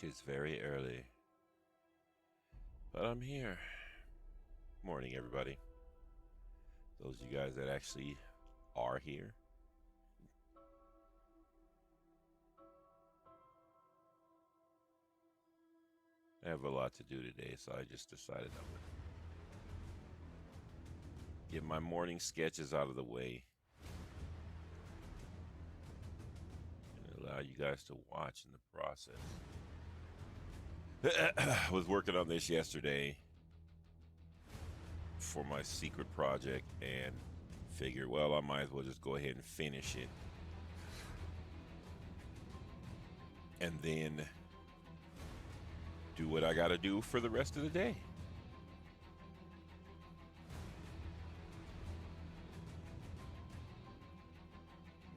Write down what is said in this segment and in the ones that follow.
'Tis very early, but I'm here. Morning, everybody. Those of you guys that actually are here. I have a lot to do today, so I just decided I would get my morning sketches out of the way and allow you guys to watch in the process. I was working on this yesterday for my secret project and figured, well, I might as well just go ahead and finish it. And then do what I gotta do for the rest of the day.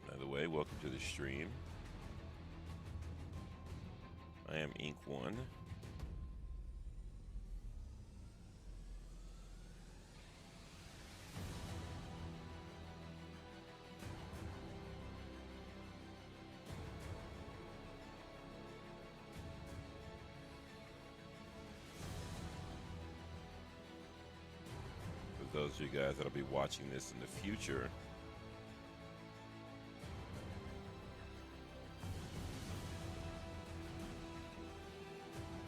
By the way, welcome to the stream. I am iinnky. For those of you guys that'll be watching this in the future,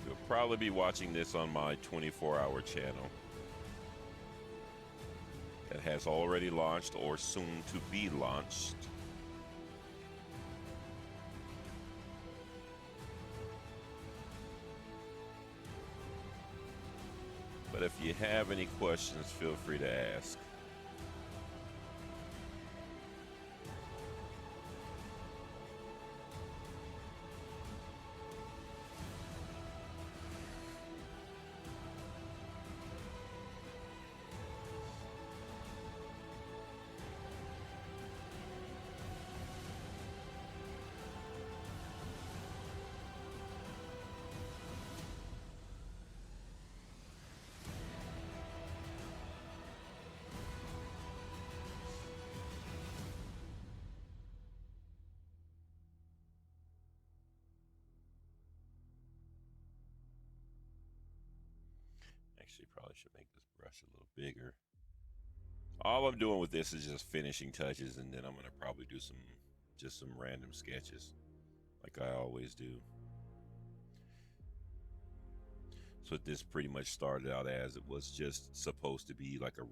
you'll probably be watching this on my 24-hour channel that has already launched or soon to be launched. But if you have any questions, feel free to ask. Actually, probably should make this brush a little bigger. All I'm doing with this is just finishing touches, and then I'm gonna probably do some random sketches like I always do. So this pretty much started out as, it was just supposed to be like a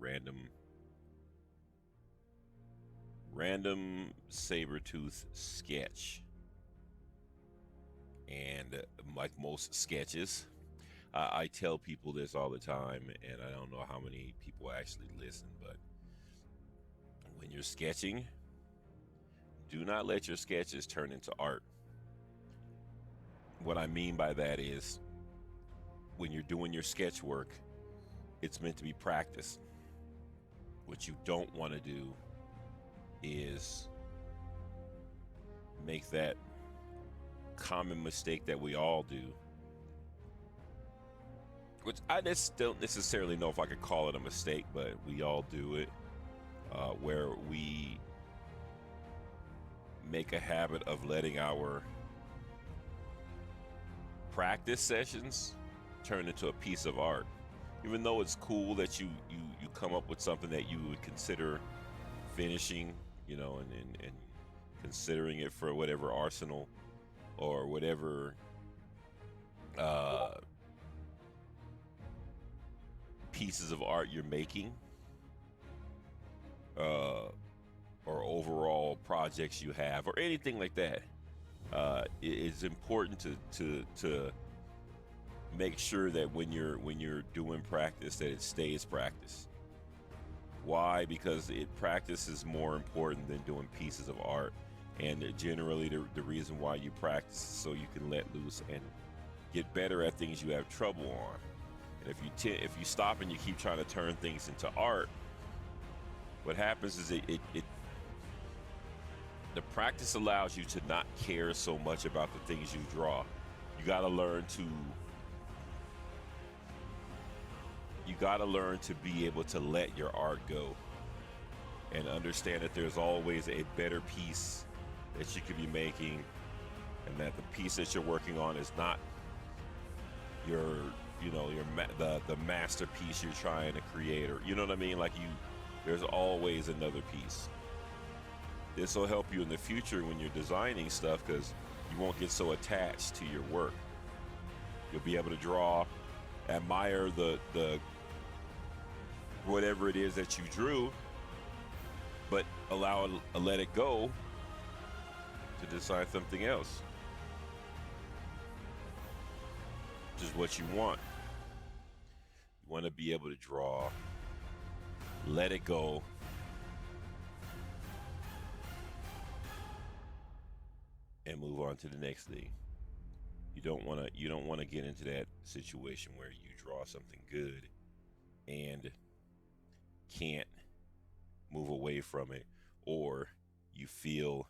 random saber-tooth sketch. And like most sketches, I tell people this all the time, and I don't know how many people actually listen, but when you're sketching, do not let your sketches turn into art. What I mean by that is, when you're doing your sketch work, it's meant to be practice. What you don't want to do is make that common mistake that we all do, which I just don't necessarily know if I could call it a mistake, but we all do it, where we make a habit of letting our practice sessions turn into a piece of art. Even though it's cool that you come up with something that you would consider finishing, you know, and considering it for whatever arsenal or whatever pieces of art you're making, or overall projects you have, or anything like that. It's important to make sure that when you're doing practice, that it stays practice. Why? Because practice is more important than doing pieces of art. And generally the reason why you practice is so you can let loose and get better at things you have trouble on. And if you stop and you keep trying to turn things into art, what happens is the practice allows you to not care so much about the things you draw. You got to learn to be able to let your art go and understand that there's always a better piece that you could be making, and that the piece that you're working on is not your the masterpiece you're trying to create, or you know what I mean. Like there's always another piece. This will help you in the future when you're designing stuff because you won't get so attached to your work. You'll be able to draw, admire the whatever it is that you drew, but let it go to design something else, which is what you want. You want to be able to draw, let it go, and move on to the next thing. You don't want to get into that situation where you draw something good and can't move away from it, or you feel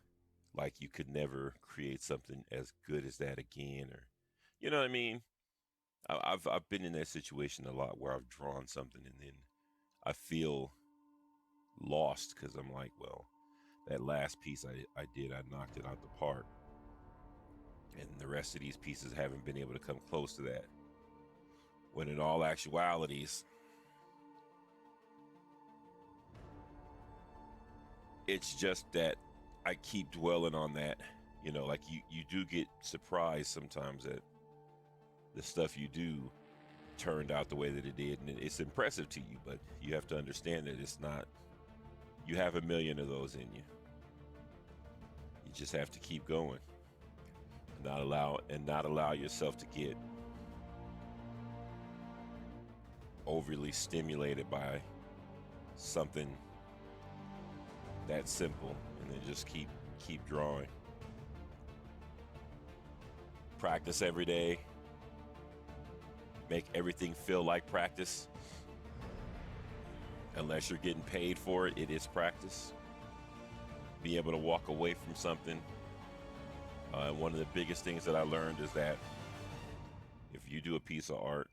like you could never create something as good as that again, or you know what I mean. I've been in that situation a lot where I've drawn something and then I feel lost because I'm like, well, that last piece I did, I knocked it out the park, and the rest of these pieces haven't been able to come close to that. When in all actualities, it's just that I keep dwelling on that. Like you do get surprised sometimes that the stuff you do turned out the way that it did, and it's impressive to you, but you have to understand that it's not, you have a million of those in you. You just have to keep going. Not allow yourself to get overly stimulated by something that simple, and then just keep drawing. Practice every day. Make everything feel like practice. Unless you're getting paid for it, it is practice. Be able to walk away from something. One of the biggest things that I learned is that if you do a piece of art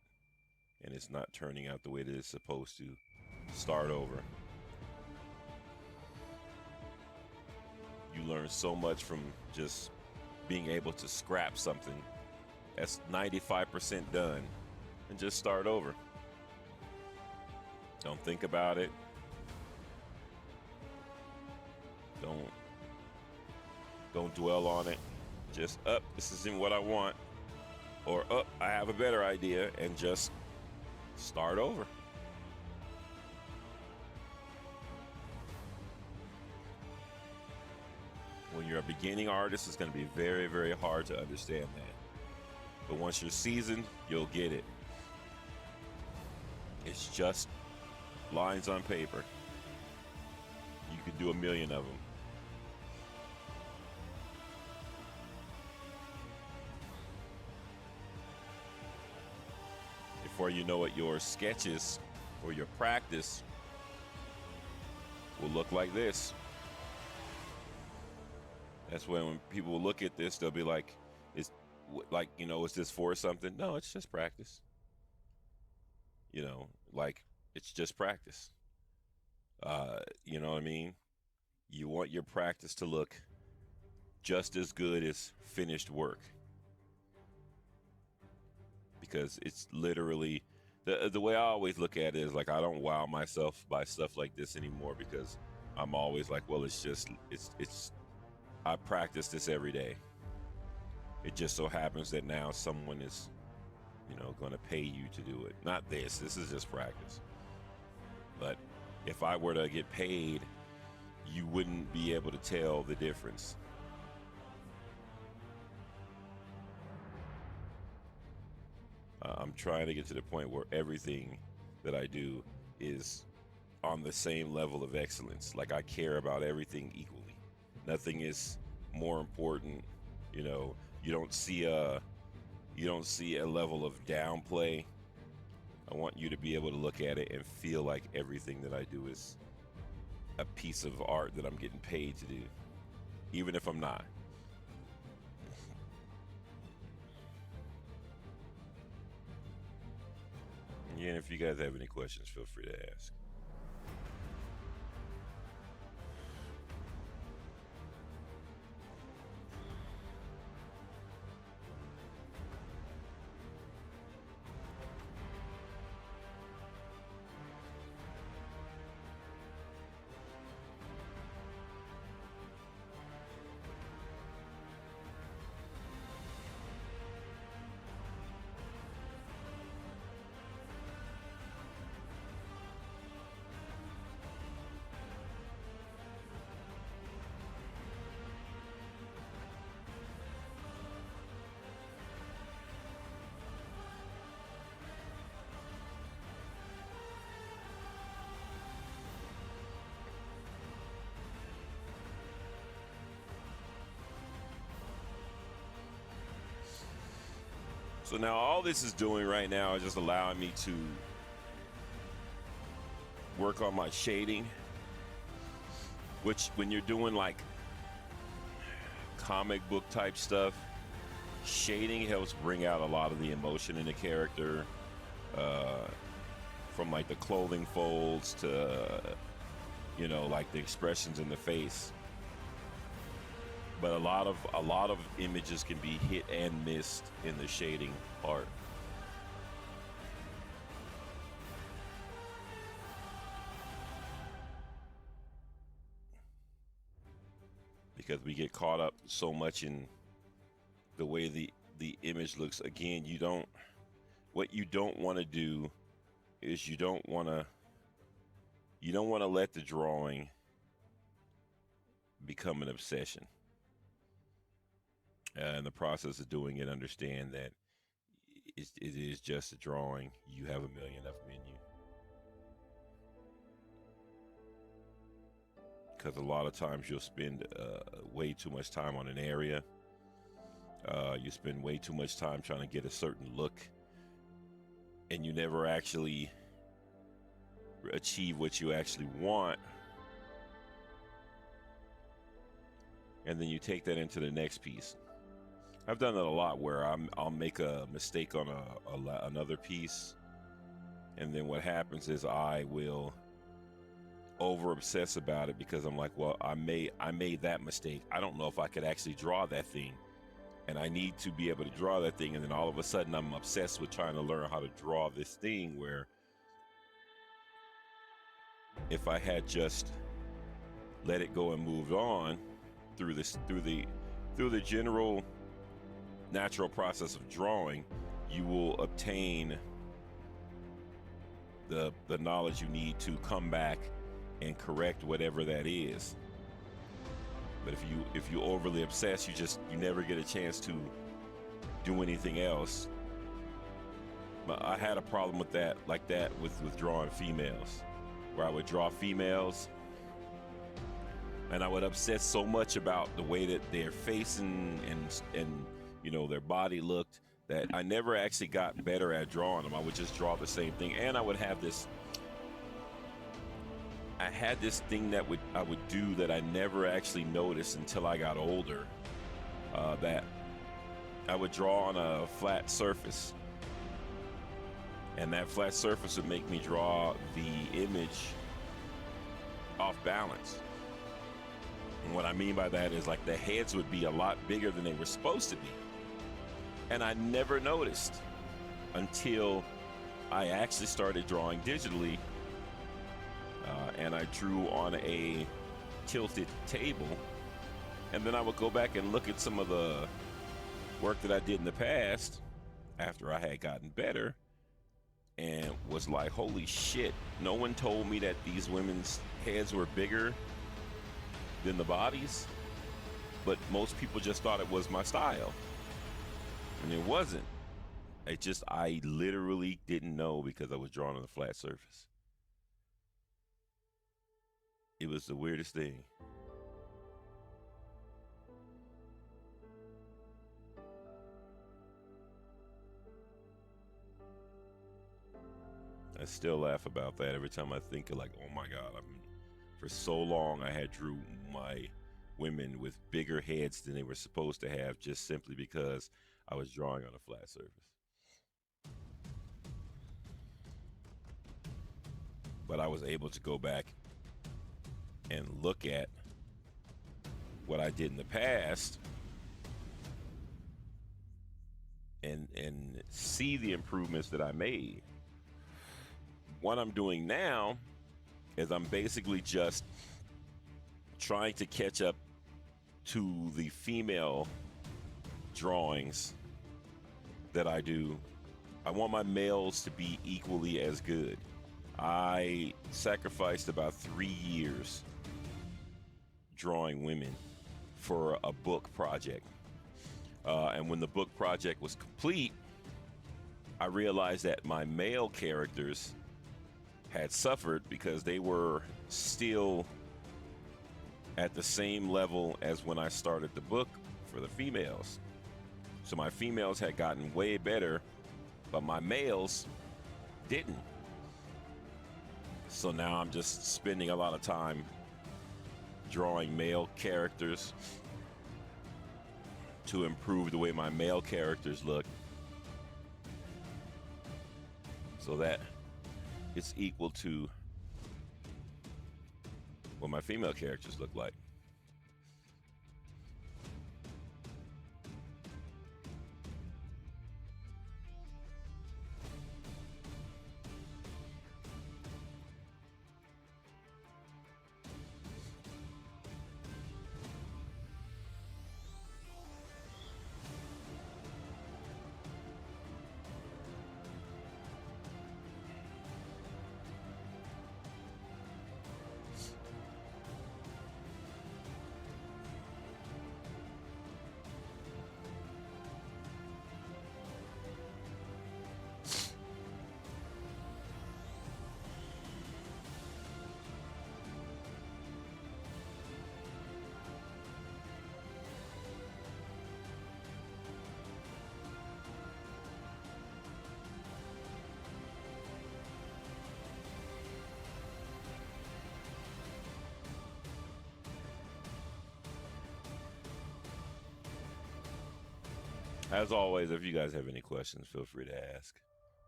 and it's not turning out the way that it's supposed to, start over. You learn so much from just being able to scrap something that's 95% done and just start over. Don't think about it. Don't dwell on it. Just, this isn't what I want, or I have a better idea, and just start over. When you're a beginning artist, it's going to be very, very hard to understand that. But once you're seasoned, you'll get it. It's just lines on paper. You can do a million of them. Before you know it, your sketches or your practice will look like this. That's when people will look at this, they'll be like, is this for something? No, it's just practice. It's just practice. You know what I mean? You want your practice to look just as good as finished work. Because it's literally, the way I always look at it is like, I don't wow myself by stuff like this anymore, because I'm always like, well, I practice this every day. It just so happens that now someone is, going to pay you to do it. Not this. This is just practice. But if I were to get paid, you wouldn't be able to tell the difference. I'm trying to get to the point where everything that I do is on the same level of excellence. Like, I care about everything equally. Nothing is more important. You don't see a level of downplay. I want you to be able to look at it and feel like everything that I do is a piece of art that I'm getting paid to do, even if I'm not. Yeah, and if you guys have any questions, feel free to ask. So now all this is doing right now is just allowing me to work on my shading, which when you're doing like comic book type stuff, shading helps bring out a lot of the emotion in the character, from like the clothing folds to, you know, like the expressions in the face. But a lot of images can be hit and missed in the shading part. Because we get caught up so much in the way the image looks. Again, what you don't want to do is you don't want to let the drawing become an obsession. In the process of doing it, understand that it is just a drawing. You have a million of them in you. Because a lot of times you'll spend way too much time on an area. You spend way too much time trying to get a certain look, and you never actually achieve what you actually want. And then you take that into the next piece. I've done that a lot where I'll make a mistake on another piece, and then what happens is I will over obsess about it because I'm like, well, I made that mistake. I don't know if I could actually draw that thing, and I need to be able to draw that thing. And then all of a sudden I'm obsessed with trying to learn how to draw this thing, where if I had just let it go and moved on through the general natural process of drawing, you will obtain the knowledge you need to come back and correct whatever that is. But if you overly obsess, you never get a chance to do anything else. But I had a problem with that, like that with drawing females, where I would draw females and I would obsess so much about the way that their face and you know, their body looked, that I never actually got better at drawing them. I would just draw the same thing, and I would have this. I had this thing that I would do that I never actually noticed until I got older. That I would draw on a flat surface, and that flat surface would make me draw the image off balance. And what I mean by that is, like, the heads would be a lot bigger than they were supposed to be. And I never noticed until I actually started drawing digitally, and I drew on a tilted table. And then I would go back and look at some of the work that I did in the past after I had gotten better, and was like, holy shit, no one told me that these women's heads were bigger than the bodies, but most people just thought it was my style. And it wasn't. I literally didn't know because I was drawing on a flat surface. It was the weirdest thing. I still laugh about that every time I think of, like, oh my God, for so long I had drew my women with bigger heads than they were supposed to have, just simply because I was drawing on a flat surface. But I was able to go back and look at what I did in the past and see the improvements that I made. What I'm doing now is I'm basically just trying to catch up to the female drawings that I do. I want my males to be equally as good. I sacrificed about 3 years drawing women for a book project. And when the book project was complete, I realized that my male characters had suffered because they were still at the same level as when I started the book for the females. So my females had gotten way better, but my males didn't. So now I'm just spending a lot of time drawing male characters to improve the way my male characters look, so that it's equal to what my female characters look like. As always, if you guys have any questions, feel free to ask.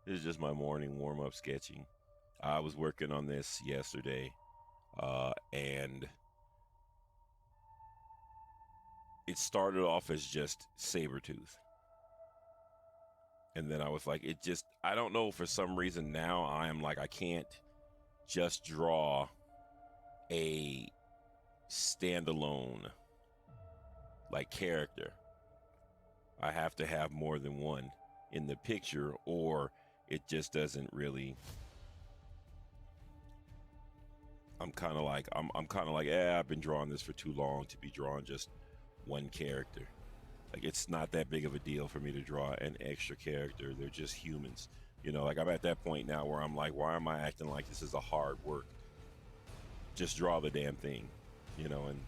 This is just my morning warm-up sketching. I was working on this yesterday, and it started off as just Sabretooth. And then I was like, I don't know, for some reason now I am like, I can't just draw a standalone like character. I have to have more than one in the picture, or it just doesn't really. I'm kind of like, I've been drawing this for too long to be drawing just one character. Like, it's not that big of a deal for me to draw an extra character. They're just humans. Like, I'm at that point now where I'm like, why am I acting like this is a hard work? Just draw the damn thing, and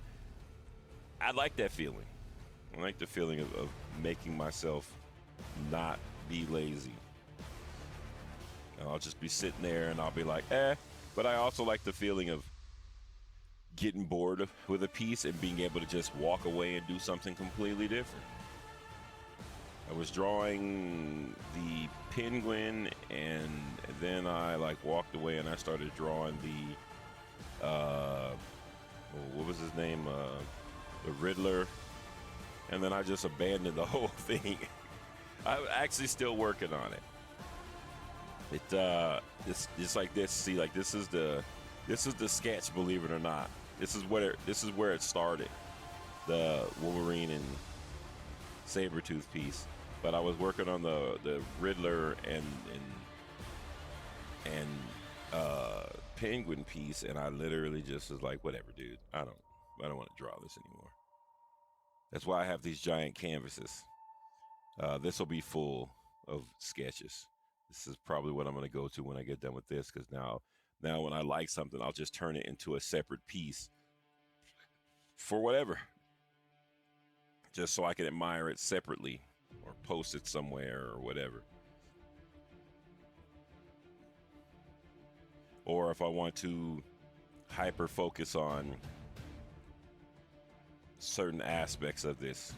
I like that feeling. I like the feeling of making myself not be lazy. And I'll just be sitting there and I'll be like, but I also like the feeling of getting bored with a piece and being able to just walk away and do something completely different. I was drawing the penguin, and then I walked away and I started drawing the what was his name? The Riddler. And then I just abandoned the whole thing. I'm actually still working on it. It's like this. See, like this is the sketch. Believe it or not, this is where it started. The Wolverine and Sabretooth piece. But I was working on the Riddler and Penguin piece, and I literally just was like, whatever, dude. I don't want to draw this anymore. That's why I have these giant canvases. This will be full of sketches. This is probably what I'm going to go to when I get done with this, because now when I like something, I'll just turn it into a separate piece for whatever, just so I can admire it separately or post it somewhere or whatever. Or if I want to hyper focus on certain aspects of this,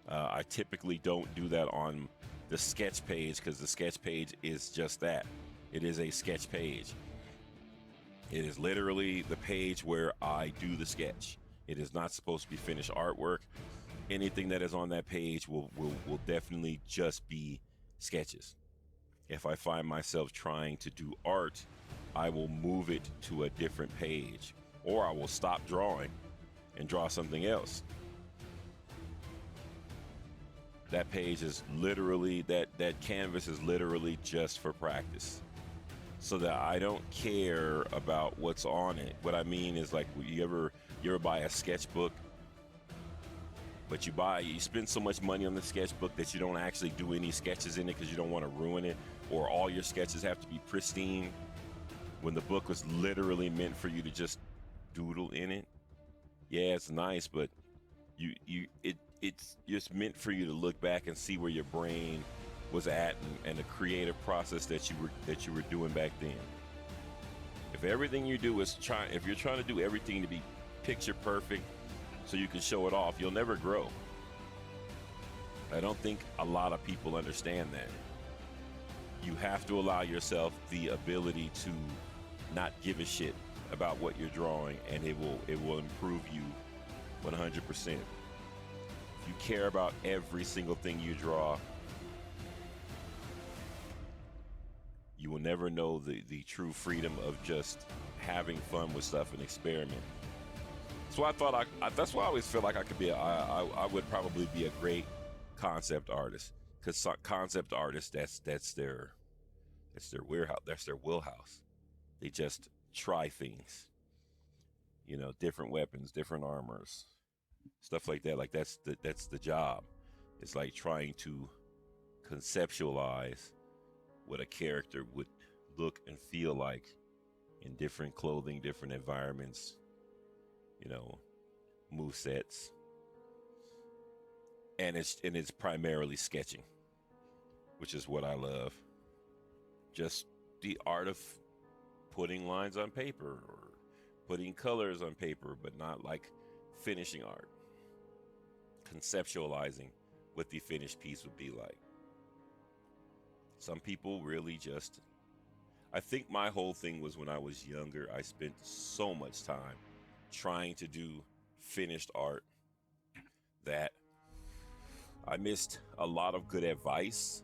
I typically don't do that on the sketch page, because the sketch page is just that. It is a sketch page. It is literally the page where I do the sketch. It is not supposed to be finished artwork. Anything that is on that page will definitely just be sketches. If I find myself trying to do art, I will move it to a different page, or I will stop drawing and draw something else. That page is literally, that canvas is literally just for practice, so that I don't care about what's on it. What I mean is, like, you ever buy a sketchbook, but you spend so much money on the sketchbook that you don't actually do any sketches in it because you don't want to ruin it, or all your sketches have to be pristine, when the book was literally meant for you to just doodle in it. Yeah, it's nice, but it's it's meant for you to look back and see where your brain was at, and the creative process that you were doing back then. If everything you do is if you're trying to do everything to be picture perfect so you can show it off, you'll never grow. I don't think a lot of people understand that. You have to allow yourself the ability to not give a shit about what you're drawing, and it will improve you 100%. If you care about every single thing you draw, you will never know the true freedom of just having fun with stuff and experiment. So I thought that's why I always feel like I could be I would probably be a great concept artist, because concept artists, that's their warehouse, that's their wheelhouse. They just try things, different weapons, different armors, stuff like that. Like that's the job. It's like trying to conceptualize what a character would look and feel like in different clothing, different environments, move sets. And it's primarily sketching, which is what I love. Just the art of putting lines on paper or putting colors on paper, but not like finishing art. Conceptualizing what the finished piece would be like. Some people really just, I think my whole thing was when I was younger, I spent so much time trying to do finished art that I missed a lot of good advice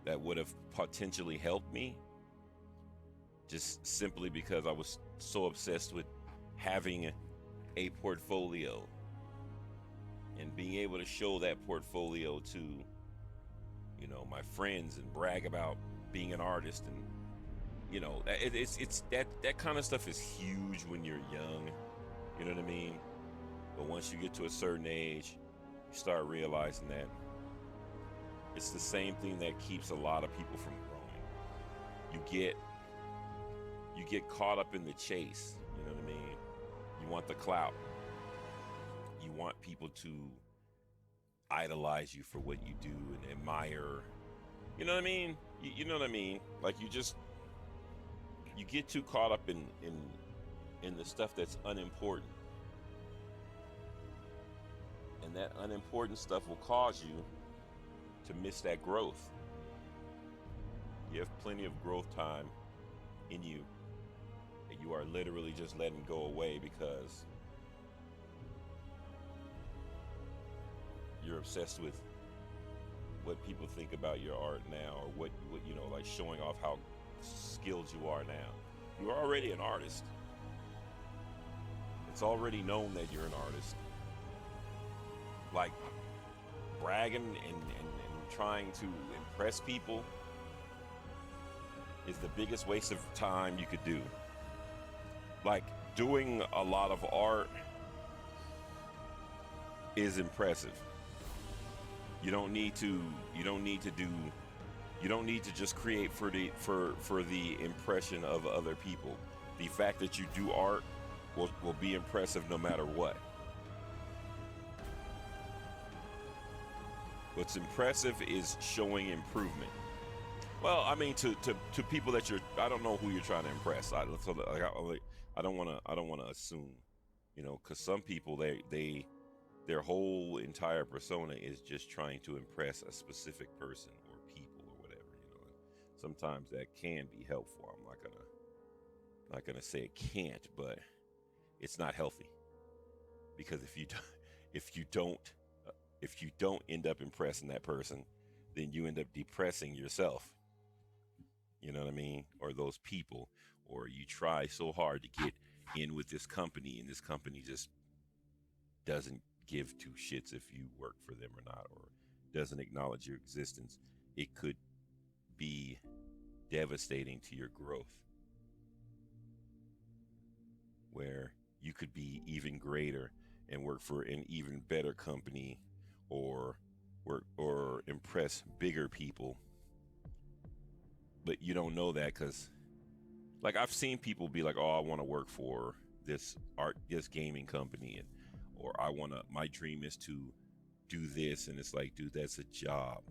that would have potentially helped me, just simply because I was so obsessed with having a portfolio and being able to show that portfolio to, my friends and brag about being an artist. And, it's that kind of stuff is huge when you're young, you know what I mean? But once you get to a certain age, you start realizing that it's the same thing that keeps a lot of people from growing. You get caught up in the chase, you know what I mean? You want the clout. You want people to idolize you for what you do and admire, you know what I mean? You know what I mean? Like you get too caught up in the stuff that's unimportant. And that unimportant stuff will cause you to miss that growth. You have plenty of growth time in you, and you are literally just letting go away because you're obsessed with what people think about your art now, or what like showing off how skilled you are now. You're already an artist. It's already known that you're an artist. Like bragging and trying to impress people is the biggest waste of time you could do. Like doing a lot of art is impressive. You don't need to just create for the impression of other people. The fact that you do art will be impressive no matter what. What's impressive is showing improvement. Well, I mean, to people that I don't know who you're trying to impress. I don't want to assume, because some people their whole entire persona is just trying to impress a specific person or people or whatever. Sometimes that can be helpful. I'm not gonna say it can't, but it's not healthy, because if you don't end up impressing that person, then you end up depressing yourself. You know what I mean? Or those people, or you try so hard to get in with this company, and this company just doesn't give two shits if you work for them or not, or doesn't acknowledge your existence. It could be devastating to your growth, where you could be even greater and work for an even better company, or impress bigger people. But you don't know that, because like I've seen people be like, oh, I want to work for this gaming company, or my dream is to do this. And it's like, dude, that's a job.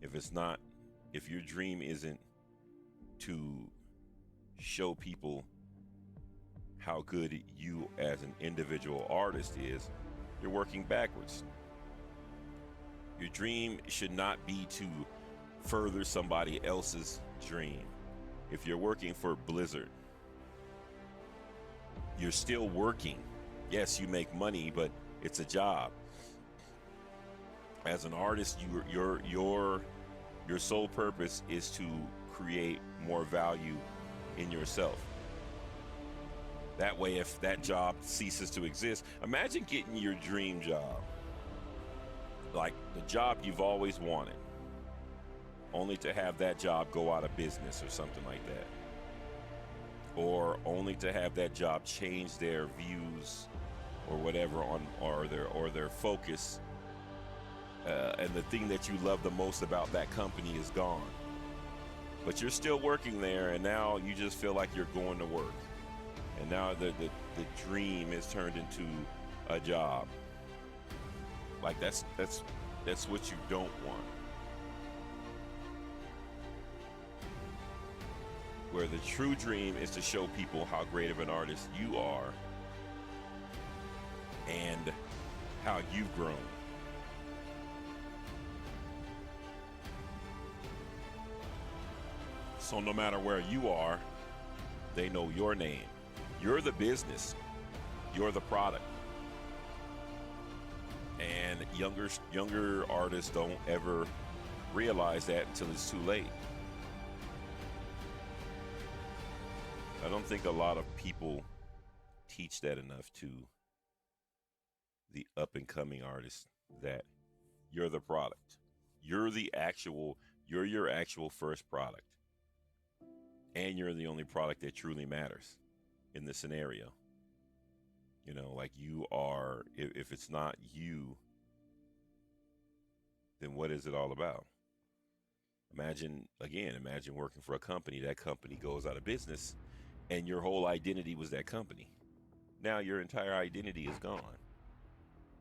If your dream isn't to show people how good you as an individual artist is, you're working backwards. Your dream should not be to further somebody else's dream. If you're working for Blizzard, you're still working. Yes, you make money, but it's a job. As an artist, your sole purpose is to create more value in yourself. That way, if that job ceases to exist, imagine getting your dream job, like the job you've always wanted, only to have that job go out of business or something like that. Or only to have that job change their views or whatever or their focus. And the thing that you love the most about that company is gone. But you're still working there, and now you just feel like you're going to work. And now the dream is turned into a job. Like that's what you don't want. Where the true dream is to show people how great of an artist you are and how you've grown. So no matter where you are, they know your name. You're the business. You're the product. And younger artists don't ever realize that until it's too late. I don't think a lot of people teach that enough to the up and coming artists, that you're the product. You're your actual first product. And you're the only product that truly matters in the scenario. You know, like you are, if it's not you, then what is it all about? Imagine working for a company. That company goes out of business and your whole identity was that company. Now your entire identity is gone.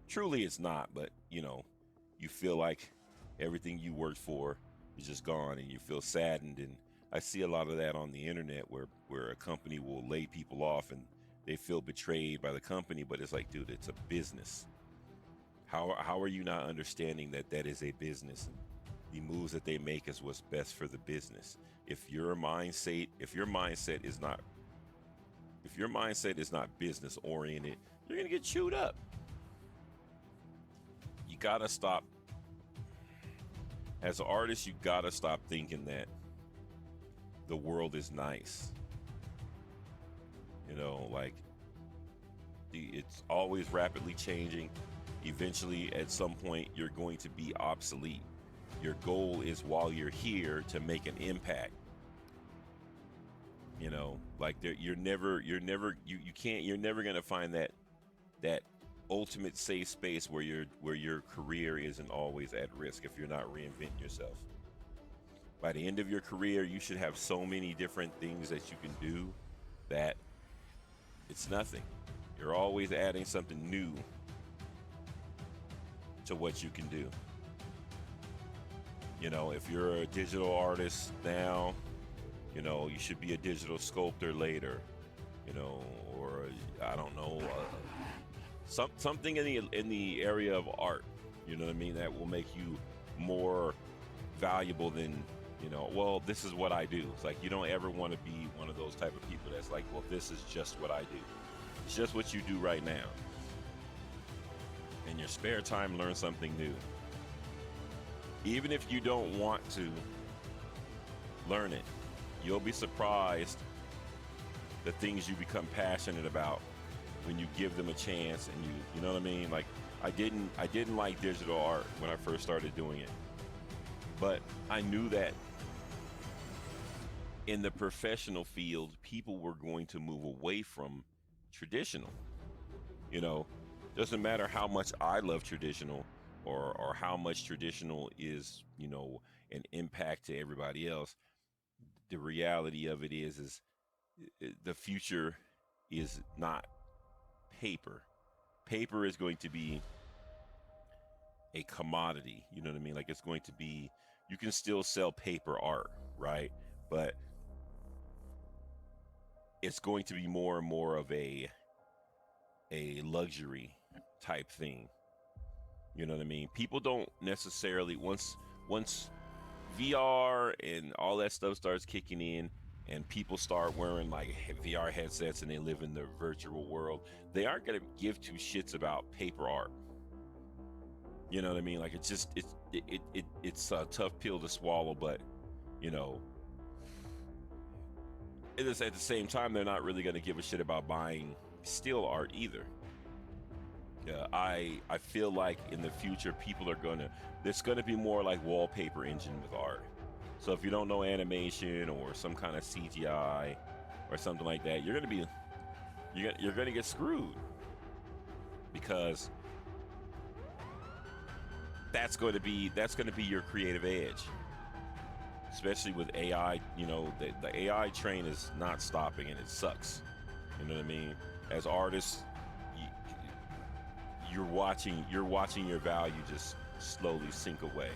Truly it's not, but you feel like everything you worked for is just gone and you feel saddened. And I see a lot of that on the internet where a company will lay people off and they feel betrayed by the company, but it's like, dude, it's a business. How are you not understanding that is a business? The moves that they make is what's best for the business. If your mindset is not business oriented, you're gonna get chewed up. You gotta stop. As an artist, you gotta stop thinking that the world is nice. It's always rapidly changing. Eventually, at some point, you're going to be obsolete. Your goal is, while you're here, to make an impact. You're never gonna find that ultimate safe space where your career isn't always at risk if you're not reinventing yourself. By the end of your career, you should have so many different things that you can do that it's nothing. You're always adding something new to what you can do. If you're a digital artist now, you should be a digital sculptor later, or I don't know, something in the area of art, that will make you more valuable than, well, this is what I do. It's like, you don't ever want to be one of those type of people that's like, well, this is just what I do. It's just what you do right now. In your spare time, learn something new. Even if you don't want to learn it, you'll be surprised the things you become passionate about when you give them a chance. And you know what I mean? Like, I didn't like digital art when I first started doing it, but I knew that in the professional field, people were going to move away from traditional. Doesn't matter how much I love traditional or how much traditional is, an impact to everybody else. The reality of it is the future is not paper. Paper is going to be a commodity. You know what I mean? Like it's going to be, you can still sell paper art, right? But it's going to be more and more of a luxury type thing. You know what I mean? People don't necessarily once VR and all that stuff starts kicking in and people start wearing like VR headsets and they live in the virtual world, they aren't going to give two shits about paper art. You know what I mean? Like it's just it's a tough pill to swallow, but you know, it is at the same time they're not really going to give a shit about buying still art either. Yeah, I feel like in the future people are gonna there's gonna be more like wallpaper engine with art. So if you don't know animation or some kind of CGI or something like that, you're gonna get screwed because that's going to be your creative edge, especially with AI. You know, the AI train is not stopping and it sucks. You know what I mean? As artists, you, you're watching your value just slowly sink away.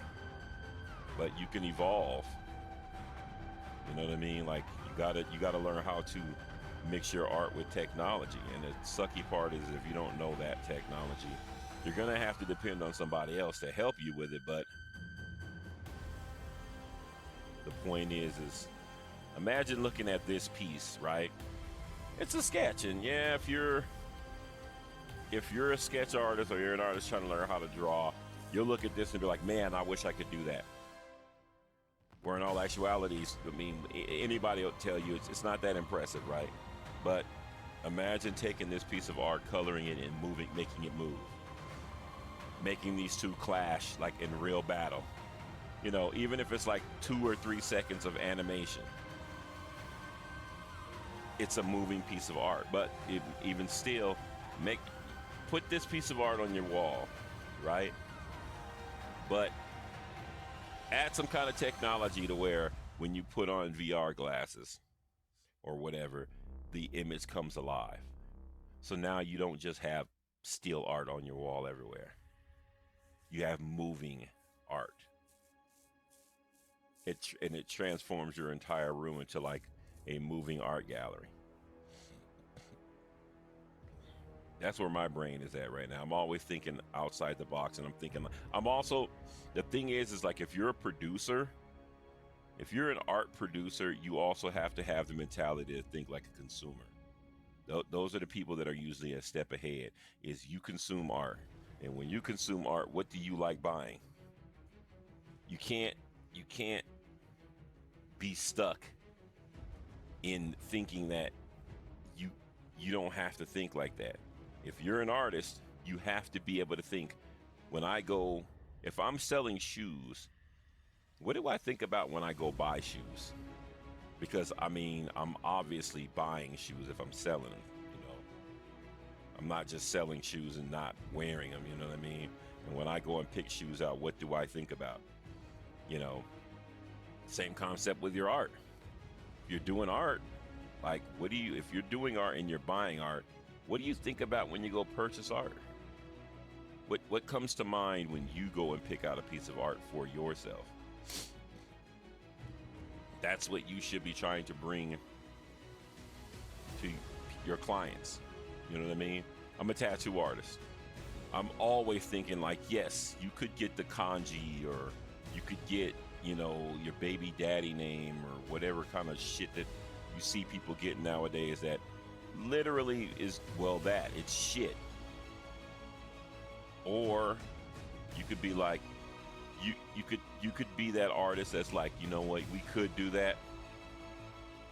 But you can evolve. You know what I mean? Like you gotta learn how to mix your art with technology. And the sucky part is if you don't know that technology, you're gonna have to depend on somebody else to help you with it. But the point is imagine looking at this piece, right? It's a sketch, and yeah, if you're a sketch artist or you're an artist trying to learn how to draw, you'll look at this and be like, man, I wish I could do that. Where in all actuality, I mean, anybody will tell you it's not that impressive, right? But imagine taking this piece of art, coloring it, and making it move. Making these two clash like in real battle. You know, even if it's like 2 or 3 seconds of animation, it's a moving piece of art. But even still, put this piece of art on your wall, right? But add some kind of technology to where when you put on VR glasses or whatever, the image comes alive. So now you don't just have still art on your wall everywhere. You have moving art. It transforms your entire room into like a moving art gallery. That's where my brain is at right now. I'm always thinking outside the box, and I'm also, the thing is like if you're a producer, if you're an art producer, you also have to have the mentality to think like a consumer. Those are the people that are usually a step ahead. Is you consume art, and when you consume art, what do you like buying? You can't be stuck in thinking that you you don't have to think like that. If you're an artist, you have to be able to think, if I'm selling shoes, what do I think about when I go buy shoes? Because I mean, I'm obviously buying shoes if I'm selling them, you know. I'm not just selling shoes and not wearing them, you know what I mean? And when I go and pick shoes out, what do I think about? You know, same concept with your art. If you're doing art, like if you're doing art and you're buying art, what do you think about when you go purchase art? What comes to mind when you go and pick out a piece of art for yourself? That's what you should be trying to bring to your clients. You know what I mean? I'm a tattoo artist. I'm always thinking like, yes, you could get the kanji, or you could get, you know, your baby daddy name or whatever kind of shit that you see people get nowadays that literally is, well, it's shit. Or you could be like, you could be that artist that's like, you know what, we could do that.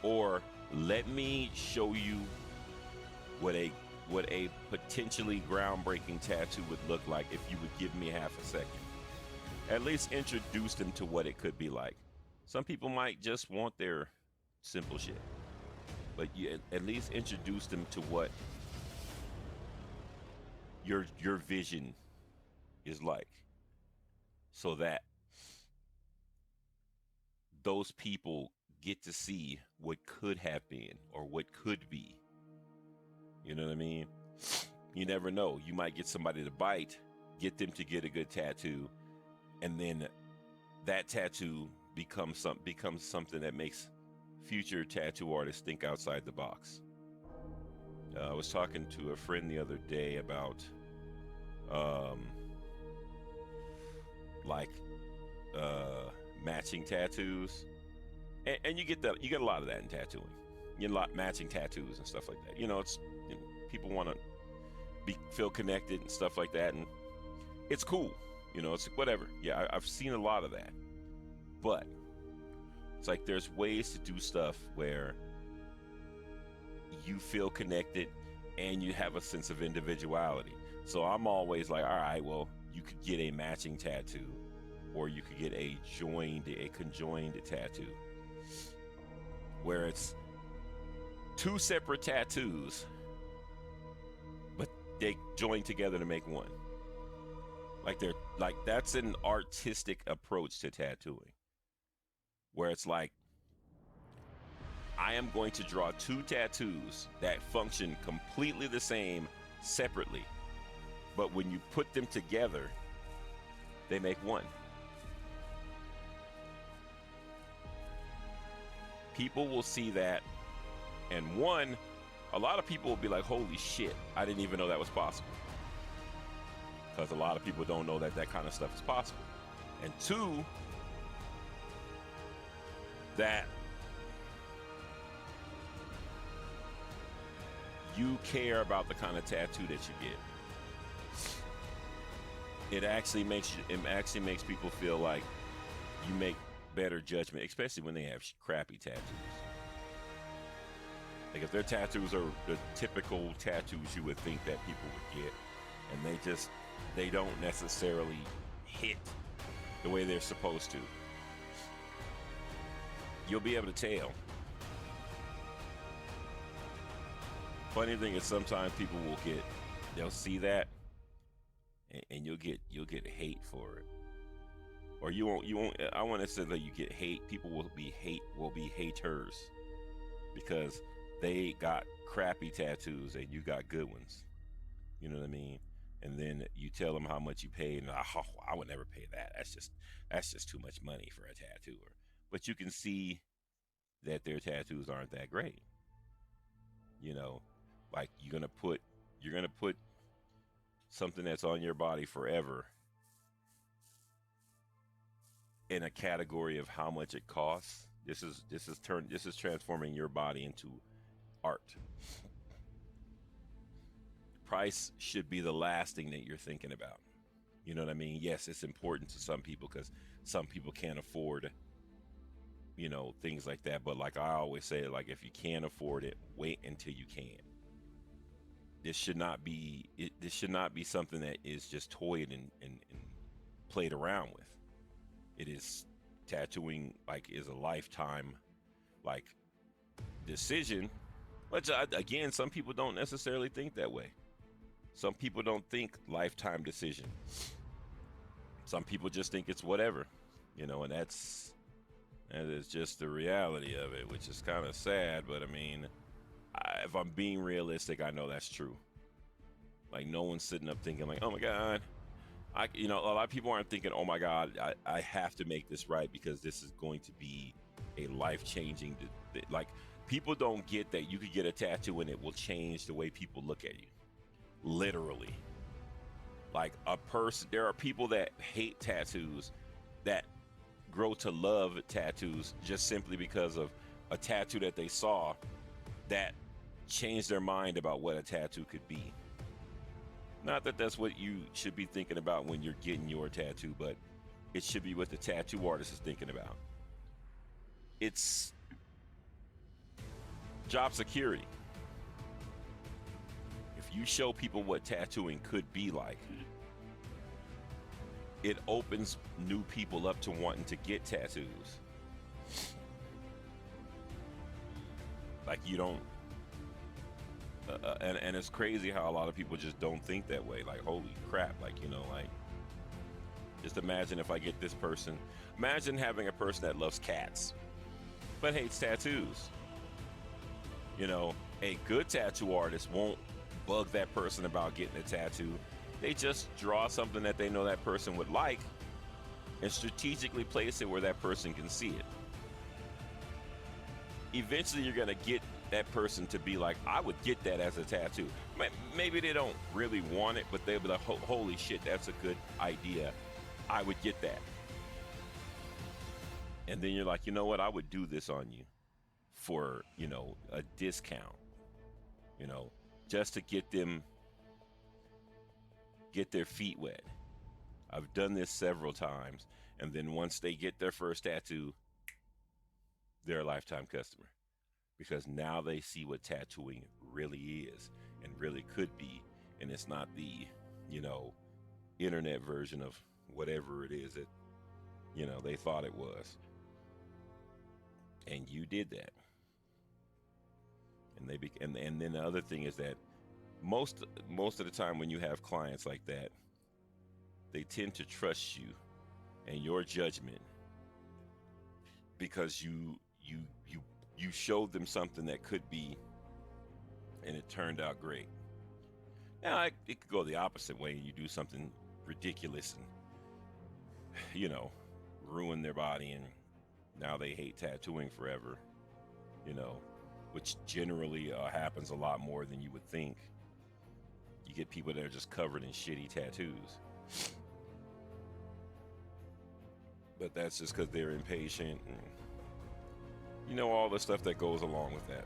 Or let me show you what a potentially groundbreaking tattoo would look like if you would give me half a second. At least introduce them to what it could be like. Some people might just want their simple shit, but you at least introduce them to what your vision is like, so that those people get to see what could have been or what could be. You know what I mean? You never know. You might get somebody to bite, get them to get a good tattoo, and then that tattoo becomes something that makes future tattoo artists think outside the box. I was talking to a friend the other day about um, like matching tattoos, and you get a lot of that in tattooing. You get a lot matching tattoos and stuff like that. It's people want to feel connected and stuff like that, and it's cool. It's whatever. Yeah, I've seen a lot of that, but it's like there's ways to do stuff where you feel connected and you have a sense of individuality. So I'm always like, all right, well, you could get a matching tattoo, or you could get a conjoined tattoo, where it's two separate tattoos, but they join together to make one. That's an artistic approach to tattooing, where it's like, I am going to draw two tattoos that function completely the same separately, but when you put them together, they make one. People will see that, and a lot of people will be like, holy shit, I didn't even know that was possible. Because a lot of people don't know that kind of stuff is possible. And two, that you care about the kind of tattoo that you get. It actually makes people feel like you make better judgment, especially when they have crappy tattoos. Like if their tattoos are the typical tattoos you would think that people would get, and they don't necessarily hit the way they're supposed to, you'll be able to tell. Funny thing is, sometimes people they'll see that, and you'll get hate for it, or you won't. I want to say that you get hate. People will be haters because they got crappy tattoos and you got good ones. You know what I mean? And then you tell them how much you paid, and I would never pay that. That's just too much money for a tattooer. But you can see that their tattoos aren't that great. Like you're gonna put something that's on your body forever in a category of how much it costs. This is transforming your body into art. Price should be the last thing that you're thinking about. You know what I mean? Yes, it's important to some people because some people can't afford, things like that. But like I always say, like if you can't afford it, wait until you can. This should not be something that is just toyed and played around with. It is tattooing, is a lifetime decision. Which again, some people don't necessarily think that way. Some people don't think lifetime decision. Some people just think it's whatever, and that is just the reality of it, which is kind of sad. But I mean, if I'm being realistic, I know that's true. Like no one's sitting up thinking like, oh my God, a lot of people aren't thinking, oh my God, I have to make this right because this is going to be a life-changing, people don't get that you could get a tattoo and it will change the way people look at you. Literally. There are people that hate tattoos that grow to love tattoos just simply because of a tattoo that they saw that changed their mind about what a tattoo could be. Not that that's what you should be thinking about when you're getting your tattoo, but it should be what the tattoo artist is thinking about. It's job security. If you show people what tattooing could be like, it opens new people up to wanting to get tattoos. You don't, and it's crazy how a lot of people just don't think that way. Holy crap, just imagine if I get this person. Imagine having a person that loves cats, but hates tattoos. A good tattoo artist won't bug that person about getting a tattoo. They just draw something that they know that person would like and strategically place it where that person can see it. Eventually, you're going to get that person to be like, I would get that as a tattoo. Maybe they don't really want it, but they'll be like, holy shit, that's a good idea. I would get that. And then you're like, you know what? I would do this on you for, a discount, just to get their feet wet. I've done this several times. And then once they get their first tattoo, they're a lifetime customer, because now they see what tattooing really is and really could be. And it's not the, internet version of whatever it is that, they thought it was. And you did that. And and then the other thing is that most of the time when you have clients like that, they tend to trust you and your judgment because you showed them something that could be, and it turned out great. Now it could go the opposite way, and you do something ridiculous and ruin their body, and now they hate tattooing forever, which generally happens a lot more than you would think. You get people that are just covered in shitty tattoos, but that's just because they're impatient and all the stuff that goes along with that.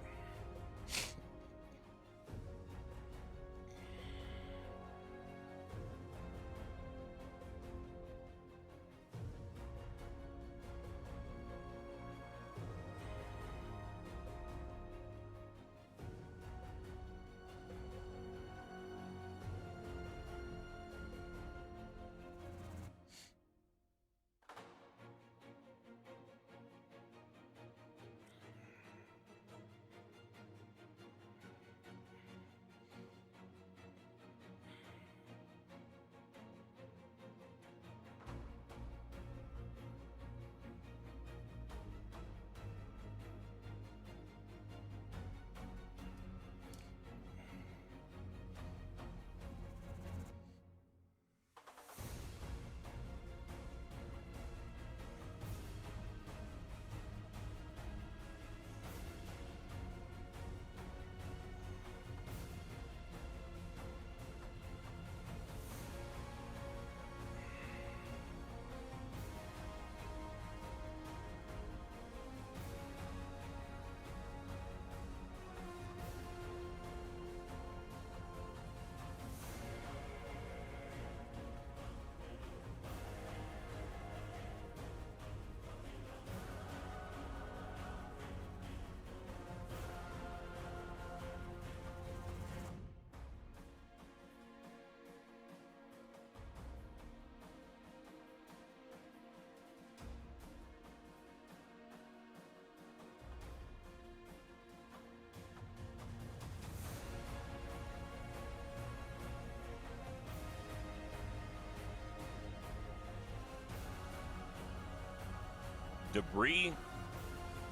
Debris,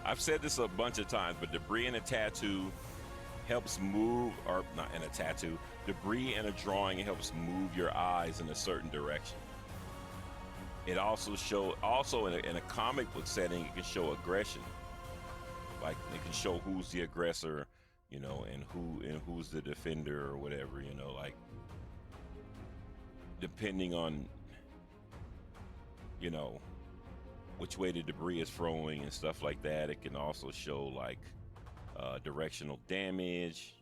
I've said this a bunch of times, but debris in a tattoo helps move, or not in a tattoo, debris in a drawing helps move your eyes in a certain direction. It also in a comic book setting, it can show aggression. Like it can show who's the aggressor, and who's the defender or whatever, like depending on, which way the debris is throwing and stuff like that. It can also show like directional damage,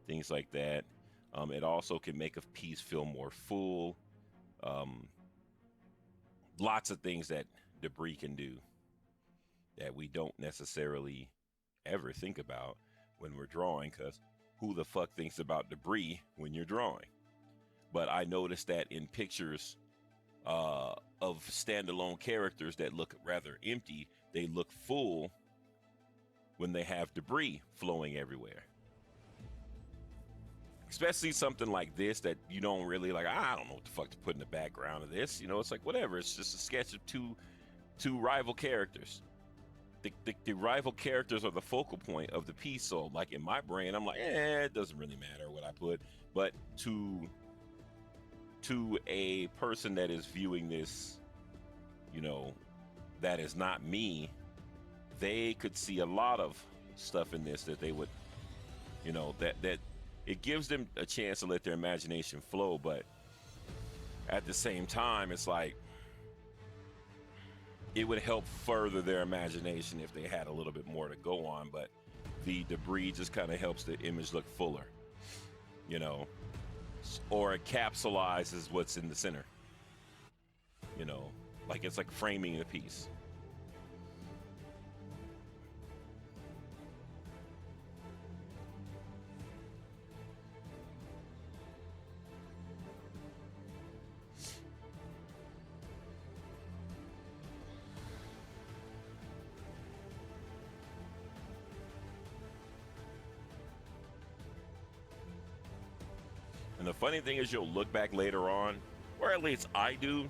things like that. It also can make a piece feel more full. Lots of things that debris can do that we don't necessarily ever think about when we're drawing, because who the fuck thinks about debris when you're drawing? But I noticed that in pictures of standalone characters that look rather empty, they look full when they have debris flowing everywhere. Especially something like this that you don't really like. I don't know what the fuck to put in the background of this. It's like whatever. It's just a sketch of two rival characters. the rival characters are the focal point of the piece. So like in my brain, I'm like, it doesn't really matter what I put. But to a person that is viewing this, you know, that is not me, they could see a lot of stuff in this that they would, you know, that it gives them a chance to let their imagination flow. But at the same time, it's like it would help further their imagination if they had a little bit more to go on. But the debris just kind of helps the image look fuller, you know, or it capsulizes what's in the center, you know, like it's like framing the piece. And the funny thing is, you'll look back later on, or at least I do,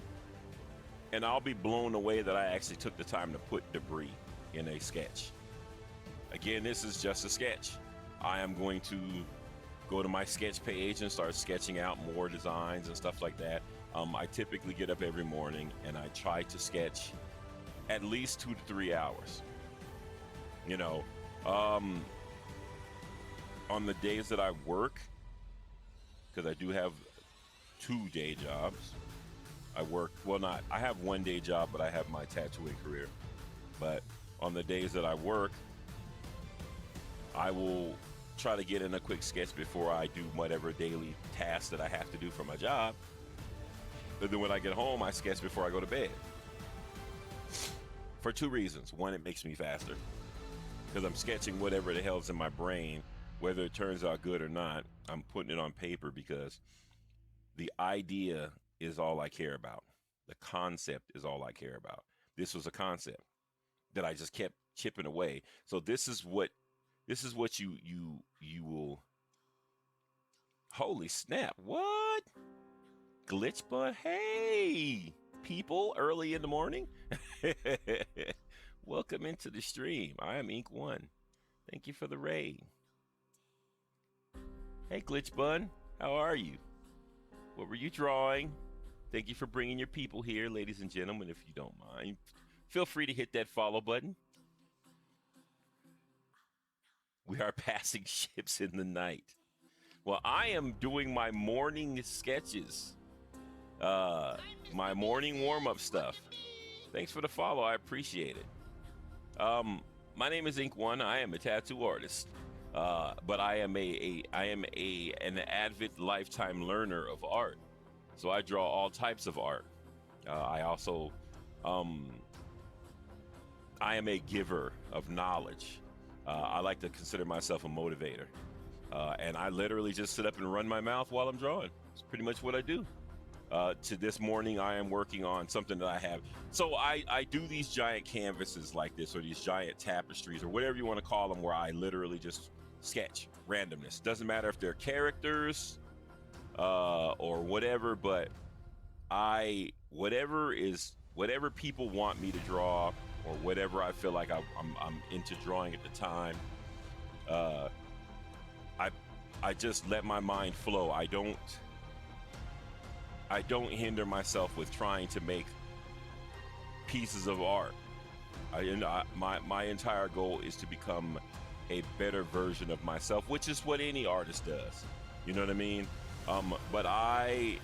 and I'll be blown away that I actually took the time to put debris in a sketch. Again, this is just a sketch. I am going to go to my sketch page and start sketching out more designs and stuff like that. I typically get up every morning and I try to sketch at least 2 to 3 hours. You know, on the days that I work, because I do have 2 day jobs. I work, well, not, I have 1 day job, but I have my tattooing career. But on the days that I work, I will try to get in a quick sketch before I do whatever daily task that I have to do for my job. But then when I get home, I sketch before I go to bed. For 2 reasons. One, it makes me faster, because I'm sketching whatever the hell's in my brain. Whether it turns out good or not, I'm putting it on paper because the idea is all I care about. The concept is all I care about. This was a concept that I just kept chipping away. So this is what you will. Holy snap! What? Glitch Bud? Hey, people! Early in the morning. Welcome into the stream. I am iinnky. Thank you for the raid. Hey, Glitch Bun, how are you? What were you drawing? Thank you for bringing your people here, ladies and gentlemen. If you don't mind, feel free to hit that follow button. We are passing ships in the night. Well, I am doing my morning sketches, my morning warm-up stuff. Thanks for the follow. I appreciate it. My name is iinnky. I am a tattoo artist. But I am an avid lifetime learner of art. So I draw all types of art. I also, I am a giver of knowledge. I like to consider myself a motivator. And I literally just sit up and run my mouth while I'm drawing. It's pretty much what I do. To this morning, I am working on something that I have. So I do these giant canvases like this, or these giant tapestries, or whatever you want to call them, where I literally just sketch randomness. Doesn't matter if they're characters or whatever, but whatever people want me to draw, or whatever I feel like I'm into drawing at the time, I just let my mind flow. I don't hinder myself with trying to make pieces of art. My entire goal is to become a better version of myself, which is what any artist does. You know what I mean? But I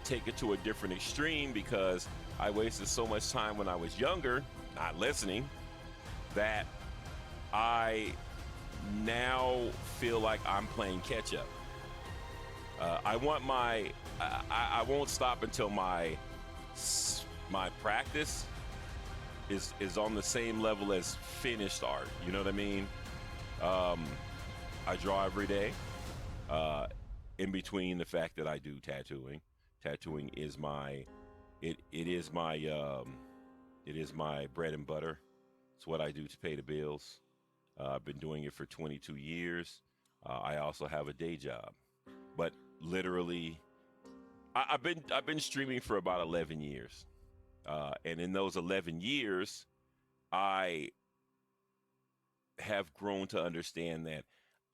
take it to a different extreme because I wasted so much time when I was younger not listening that I now feel like I'm playing catch up. I won't stop until my practice is on the same level as finished art. You know what I mean? I draw every day. In between the fact that I do tattooing is my bread and butter. It's what I do to pay the bills. I've been doing it for 22 years. I also have a day job, but literally, I've been streaming for about 11 years, and in those 11 years, I have grown to understand that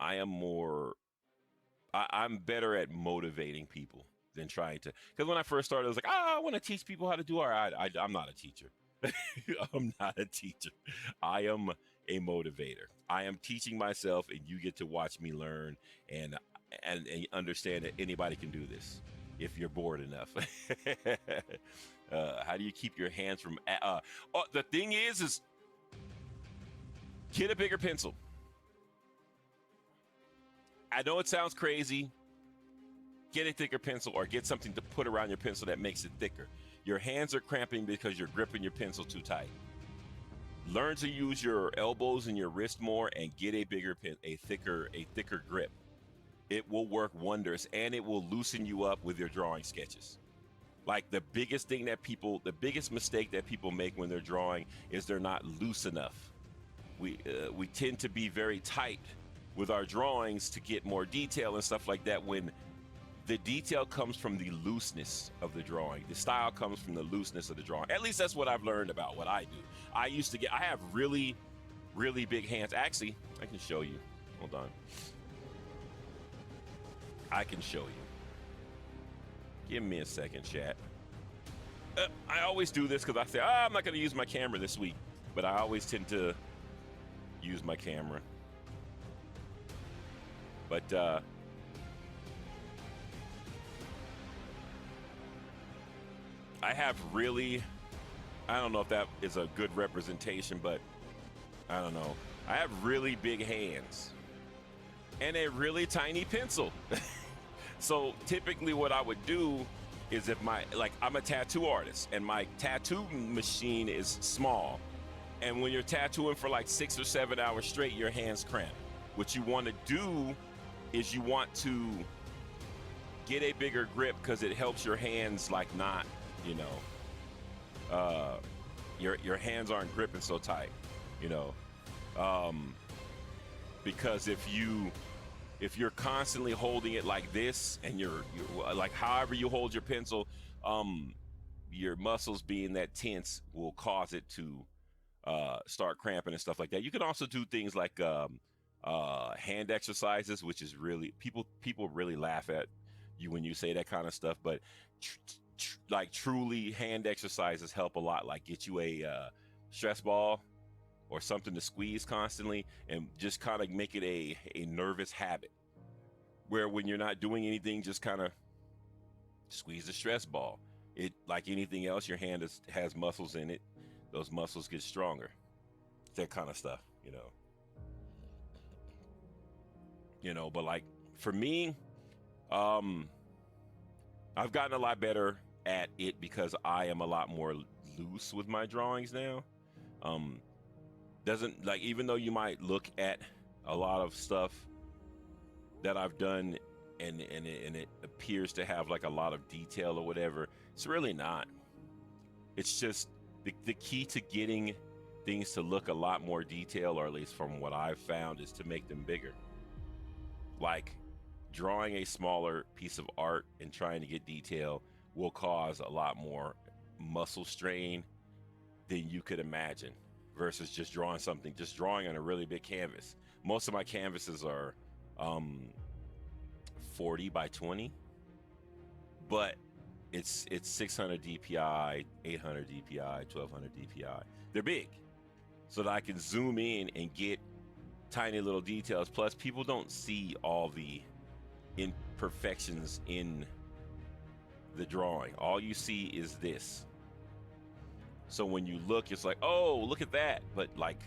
I am more I'm better at motivating people than trying to. Because when I first started, I was like, I want to teach people how to do art. I'm not a teacher. I'm not a teacher. I am a motivator. I am teaching myself, and you get to watch me learn and understand that anybody can do this if you're bored enough. How do you keep your hands from? The thing is get a bigger pencil. I know it sounds crazy. Get a thicker pencil or get something to put around your pencil that makes it thicker. Your hands are cramping because you're gripping your pencil too tight. Learn to use your elbows and your wrist more and get a bigger pen, a thicker grip. It will work wonders, and it will loosen you up with your drawing sketches. Like the biggest mistake that people make when they're drawing is they're not loose enough. We tend to be very tight with our drawings to get more detail and stuff like that, when the detail comes from the looseness of the drawing. The style comes from the looseness of the drawing. At least that's what I've learned about what I do. I have really, really big hands. Actually, I can show you. Hold on. I can show you. Give me a second, chat. I always do this because I say, I'm not going to use my camera this week. But I always tend to use my camera. But I have really, I don't know if that is a good representation, but I don't know. I have really big hands and a really tiny pencil. So typically what I would do is if I'm a tattoo artist and my tattoo machine is small. And when you're tattooing for like 6 or 7 hours straight, your hands cramp. What you want to do is you want to get a bigger grip because it helps your hands like not, your hands aren't gripping so tight, because if you're constantly holding it like this and you're like however you hold your pencil, your muscles being that tense will cause it to start cramping and stuff like that. You can also do things like hand exercises, which is really people really laugh at you when you say that kind of stuff, but like truly hand exercises help a lot. Like get you a stress ball or something to squeeze constantly and just kind of make it a nervous habit where when you're not doing anything, just kind of squeeze the stress ball. It, like anything else, your hand has muscles in it. Those muscles get stronger. That kind of stuff, but like for me, I've gotten a lot better at it because I am a lot more loose with my drawings now. Doesn't like, even though you might look at a lot of stuff that I've done and it appears to have like a lot of detail or whatever, it's really not. It's just the key to getting things to look a lot more detail, or at least from what I've found, is to make them bigger. Like drawing a smaller piece of art and trying to get detail will cause a lot more muscle strain than you could imagine versus just drawing on a really big canvas. Most of my canvases are 40 by 20, but it's 600 DPI, 800 DPI, 1200 DPI. They're big, so that I can zoom in and get tiny little details. Plus, people don't see all the imperfections in the drawing. All you see is this. So when you look, it's like, oh, look at that. But like,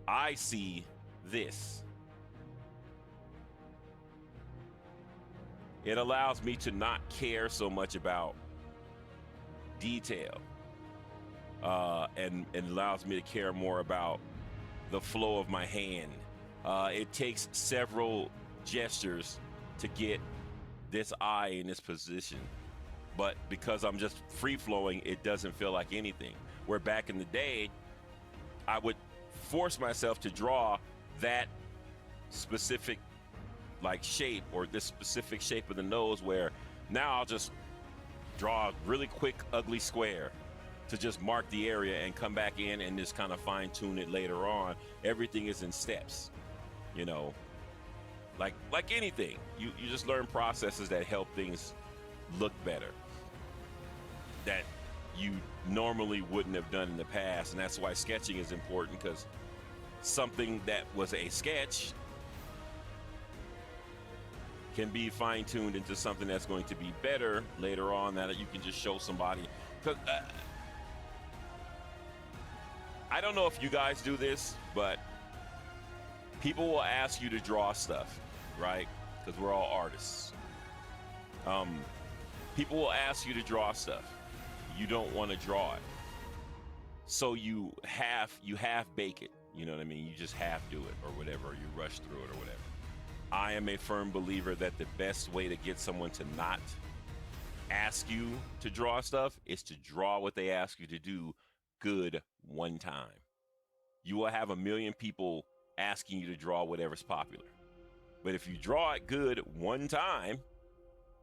I see this. It allows me to not care so much about detail, and it allows me to care more about the flow of my hand. It takes several gestures to get this eye in this position, but because I'm just free flowing, it doesn't feel like anything. Where back in the day, I would force myself to draw that specific like shape, or this specific shape of the nose, where now I'll just draw a really quick ugly square to just mark the area and come back in and just kind of fine tune it later on. Everything is in steps, you know, like anything. You just learn processes that help things look better that you normally wouldn't have done in the past. And that's why sketching is important, because something that was a sketch can be fine-tuned into something that's going to be better later on, that you can just show somebody. Because I don't know if you guys do this, but people will ask you to draw stuff, right? Because we're all artists. People will ask you to draw stuff. You don't want to draw it, so you half bake it. You know what I mean? You just half do it or whatever, or you rush through it or whatever. I am a firm believer that the best way to get someone to not ask you to draw stuff is to draw what they ask you to do good one time. You will have a million people asking you to draw whatever's popular. But if you draw it good one time,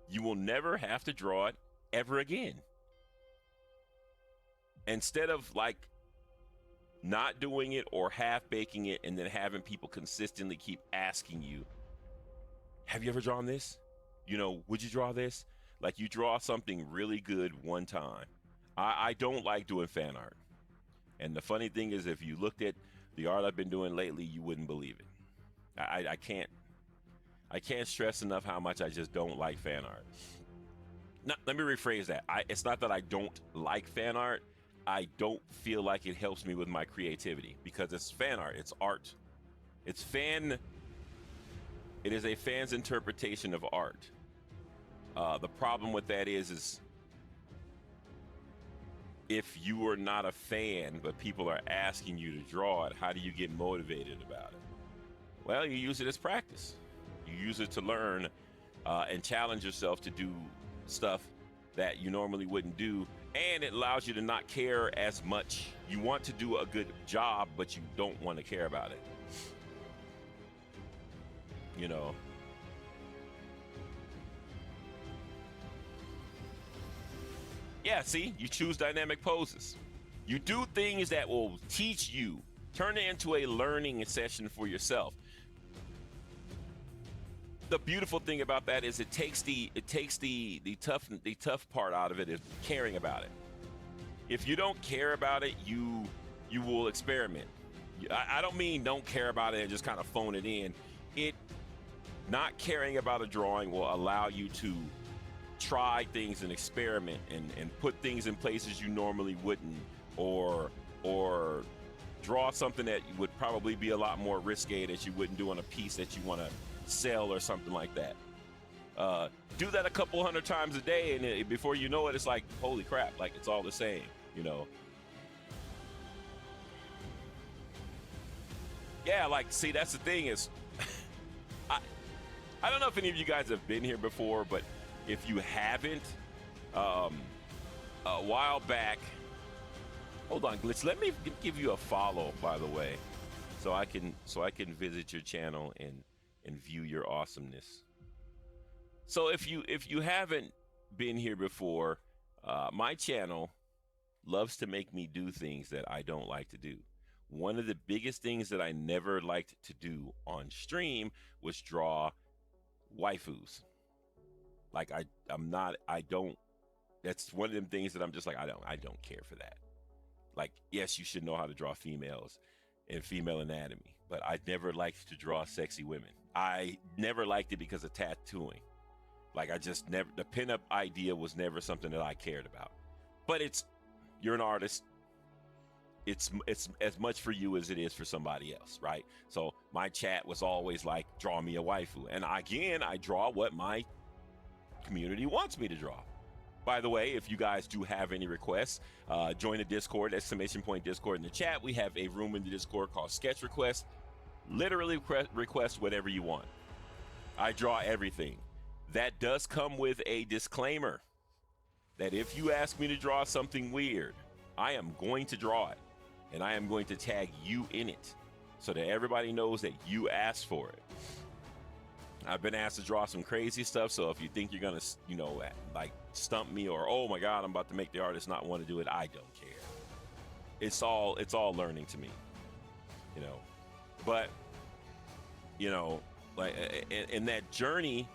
you will never have to draw it ever again. Instead of like not doing it or half baking it and then having people consistently keep asking you, have you ever drawn this? You know, would you draw this? Like, you draw something really good one time. I don't like doing fan art. And the funny thing is, if you looked at the art I've been doing lately, you wouldn't believe it. I can't stress enough how much I just don't like fan art. Now, let me rephrase that. It's not that I don't like fan art. I don't feel like it helps me with my creativity, because it's fan art. It's art. It is a fan's interpretation of art. The problem with that is if you are not a fan, but people are asking you to draw it, how do you get motivated about it? Well, you use it as practice. You use it to learn and challenge yourself to do stuff that you normally wouldn't do. And it allows you to not care as much. You want to do a good job, but you don't want to care about it. You know. Yeah, see, you choose dynamic poses. You do things that will teach you, turn it into a learning session for yourself. The beautiful thing about that is it takes the tough part out of it, is caring about it. If you don't care about it, you will experiment. I don't mean don't care about it and just kind of phone it in. Not caring about a drawing will allow you to try things and experiment and put things in places you normally wouldn't, or draw something that would probably be a lot more risque that you wouldn't do on a piece that you want to sell or something like that. Do that a couple hundred times a day, and before you know it, it's like, holy crap, like it's all the same, you know. Yeah, like, see, that's the thing is, I don't know if any of you guys have been here before, but if you haven't, a while back, hold on, Glitch, let me give you a follow, by the way, so I can visit your channel and view your awesomeness. So if you haven't been here before, my channel loves to make me do things that I don't like to do. One of the biggest things that I never liked to do on stream was draw waifus. Like that's one of them things that I'm just like, I don't care for that. Like, yes, you should know how to draw females and female anatomy, but I never liked to draw sexy women. I never liked it because of tattooing. Like, the pinup idea was never something that I cared about. But you're an artist. It's as much for you as it is for somebody else, right? So my chat was always like, draw me a waifu. And again, I draw what my community wants me to draw. By the way, if you guys do have any requests, join the Discord, !Discord in the chat. We have a room in the Discord called Sketch Requests. Literally request whatever you want. I draw everything. That does come with a disclaimer that if you ask me to draw something weird, I am going to draw it, and I am going to tag you in it so that everybody knows that you asked for it. I've been asked to draw some crazy stuff. So if you think you're gonna, like stump me, or oh my God, I'm about to make the artist not want to do it, I don't care. It's all learning to me, you know. But like in that journey,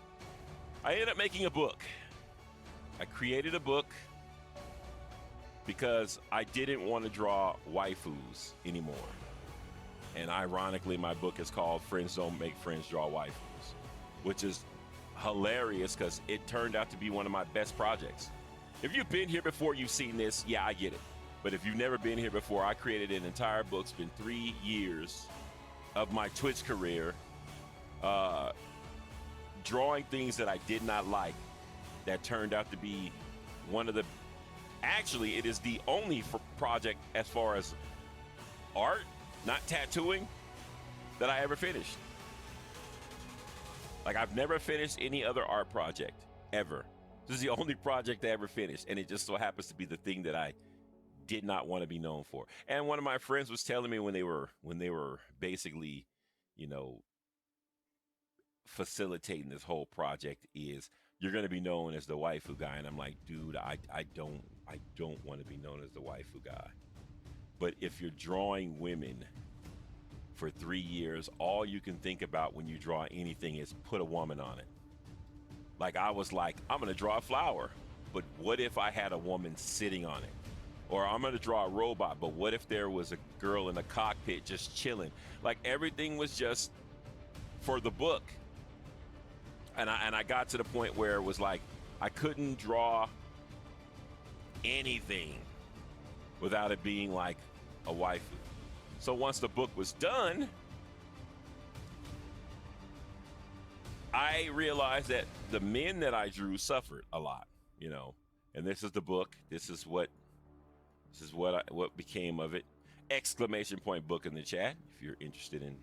I ended up making a book. I created a book because I didn't want to draw waifus anymore. And ironically, my book is called Friends Don't Make Friends Draw Waifus, which is hilarious because it turned out to be one of my best projects. If you've been here before, you've seen this, yeah, I get it. But if you've never been here before, I created an entire book. It's been 3 years of my Twitch career, drawing things that I did not like that turned out to be one of the, actually, it is the only project as far as art, not tattooing, that I ever finished. Like, I've never finished any other art project, ever. This is the only project I ever finished, and it just so happens to be the thing that I did not want to be known for. And one of my friends was telling me when they were basically, facilitating this whole project, is you're going to be known as the waifu guy. And I'm like, dude, I don't want to be known as the waifu guy. But if you're drawing women for 3 years, all you can think about when you draw anything is put a woman on it. Like, I was like, I'm going to draw a flower, but what if I had a woman sitting on it? Or I'm going to draw a robot, but what if there was a girl in the cockpit just chilling? Like, everything was just for the book. And I got to the point where it was like, I couldn't draw anything without it being like a waifu. So once the book was done, I realized that the men that I drew suffered a lot, and this is the book. This is what became of it. Exclamation point book in the chat if you're interested in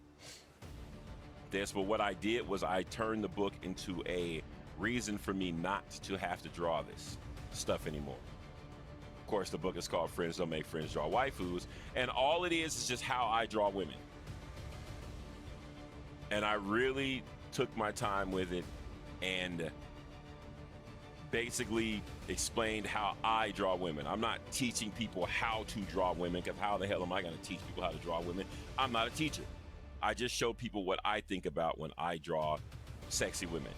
this. But what I did was I turned the book into a reason for me not to have to draw this stuff anymore. Of course, the book is called Friends Don't Make Friends Draw Waifus, and all it is just how I draw women. And I really took my time with it and basically explained how I draw women. I'm not teaching people how to draw women, because how the hell am I going to teach people how to draw women? I'm not a teacher. I just show people what I think about when I draw sexy women,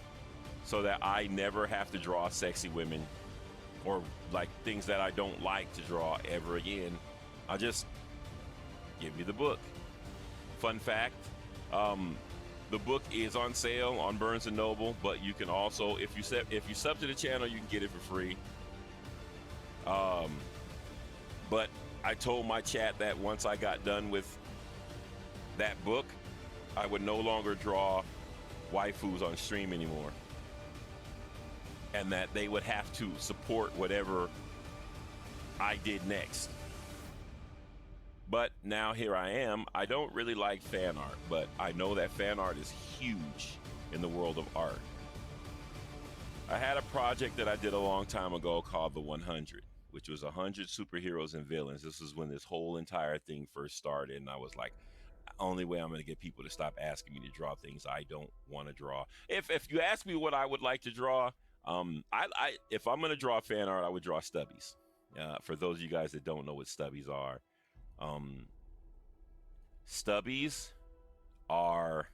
so that I never have to draw sexy women or like things that I don't like to draw ever again. I just give me the book. Fun fact, the book is on sale on Barnes & Noble, but you can also, if you sub to the channel, you can get it for free. But I told my chat that once I got done with that book, I would no longer draw waifus on stream anymore, and that they would have to support whatever I did next. But now here I am. I don't really like fan art, but I know that fan art is huge in the world of art. I had a project that I did a long time ago called The 100, which was 100 superheroes and villains. This is when this whole entire thing first started, and I was like, only way I'm going to get people to stop asking me to draw things I don't want to draw. If you ask me what I would like to draw, if I'm going to draw fan art, I would draw stubbies. For those of you guys that don't know what stubbies are, stubbies are,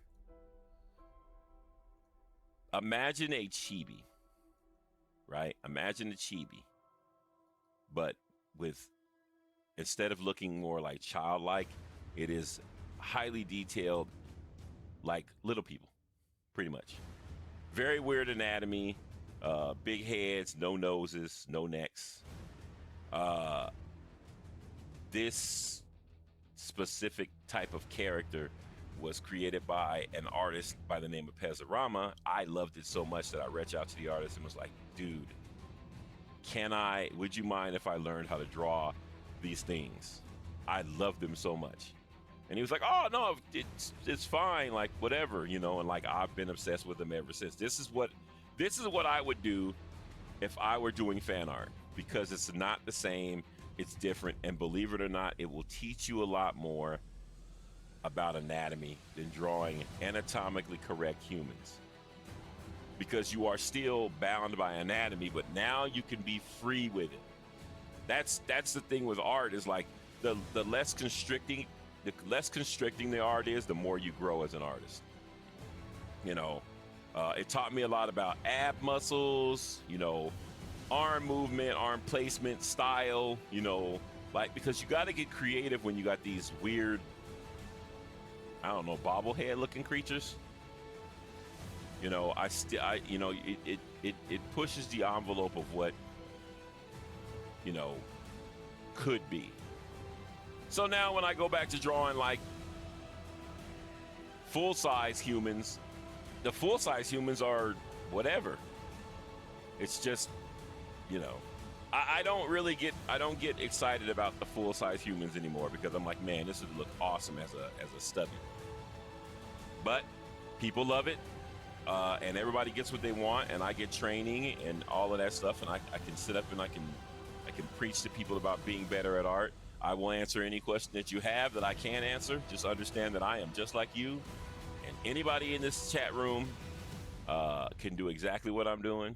imagine a chibi, right? Imagine a chibi, but with, instead of looking more like childlike, it is highly detailed, like little people, pretty much. Very weird anatomy, big heads, no noses, no necks. This specific type of character was created by an artist by the name of Pezarama. I loved it so much that I reached out to the artist and was like, dude, would you mind if I learned how to draw these things? I love them so much. And he was like, oh, no, it's fine, like, whatever, and like, I've been obsessed with them ever since. This is what I would do if I were doing fan art, because it's not the same, it's different, and believe it or not, it will teach you a lot more about anatomy than drawing anatomically correct humans. because you are still bound by anatomy, but now you can be free with it. That's the thing with art, is like the less constricting the art is, the more you grow as an artist. You know, it taught me a lot about ab muscles, you know, arm movement, arm placement, style, you know, like, because you got to get creative when you got these weird, I don't know, bobblehead looking creatures. You know, you know, it pushes the envelope of what, you know, could be. So now when I go back to drawing like full-size humans, the full-size humans are whatever. It's just, you know, I don't get excited about the full-size humans anymore, because I'm like, man, this would look awesome as a stubby. But people love it, and everybody gets what they want, and I get training and all of that stuff, and I can sit up and I can preach to people about being better at art. I will answer any question that you have that I can't answer. Just understand that I am just like you, and anybody in this chat room can do exactly what I'm doing.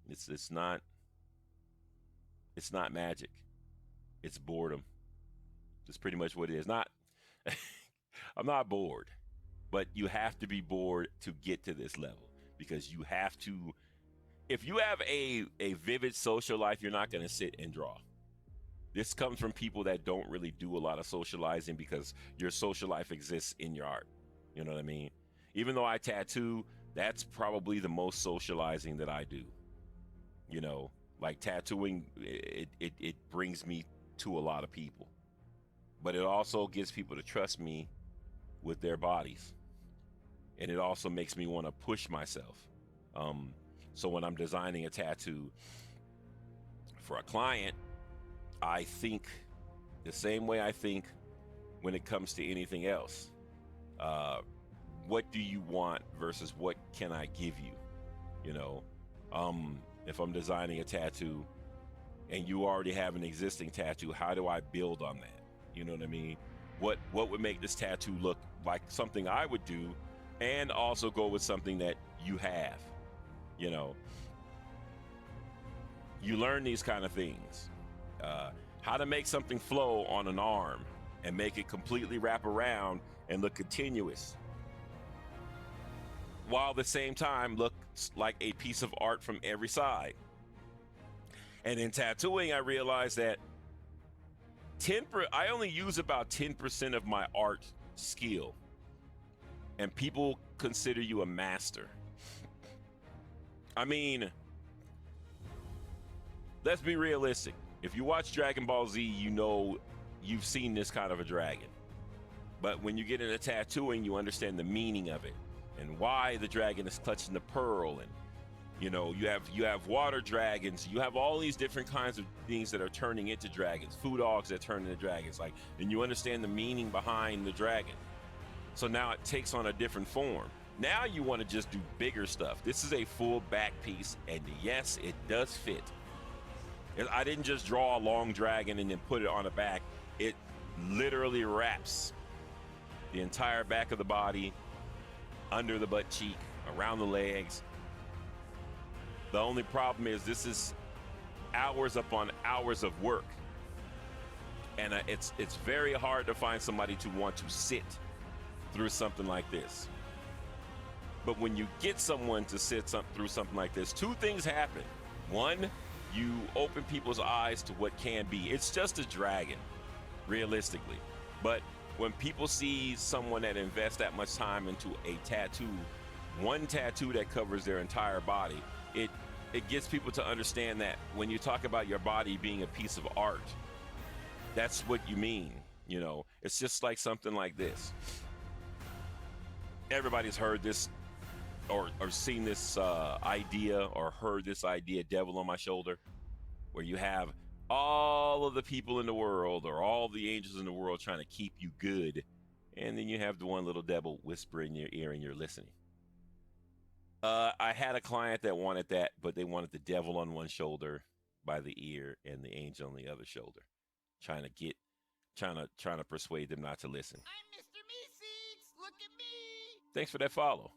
It's not magic. It's boredom. That's pretty much what it is. Not I'm not bored, but you have to be bored to get to this level, because you have to. If you have a vivid social life, you're not going to sit and draw. This comes from people that don't really do a lot of socializing, because your social life exists in your art. You know what I mean? Even though I tattoo, that's probably the most socializing that I do. You know, like tattooing, it brings me to a lot of people, but it also gets people to trust me with their bodies, and it also makes me want to push myself. So when I'm designing a tattoo for a client, I think the same way I think when it comes to anything else. What do you want versus what can I give you? You know, if I'm designing a tattoo and you already have an existing tattoo, how do I build on that? You know what I mean? What would make this tattoo look like something I would do, and also go with something that you have? You know, you learn these kind of things. How to make something flow on an arm and make it completely wrap around and look continuous, while at the same time looks like a piece of art from every side. And in tattooing, I realized that I only use about 10% of my art skill, and people consider you a master. I mean, let's be realistic. If you watch Dragon Ball Z, you know you've seen this kind of a dragon. But when you get into tattooing, you understand the meaning of it and why the dragon is clutching the pearl. And you know, you have water dragons. You have all these different kinds of things that are turning into dragons. Food dogs that turn into dragons. Like, and you understand the meaning behind the dragon. So now it takes on a different form. Now you want to just do bigger stuff. This is a full back piece, and yes, it does fit. I didn't just draw a long dragon and then put it on the back. It literally wraps the entire back of the body, under the butt cheek, around the legs. The only problem is this is hours upon hours of work. And it's very hard to find somebody to want to sit through something like this. But when you get someone to sit through something like this, two things happen. One, you open people's eyes to what can be. It's just a dragon, realistically. But when people see someone that invests that much time into a tattoo, one tattoo that covers their entire body, it gets people to understand that when you talk about your body being a piece of art, that's what you mean. You know, it's just like something like this. Everybody's heard this or seen this idea, or heard this idea, devil on my shoulder, where you have all of the people in the world or all the angels in the world trying to keep you good, and then you have the one little devil whisper in your ear and you're listening. I had a client that wanted that, but they wanted the devil on one shoulder by the ear and the angel on the other shoulder, trying to persuade them not to listen. I'm Mr. Meeseeks. Look at me. Thanks for that follow.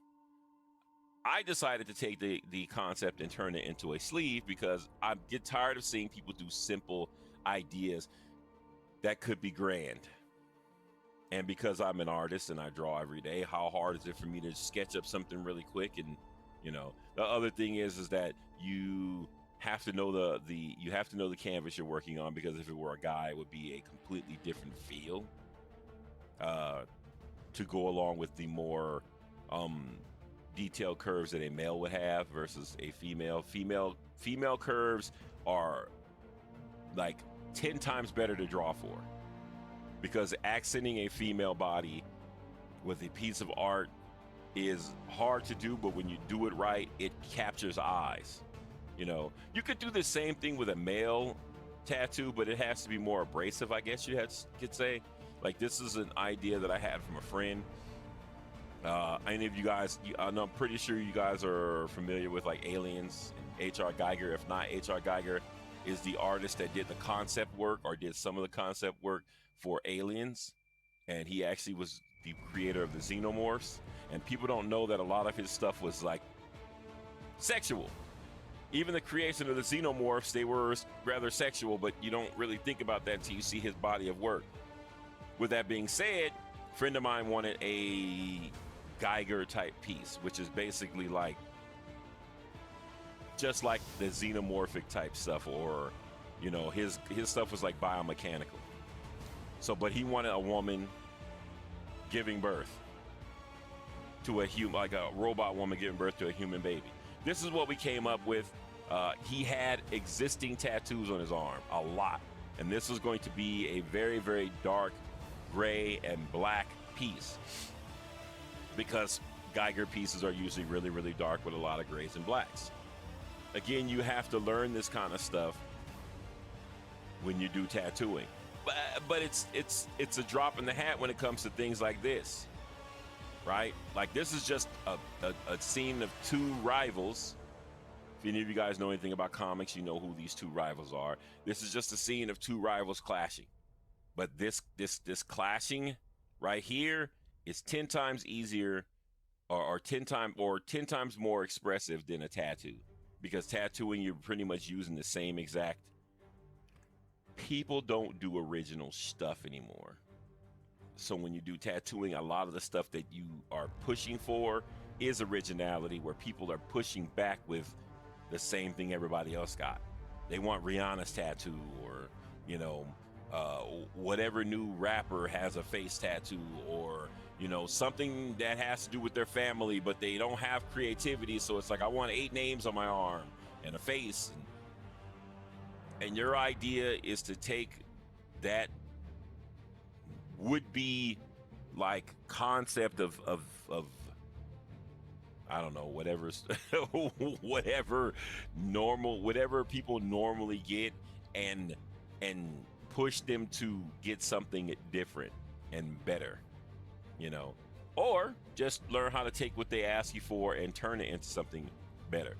I decided to take the concept and turn it into a sleeve because I get tired of seeing people do simple ideas that could be grand. And because I'm an artist and I draw every day, how hard is it for me to sketch up something really quick? And the other thing is that you have to know the canvas you're working on, because if it were a guy, it would be a completely different feel to go along with the more detailed curves that a male would have versus a female. Female curves are like 10 times better to draw for, because accenting a female body with a piece of art is hard to do, but when you do it right, it captures eyes. You could do the same thing with a male tattoo, but it has to be more abrasive, I guess you could say. Like, this is an idea that I had from a friend. Any of you guys, I'm pretty sure you guys are familiar with like Aliens and H.R. Geiger. If not, H.R. Geiger is the artist that did the concept work, or did some of the concept work for Aliens. And he actually was the creator of the Xenomorphs. And people don't know that a lot of his stuff was like sexual. Even the creation of the Xenomorphs, they were rather sexual, but you don't really think about that until you see his body of work. With that being said, a friend of mine wanted a Geiger type piece, which is basically like just like the xenomorphic type stuff, or his stuff was like biomechanical. So, but he wanted a woman giving birth to a human, like a robot woman giving birth to a human baby. This is what we came up with. He had existing tattoos on his arm, a lot, and this was going to be a very, very dark gray and black piece, because Geiger pieces are usually really, really dark with a lot of grays and blacks. Again, you have to learn this kind of stuff when you do tattooing, but it's a drop in the hat when it comes to things like this, right? Like, this is just a scene of two rivals. If any of you guys know anything about comics, you know who these two rivals are. This is just a scene of two rivals clashing. But this clashing right here is 10 times easier, or 10 times more expressive than a tattoo. Because tattooing, you're pretty much using the same exact. People don't do original stuff anymore. So when you do tattooing, a lot of the stuff that you are pushing for is originality, where people are pushing back with the same thing everybody else got. They want Rihanna's tattoo, or whatever new rapper has a face tattoo, or something that has to do with their family, but they don't have creativity, so it's like, I want 8 names on my arm and a face. And your idea is to take that would be like concept of I don't know, whatever people normally get, and push them to get something different and better, or just learn how to take what they ask you for and turn it into something better.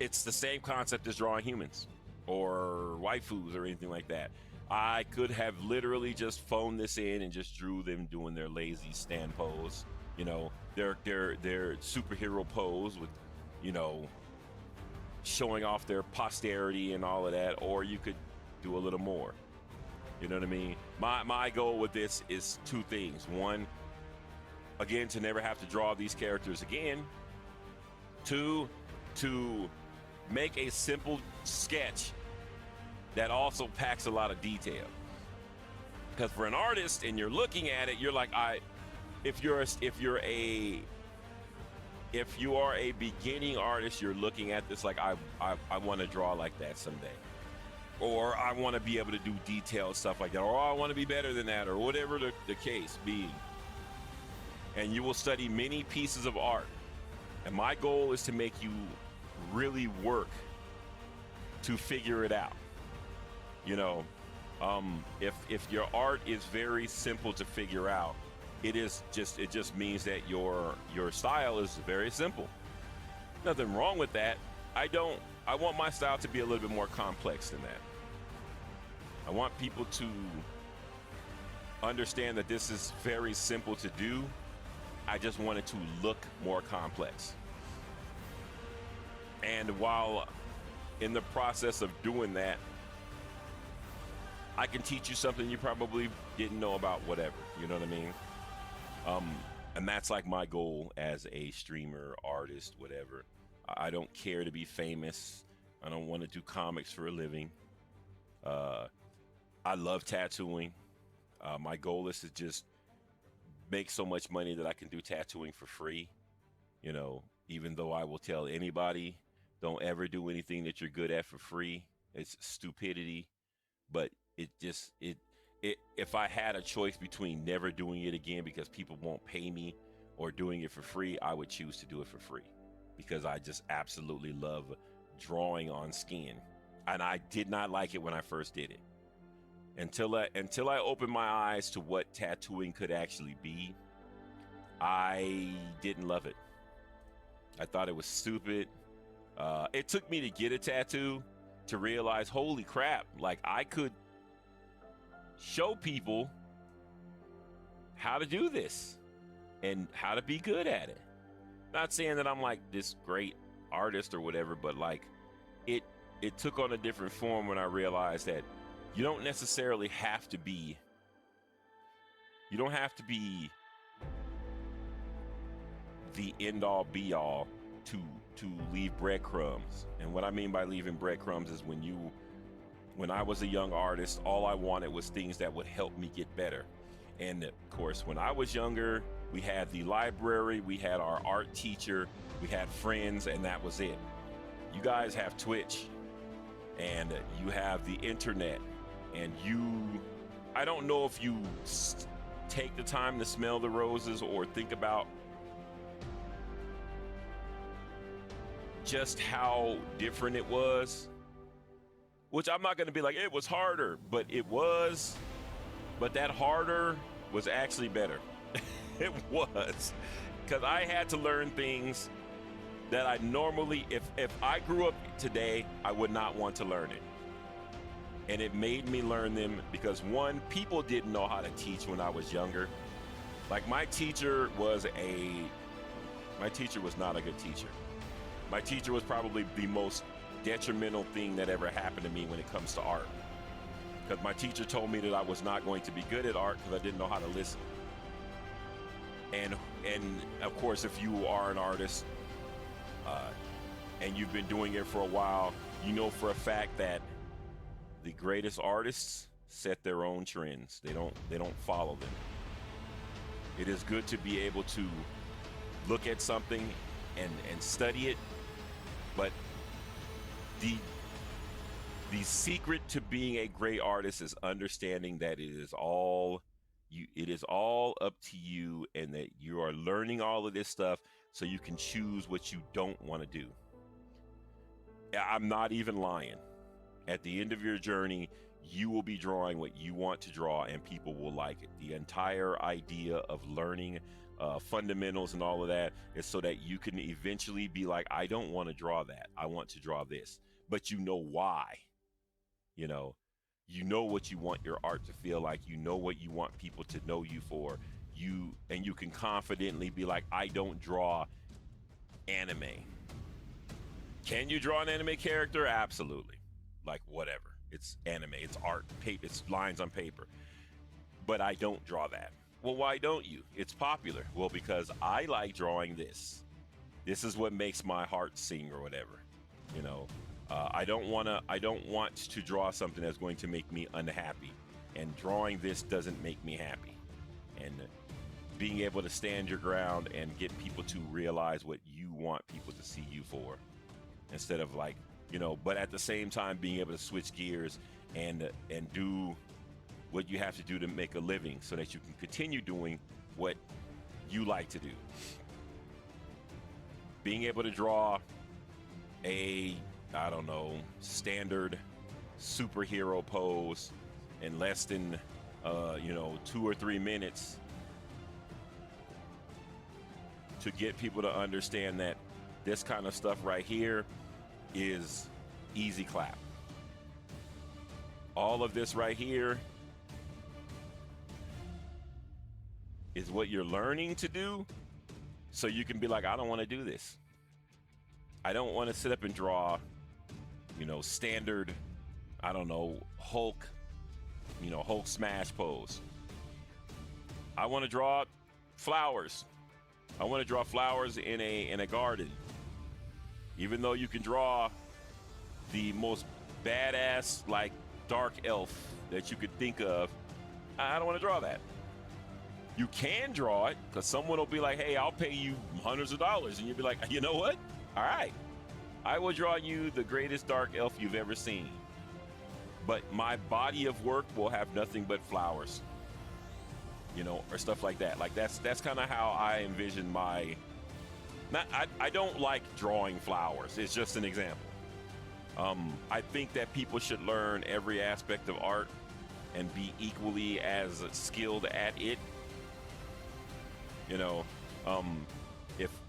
It's the same concept as drawing humans or waifus or anything like that. I could have literally just phoned this in and just drew them doing their lazy stand pose, their superhero pose with, showing off their posterity and all of that, or you could do a little more. You know what I mean? My goal with this is 2 things. One, again, to never have to draw these characters again. 2, to make a simple sketch that also packs a lot of detail. Because for an artist, and you're looking at it, you're like, if you are a beginning artist, you're looking at this like, I want to draw like that someday, or I want to be able to do detailed stuff like that, or I want to be better than that, or whatever the case being. And you will study many pieces of art, and my goal is to make you really work to figure it out. If your art is very simple to figure out, it just means that your style is very simple. Nothing wrong with that. I want my style to be a little bit more complex than that. I want people to understand that this is very simple to do. I just wanted to look more complex. And while in the process of doing that, I can teach you something you probably didn't know about, whatever. You know what I mean? And that's like my goal as a streamer, artist, whatever. I don't care to be famous. I don't want to do comics for a living. I love tattooing. My goal is to just make so much money that I can do tattooing for free. You know, even though I will tell anybody, don't ever do anything that you're good at for free. It's stupidity. But if I had a choice between never doing it again because people won't pay me or doing it for free, I would choose to do it for free because I just absolutely love drawing on skin. And I did not like it when I first did it. Until I opened my eyes to what tattooing could actually be, I didn't love it. I thought it was stupid. It took me to get a tattoo to realize, holy crap, like I could show people how to do this and how to be good at it. Not saying that I'm like this great artist or whatever, but like it took on a different form when I realized that you don't necessarily have to be, the end all be all to leave breadcrumbs. And what I mean by leaving breadcrumbs is when I was a young artist, all I wanted was things that would help me get better. And of course, when I was younger, we had the library, we had our art teacher, we had friends, and that was it. You guys have Twitch, and you have the internet, and I don't know if you take the time to smell the roses or think about just how different it was, which I'm not going to be like, it was harder, but it was, but that harder was actually better. It was, because I had to learn things that I normally, if I grew up today, I would not want to learn it. And it made me learn them because, one, people didn't know how to teach when I was younger. Like my teacher was not a good teacher. My teacher was probably the most detrimental thing that ever happened to me when it comes to art. Because my teacher told me that I was not going to be good at art because I didn't know how to listen. And of course, if you are an artist and you've been doing it for a while, you know for a fact that the greatest artists set their own trends. They don't follow them. It is good to be able to look at something and study it, but the secret to being a great artist is understanding that it is all up to you, and that you are learning all of this stuff so you can choose what you don't want to do. I'm not even lying. At the end of your journey, you will be drawing what you want to draw, and people will like it. The entire idea of learning fundamentals and all of that is so that you can eventually be like, I don't want to draw that. I want to draw this. But you know why. You know what you want your art to feel like. You know what you want people to know you for. You can confidently be like, I don't draw anime. Can you draw an anime character? Absolutely. Like, whatever. It's anime. It's art. It's lines on paper. But I don't draw that. Well, why don't you? It's popular. Well, because I like drawing this. This is what makes my heart sing or whatever. You know, I don't want to draw something that's going to make me unhappy. And drawing this doesn't make me happy. And being able to stand your ground and get people to realize what you want people to see you for. Instead of like, you know, but at the same time being able to switch gears and do what you have to do to make a living so that you can continue doing what you like to do. Being able to draw a, I don't know, standard superhero pose in less than 2 or 3 minutes to get people to understand that this kind of stuff right here is easy clap. All of this right here is what you're learning to do. So you can be like, I don't want to do this. I don't want to sit up and draw, standard, I don't know, Hulk, Hulk smash pose. I want to draw flowers. I want to draw flowers in a garden. Even though you can draw the most badass, like, dark elf that you could think of, I don't want to draw that. You can draw it because someone will be like, hey, I'll pay you hundreds of dollars. And you'll be like, you know what? All right. I will draw you the greatest dark elf you've ever seen. But my body of work will have nothing but flowers, or stuff like that. Like that's kind of how I envision my, I don't like drawing flowers. It's just an example. I think that people should learn every aspect of art and be equally as skilled at it.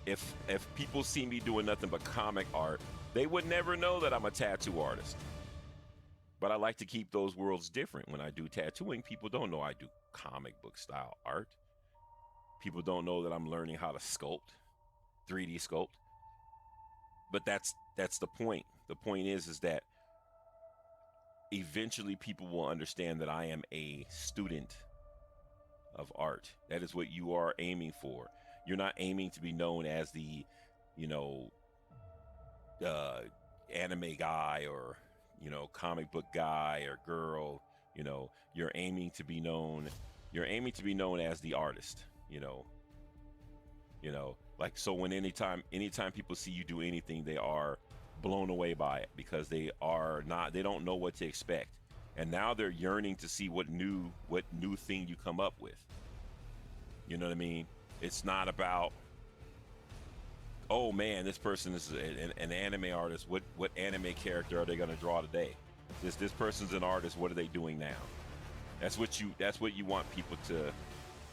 If people see me doing nothing but comic art, they would never know that I'm a tattoo artist. But I like to keep those worlds different. When I do tattooing, people don't know I do comic book style art. People don't know that I'm learning how to sculpt, 3D sculpt. But that's the point. The point is that eventually people will understand that I am a student of art. That is what you are aiming for. You're not aiming to be known as the, anime guy or, comic book guy or girl. You're aiming to be known as the artist, like, so when anytime people see you do anything, they are blown away by it because they don't know what to expect. And now they're yearning to see what new thing you come up with. You know what I mean? It's not about, oh man, this person is an anime artist. What anime character are they going to draw today? This person's an artist. What are they doing now? That's what you want people to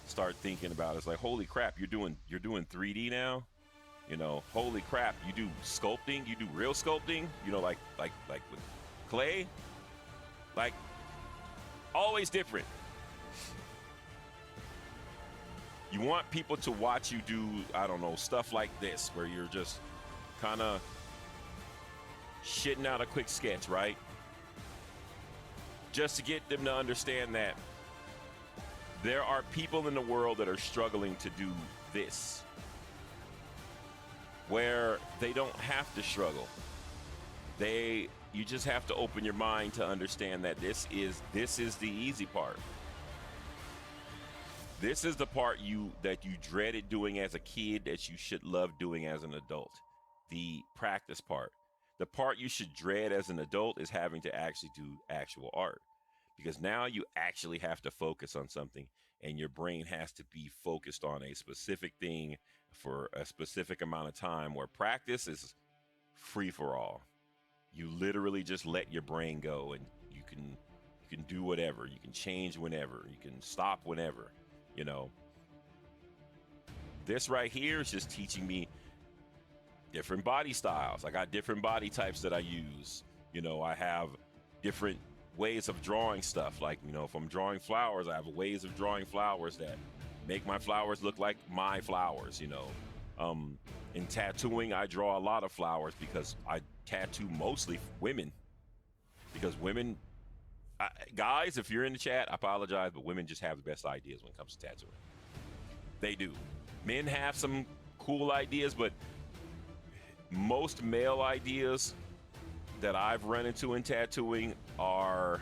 start thinking about. It's like, holy crap, you're doing 3D now. Holy crap, you do sculpting. You do real sculpting. Like with clay. Like, always different. You want people to watch you do, I don't know, stuff like this, where you're just kind of shitting out a quick sketch, right? Just to get them to understand that there are people in the world that are struggling to do this, where they don't have to struggle. You just have to open your mind to understand that this is the easy part. This is the part that you dreaded doing as a kid that you should love doing as an adult. The practice part. The part you should dread as an adult is having to actually do actual art. Because now you actually have to focus on something, and your brain has to be focused on a specific thing for a specific amount of time, where practice is free for all. You literally just let your brain go, and you can do whatever. You can change whenever. You can stop whenever. This right here is just teaching me different body styles. I got different body types that I use. I have different ways of drawing stuff. Like, if I'm drawing flowers, I have ways of drawing flowers that make my flowers look like my flowers. In tattooing, I draw a lot of flowers because I tattoo mostly women. Because women, guys, if you're in the chat, I apologize, but women just have the best ideas when it comes to tattooing. They do. Men have some cool ideas, but most male ideas that I've run into in tattooing are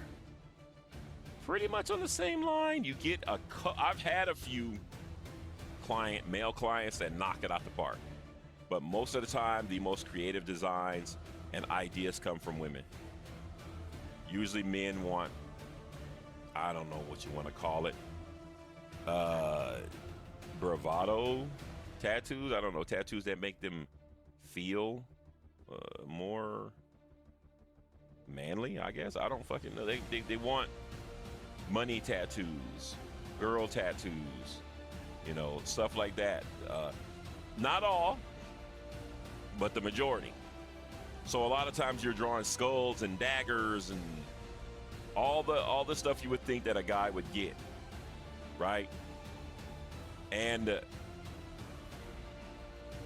pretty much on the same line. You get I've had a few male clients that knock it out the park, but most of the time, the most creative designs and ideas come from women. Usually men want, I don't know what you want to call it, bravado tattoos. I don't know, tattoos that make them feel more manly, I guess. I don't fucking know. They want money tattoos, girl tattoos, stuff like that. Not all, but the majority. So a lot of times you're drawing skulls and daggers and all the stuff you would think that a guy would get, right? And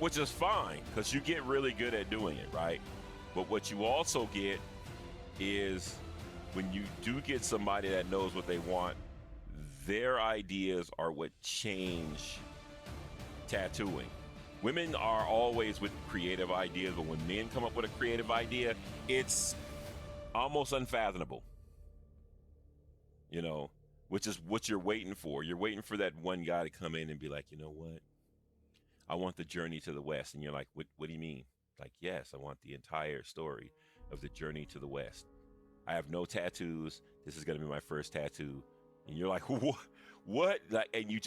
which is fine because you get really good at doing it, right? But what you also get is when you do get somebody that knows what they want, their ideas are what change tattooing. Women are always with creative ideas, but when men come up with a creative idea, it's almost unfathomable, you know, which is what you're waiting for. You're waiting for that one guy to come in and be like, you know what? I want the journey to the West. And you're like, what do you mean? Like, yes, I want the entire story of the journey to the West. I have no tattoos. This is going to be my first tattoo. And you're like, what? Like, and you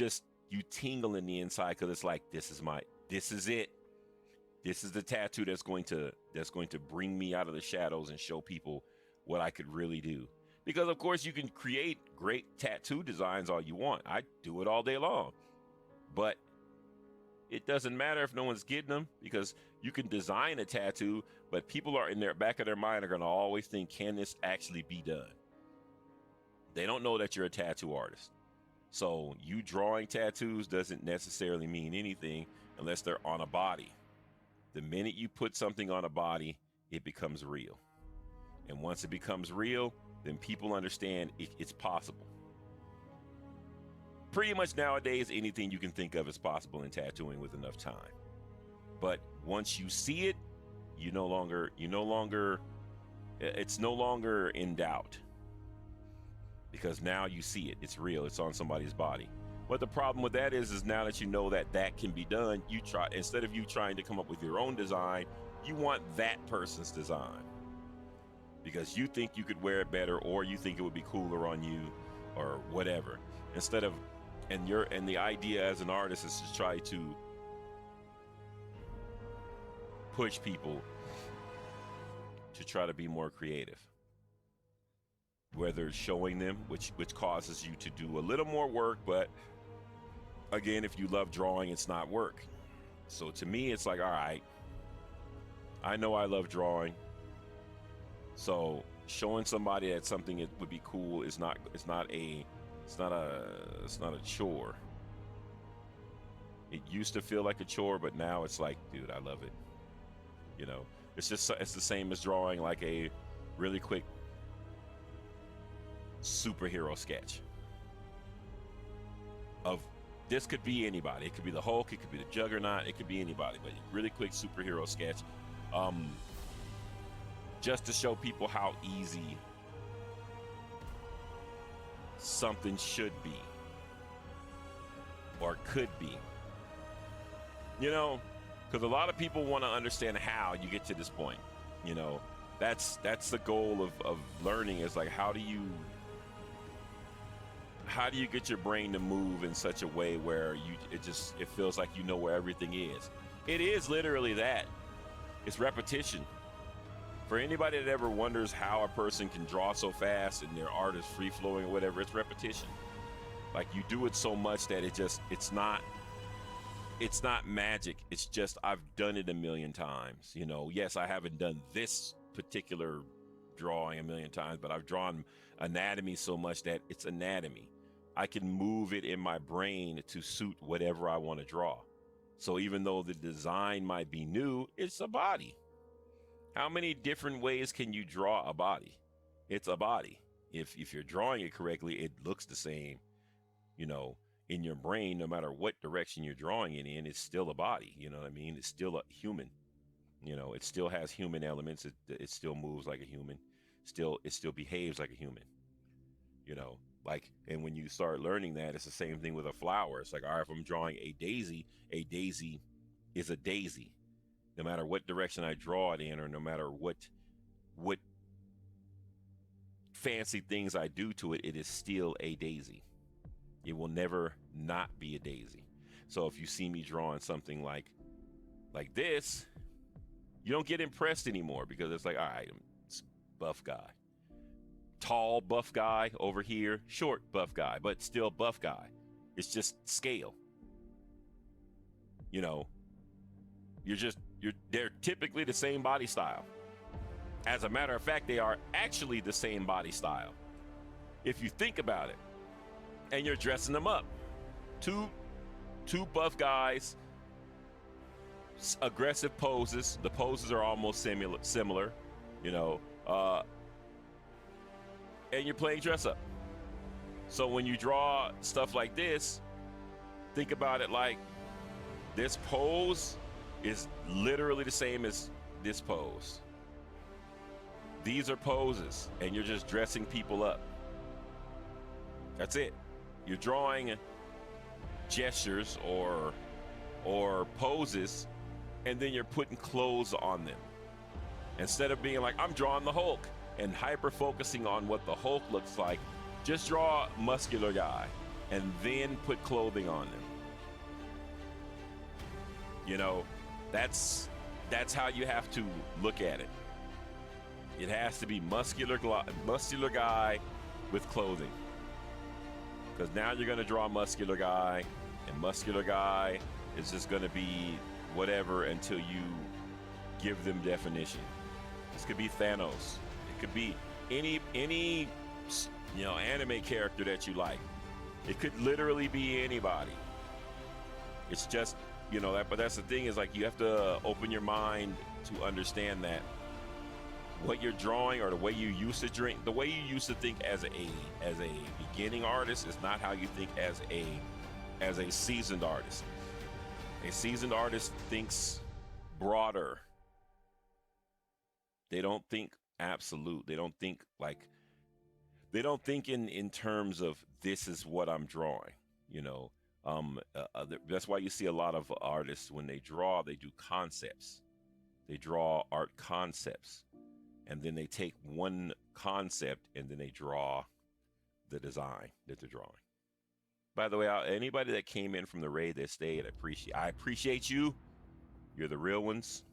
tingle in the inside because it's like, this is it. This is the tattoo that's going to bring me out of the shadows and show people what I could really do. Because of course you can create great tattoo designs all you want. I do it all day long. But it doesn't matter if no one's getting them, because you can design a tattoo, but people are in their back of their mind are going to always think, can this actually be done? They don't know that you're a tattoo artist. So you drawing tattoos doesn't necessarily mean anything unless they're on a body. The minute you put something on a body, it becomes real. And once it becomes real, then people understand it's possible. Pretty much nowadays, anything you can think of is possible in tattooing with enough time. But once you see it, it's no longer in doubt. Because now you see it, it's real, it's on somebody's body. But the problem with that is now that you know that can be done, instead of you trying to come up with your own design, you want that person's design. Because you think you could wear it better, or you think it would be cooler on you, or whatever. And the idea as an artist is to try to push people to try to be more creative. Whether it's showing them, which causes you to do a little more work, but again, if you love drawing, it's not work. So to me, it's like, all right, I know I love drawing. So showing somebody that something that would be cool is not a chore. It used to feel like a chore, but now it's like, dude, I love it. You know, it's the same as drawing like a really quick superhero sketch of, this could be anybody. It could be the Hulk, it could be the Juggernaut, it could be anybody, but a really quick superhero sketch, just to show people how easy something should be or could be, you know, because a lot of people want to understand how you get to this point. You know, that's the goal of learning, is like, how do you get your brain to move in such a way where it feels like you know where everything is. It is literally that. It's repetition. For anybody that ever wonders how a person can draw so fast and their art is free flowing or whatever, it's repetition. Like, you do it so much that it's not magic. It's just, I've done it a million times. You know, yes, I haven't done this particular drawing a million times, but I've drawn anatomy so much that it's anatomy. I can move it in my brain to suit whatever I want to draw. So even though the design might be new, it's a body. How many different ways can you draw a body? It's a body. If you're drawing it correctly, it looks the same, you know, in your brain. No matter what direction you're drawing it in, it's still a body. You know what I mean? It's still a human. You know, it still has human elements. It still moves like a human. It still behaves like a human. You know, like, and when you start learning that, it's the same thing with a flower. It's like, all right, if I'm drawing a daisy is a daisy. No matter what direction I draw it in, or no matter what fancy things I do to it, it is still a daisy. It will never not be a daisy. So if you see me drawing something like this, you don't get impressed anymore, because it's like, all right, it's buff guy. Tall buff guy over here, short buff guy, but still buff guy. It's just scale. You know, they're typically the same body style. As a matter of fact, they are actually the same body style, if you think about it. And you're dressing them up. Two buff guys, aggressive poses. The poses are almost similar, you know, and you're playing dress up. So when you draw stuff like this, think about it like this pose is literally the same as this pose. These are poses, and you're just dressing people up. That's it. You're drawing gestures or poses, and then you're putting clothes on them. Instead of being like, I'm drawing the Hulk and hyper focusing on what the Hulk looks like, just draw a muscular guy and then put clothing on them. You know, that's how you have to look at it. It has to be muscular guy with clothing. Because now you're going to draw a muscular guy, and muscular guy is just going to be whatever until you give them definition. This could be Thanos. It could be any anime character that you like. It could literally be anybody. It's just, but that's the thing, is like you have to open your mind to understand that what you're drawing, or the way you used to think as a beginning artist, is not how you think as a seasoned artist. A seasoned artist thinks broader. They don't think absolute. They don't think in terms of this is what I'm drawing. That's why you see a lot of artists, when they draw, they do concepts. They draw art concepts, and then they take one concept and then they draw the design that they're drawing. By the way, anybody that came in from the raid that stayed, I appreciate you. You're the real ones.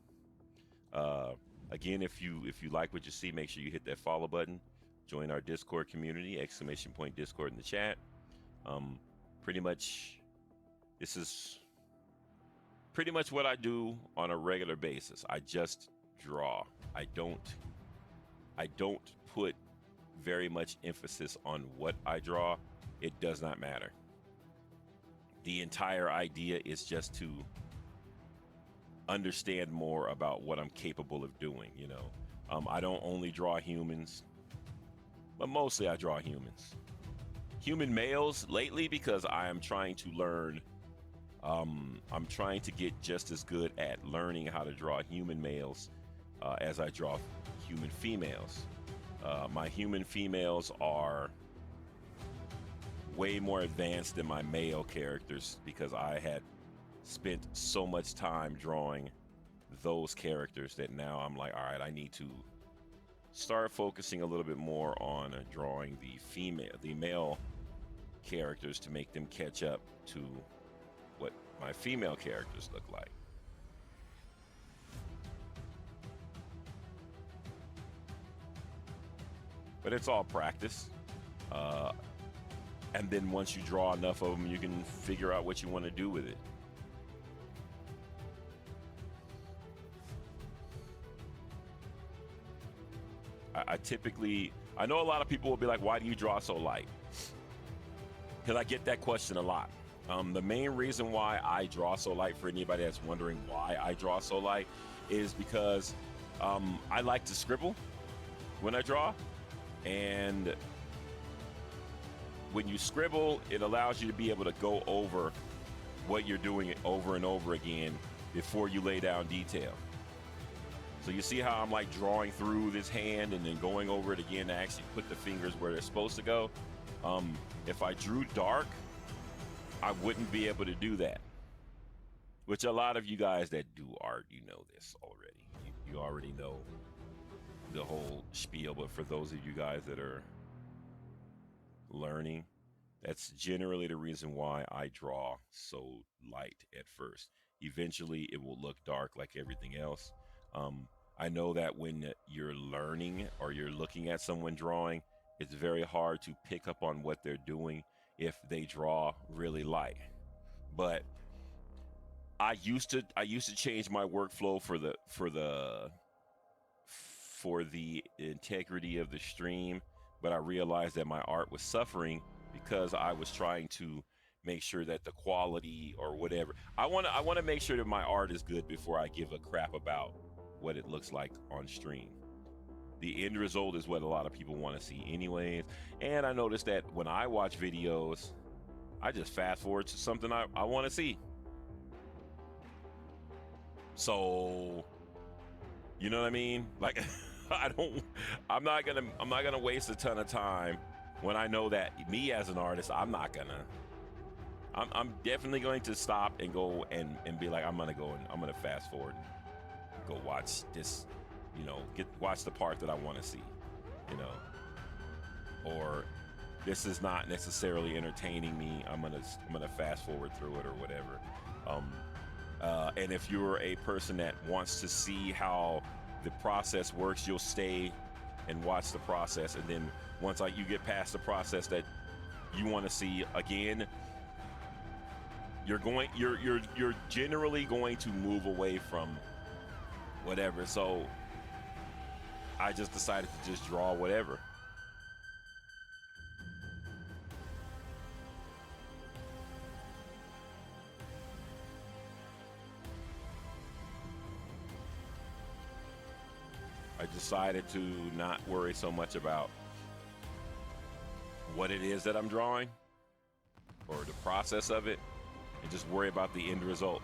Again, if you like what you see, make sure you hit that follow button. Join our Discord community, !Discord in the chat. Pretty much, this is pretty much what I do on a regular basis. I just draw. I don't put very much emphasis on what I draw. It does not matter. The entire idea is just to understand more about what I'm capable of doing. I don't only draw humans, but mostly I draw humans. Human males lately, because I am trying to learn. I'm trying to get just as good at learning how to draw human males as I draw human females. My human females are way more advanced than my male characters, because I had spent so much time drawing those characters that now I'm like, all right, I need to start focusing a little bit more on drawing the male characters to make them catch up to what my female characters look like. But it's all practice. And then once you draw enough of them, you can figure out what you want to do with it. I know a lot of people will be like, why do you draw so light? Because I get that question a lot. The main reason why I draw so light, for anybody that's wondering why I draw so light, is because I like to scribble when I draw. And when you scribble, it allows you to be able to go over what you're doing over and over again before you lay down detail. So you see how I'm like drawing through this hand and then going over it again to actually put the fingers where they're supposed to go. If I drew dark, I wouldn't be able to do that. Which a lot of you guys that do art, you know this already. You already know the whole spiel, but for those of you guys that are learning, that's generally the reason why I draw so light at first. Eventually it will look dark like everything else. I know that when you're learning or you're looking at someone drawing, it's very hard to pick up on what they're doing if they draw really light. But I used to change my workflow for the integrity of the stream, but I realized that my art was suffering because I was trying to make sure that the quality or whatever. I want to make sure that my art is good before I give a crap about what it looks like on stream. The end result is what a lot of people want to see anyways. And I noticed that when I watch videos, I just fast forward to something I want to see. So, you know what I mean? Like I'm not gonna waste a ton of time when I know that me as an artist, I'm definitely going to stop and go and be like, I'm gonna fast forward and go watch this, watch the part that I want to see, you know, or this is not necessarily entertaining me. I'm gonna fast forward through it or whatever. And if you're a person that wants to see how the process works, you'll stay and watch the process, and then once you get past the process that you want to see again, you're generally going to move away from whatever. So I just decided to just draw whatever. I decided to not worry so much about what it is that I'm drawing or the process of it, and just worry about the end result.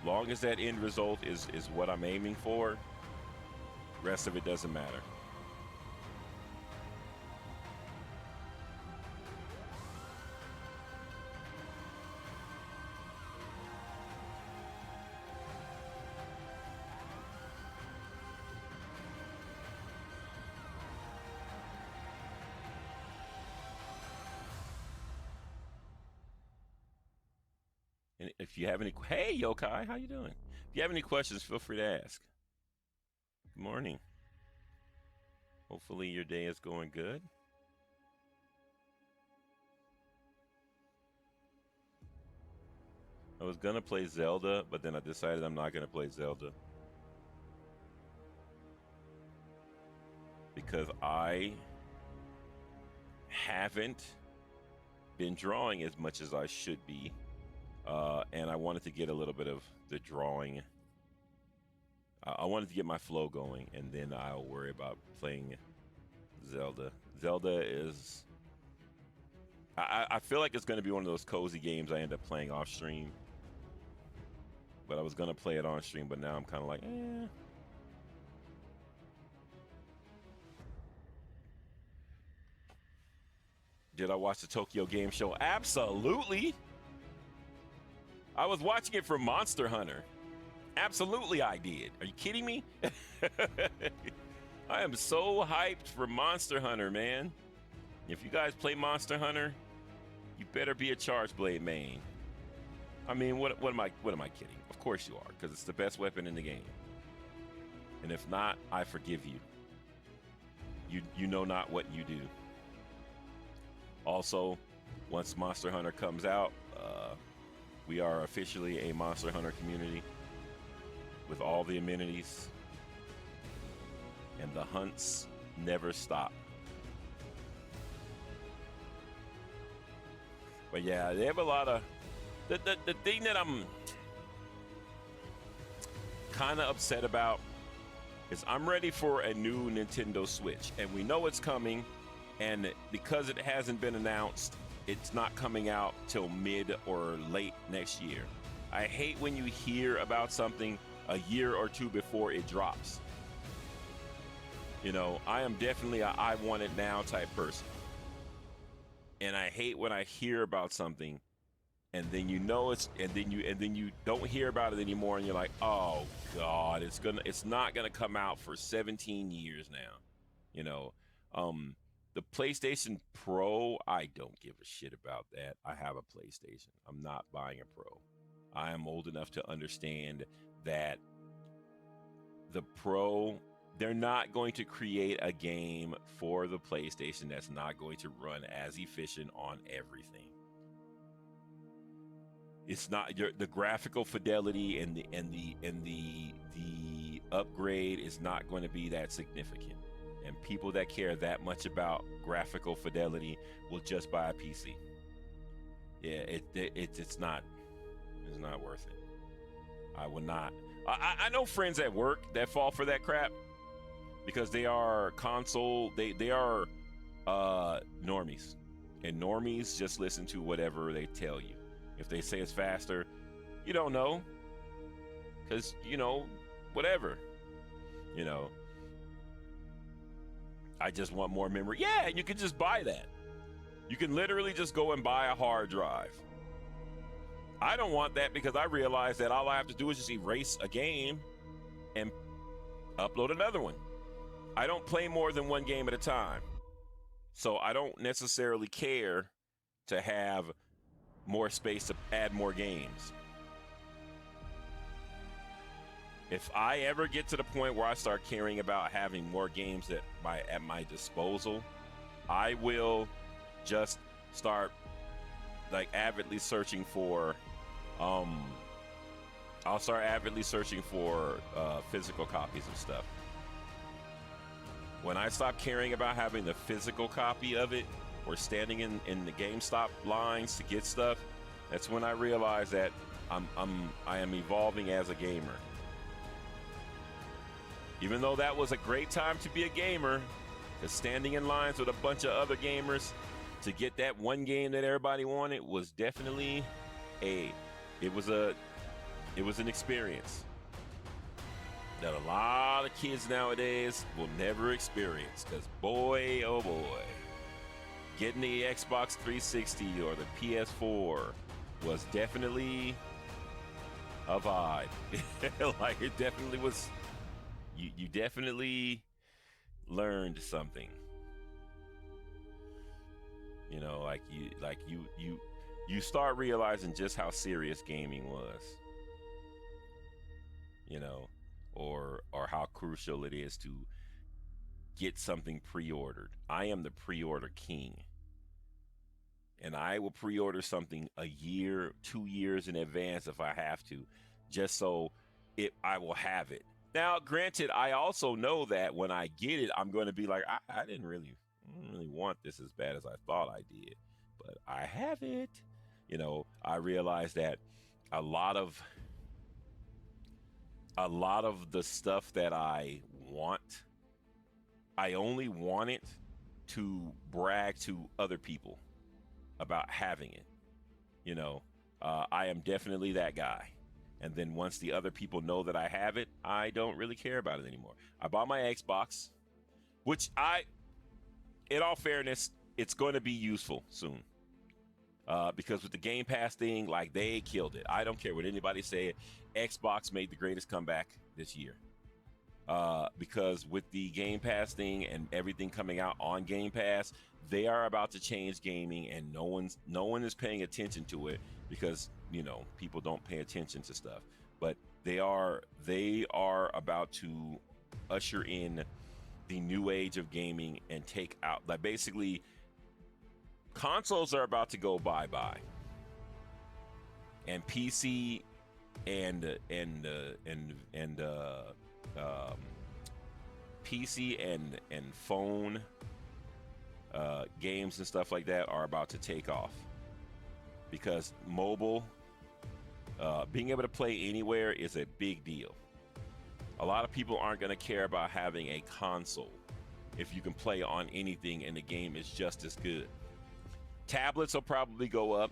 Long as that end result is what I'm aiming for, rest of it doesn't matter. And if you have any, hey Yokai, how you doing? If you have any questions, feel free to ask. Good morning. Hopefully your day is going good. I was gonna play Zelda, but then I decided I'm not gonna play Zelda because I haven't been drawing as much as I should be. And I wanted to get a little bit of the drawing. I wanted to get my flow going, and then I'll worry about playing Zelda. Zelda is... I feel like it's going to be one of those cozy games I end up playing off stream. But I was going to play it on stream, but now I'm kind of like, eh. Did I watch the Tokyo Game Show? Absolutely. I was watching it for Monster Hunter. Absolutely I did. Are you kidding me? I am so hyped for Monster Hunter, man. If you guys play Monster Hunter, you better be a Charge Blade main. I mean, what am I kidding? Of course you are, because it's the best weapon in the game. And if not, I forgive you. You know not what you do. Also, once Monster Hunter comes out, we are officially a Monster Hunter community with all the amenities, and the hunts never stop. But yeah, they have a lot of... The thing that I'm kind of upset about is I'm ready for a new Nintendo Switch, and we know it's coming, and because it hasn't been announced, it's not coming out till mid or late next year. I hate when you hear about something a year or two before it drops. You know, I am definitely a I want it now type person. And I hate when I hear about something and then you know it's and then you don't hear about it anymore, and you're like, oh God, it's not gonna come out for 17 years now. You know, the PlayStation Pro, I don't give a shit about that. I have a PlayStation. I'm not buying a Pro. I am old enough to understand that the Pro, they're not going to create a game for the PlayStation that's not going to run as efficient on everything. It's not the graphical fidelity and the upgrade is not going to be that significant. And people that care that much about graphical fidelity will just buy a PC. Yeah, it's not worth it. I would not. I know friends at work that fall for that crap because they are console. They are normies, and normies just listen to whatever they tell you. If they say it's faster, you don't know, because whatever. You know, I just want more memory. Yeah, and you can just buy that. You can literally just go and buy a hard drive. I don't want that because I realize that all I have to do is just erase a game and upload another one. I don't play more than one game at a time. So I don't necessarily care to have more space to add more games. If I ever get to the point where I start caring about having more games at my disposal, I will just start like avidly searching for I'll start avidly searching for physical copies of stuff. When I stop caring about having the physical copy of it or standing in the GameStop lines to get stuff, that's when I realize that I am evolving as a gamer. Even though that was a great time to be a gamer, because standing in lines with a bunch of other gamers to get that one game that everybody wanted was definitely it was an experience that a lot of kids nowadays will never experience, because boy, oh boy, getting the Xbox 360 or the PS4 was definitely a vibe. Like, it definitely was. You definitely learned something. You start realizing just how serious gaming was. Or how crucial it is to get something pre-ordered. I am the pre-order king. And I will pre-order something a year, 2 years in advance if I have to, just so I will have it. Now, granted, I also know that when I get it, I'm going to be like, I didn't really want this as bad as I thought I did, but I have it. I realize that a lot of the stuff that I want, I only want it to brag to other people about having it. I am definitely that guy. And then once the other people know that I have it, I don't really care about it anymore. I bought my Xbox, which in all fairness, it's going to be useful soon. Because with the Game Pass thing, like, they killed it. I don't care what anybody said. Xbox made the greatest comeback this year. Because with the Game Pass thing and everything coming out on Game Pass, they are about to change gaming, and no one is paying attention to it because people don't pay attention to stuff. But they are about to usher in the new age of gaming and take out, like, basically consoles are about to go bye-bye, and PC and PC and phone games and stuff like that are about to take off, because mobile, being able to play anywhere is a big deal. A lot of people aren't going to care about having a console if you can play on anything and the game is just as good. Tablets will probably go up,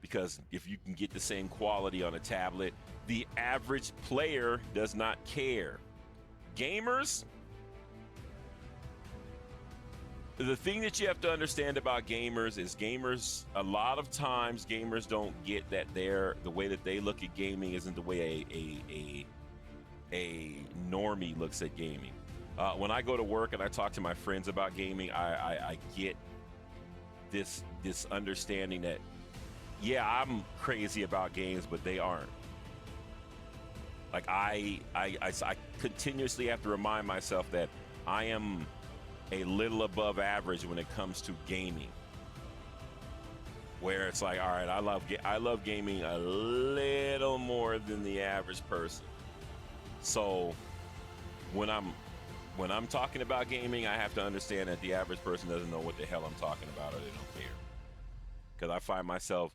because if you can get the same quality on a tablet, the average player does not care. Gamers, the thing that you have to understand about gamers is a lot of times gamers don't get that the way that they look at gaming isn't the way a normie looks at gaming. When I go to work and I talk to my friends about gaming, I get this understanding that, yeah, I'm crazy about games, but they aren't. Like, I continuously have to remind myself that I am a little above average when it comes to gaming, where it's like, all right, I love gaming a little more than the average person. So when I'm talking about gaming, I have to understand that the average person doesn't know what the hell I'm talking about, or they don't care. Because I find myself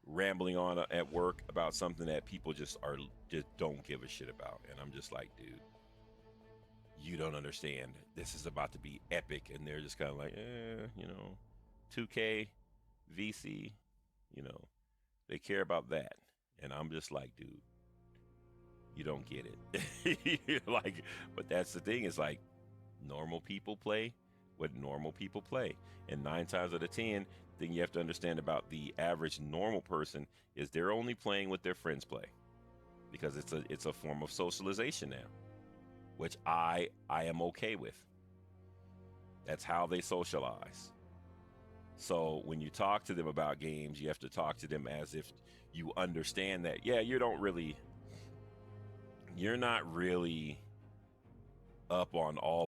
rambling on at work about something that people just don't give a shit about, and I'm just like, dude, you don't understand. This is about to be epic, and they're just kind of like, 2K, VC, you know, they care about that, and I'm just like, dude, you don't get it. Like, but that's the thing. Is like, normal people play what normal people play, and 9 times out of 10, thing you have to understand about the average normal person is they're only playing what their friends play, because it's a form of socialization now, which I am okay with. That's how they socialize. So when you talk to them about games, you have to talk to them as if you understand that, yeah, you're not really up on all.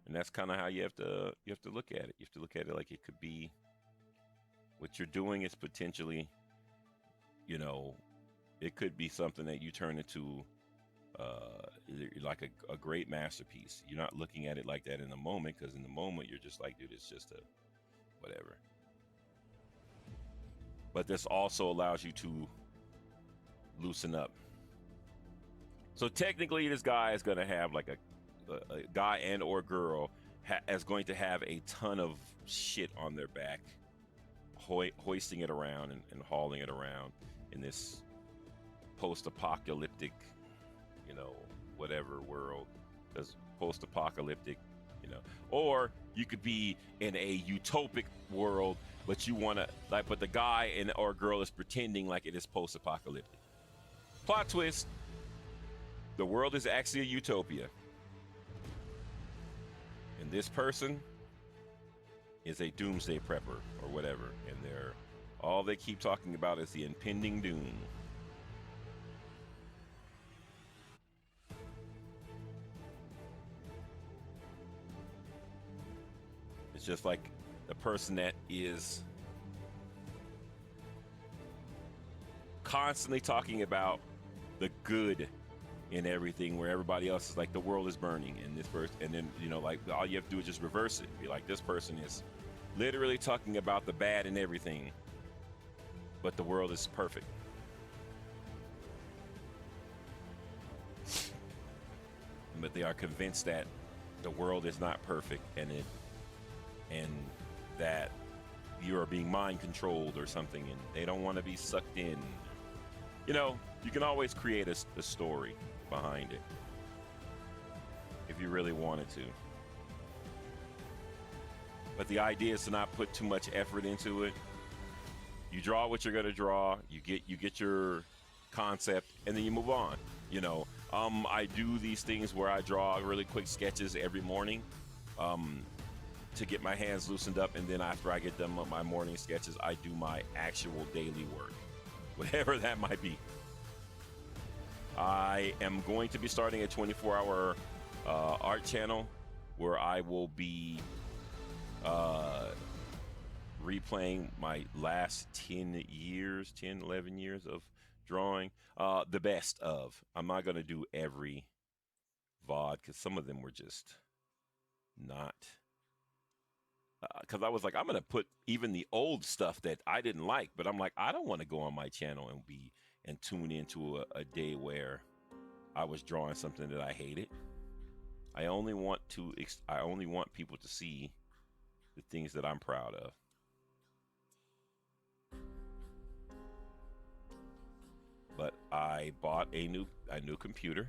And that's kind of how you have to look at it. You have to look at it like it could be, what you're doing is potentially, you know, it could be something that you turn into like a great masterpiece. You're not looking at it like that in the moment, because in the moment you're just like, dude, it's just a whatever. But this also allows you to loosen up. So technically, this guy is going to have like a guy and or girl is going to have a ton of shit on their back, hoisting it around and hauling it around in this post-apocalyptic, whatever world. Because post-apocalyptic, or you could be in a utopic world, but you want to but the guy and or girl is pretending like it is post-apocalyptic. Plot twist: the world is actually a utopia, and this person is a doomsday prepper or whatever, and they're all they keep talking about is the impending doom. It's just like the person that is constantly talking about the good in everything, where everybody else is like the world is burning, and this person, and then like all you have to do is just reverse it. Be like, this person is literally talking about the bad in everything, but the world is perfect. But they are convinced that the world is not perfect, and that you are being mind controlled or something, and they don't want to be sucked in. You can always create a story behind it if you really wanted to. But the idea is to not put too much effort into it. You draw what you're going to draw. You get your concept, and then you move on. I do these things where I draw really quick sketches every morning to get my hands loosened up, and then after I get done with my morning sketches, I do my actual daily work, whatever that might be. I am going to be starting a 24-hour art channel where I will be replaying my last 11 years of drawing, the best of. I'm not going to do every VOD because some of them were just not. Because I was like, I'm going to put even the old stuff that I didn't like, but I'm like, I don't want to go on my channel and tune into a day where I was drawing something that I hated. I only want people to see the things that I'm proud of. But I bought a new computer,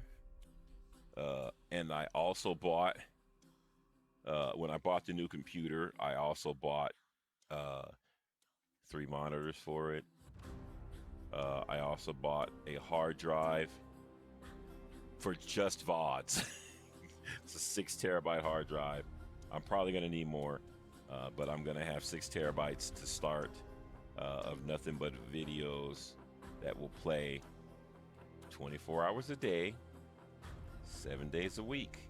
and I also bought. When I bought the new computer, I also bought 3 monitors for it. I also bought a hard drive for just VODs. It's a 6 terabyte hard drive. I'm probably going to need more, but I'm going to have 6 terabytes to start of nothing but videos that will play 24 hours a day, 7 days a week.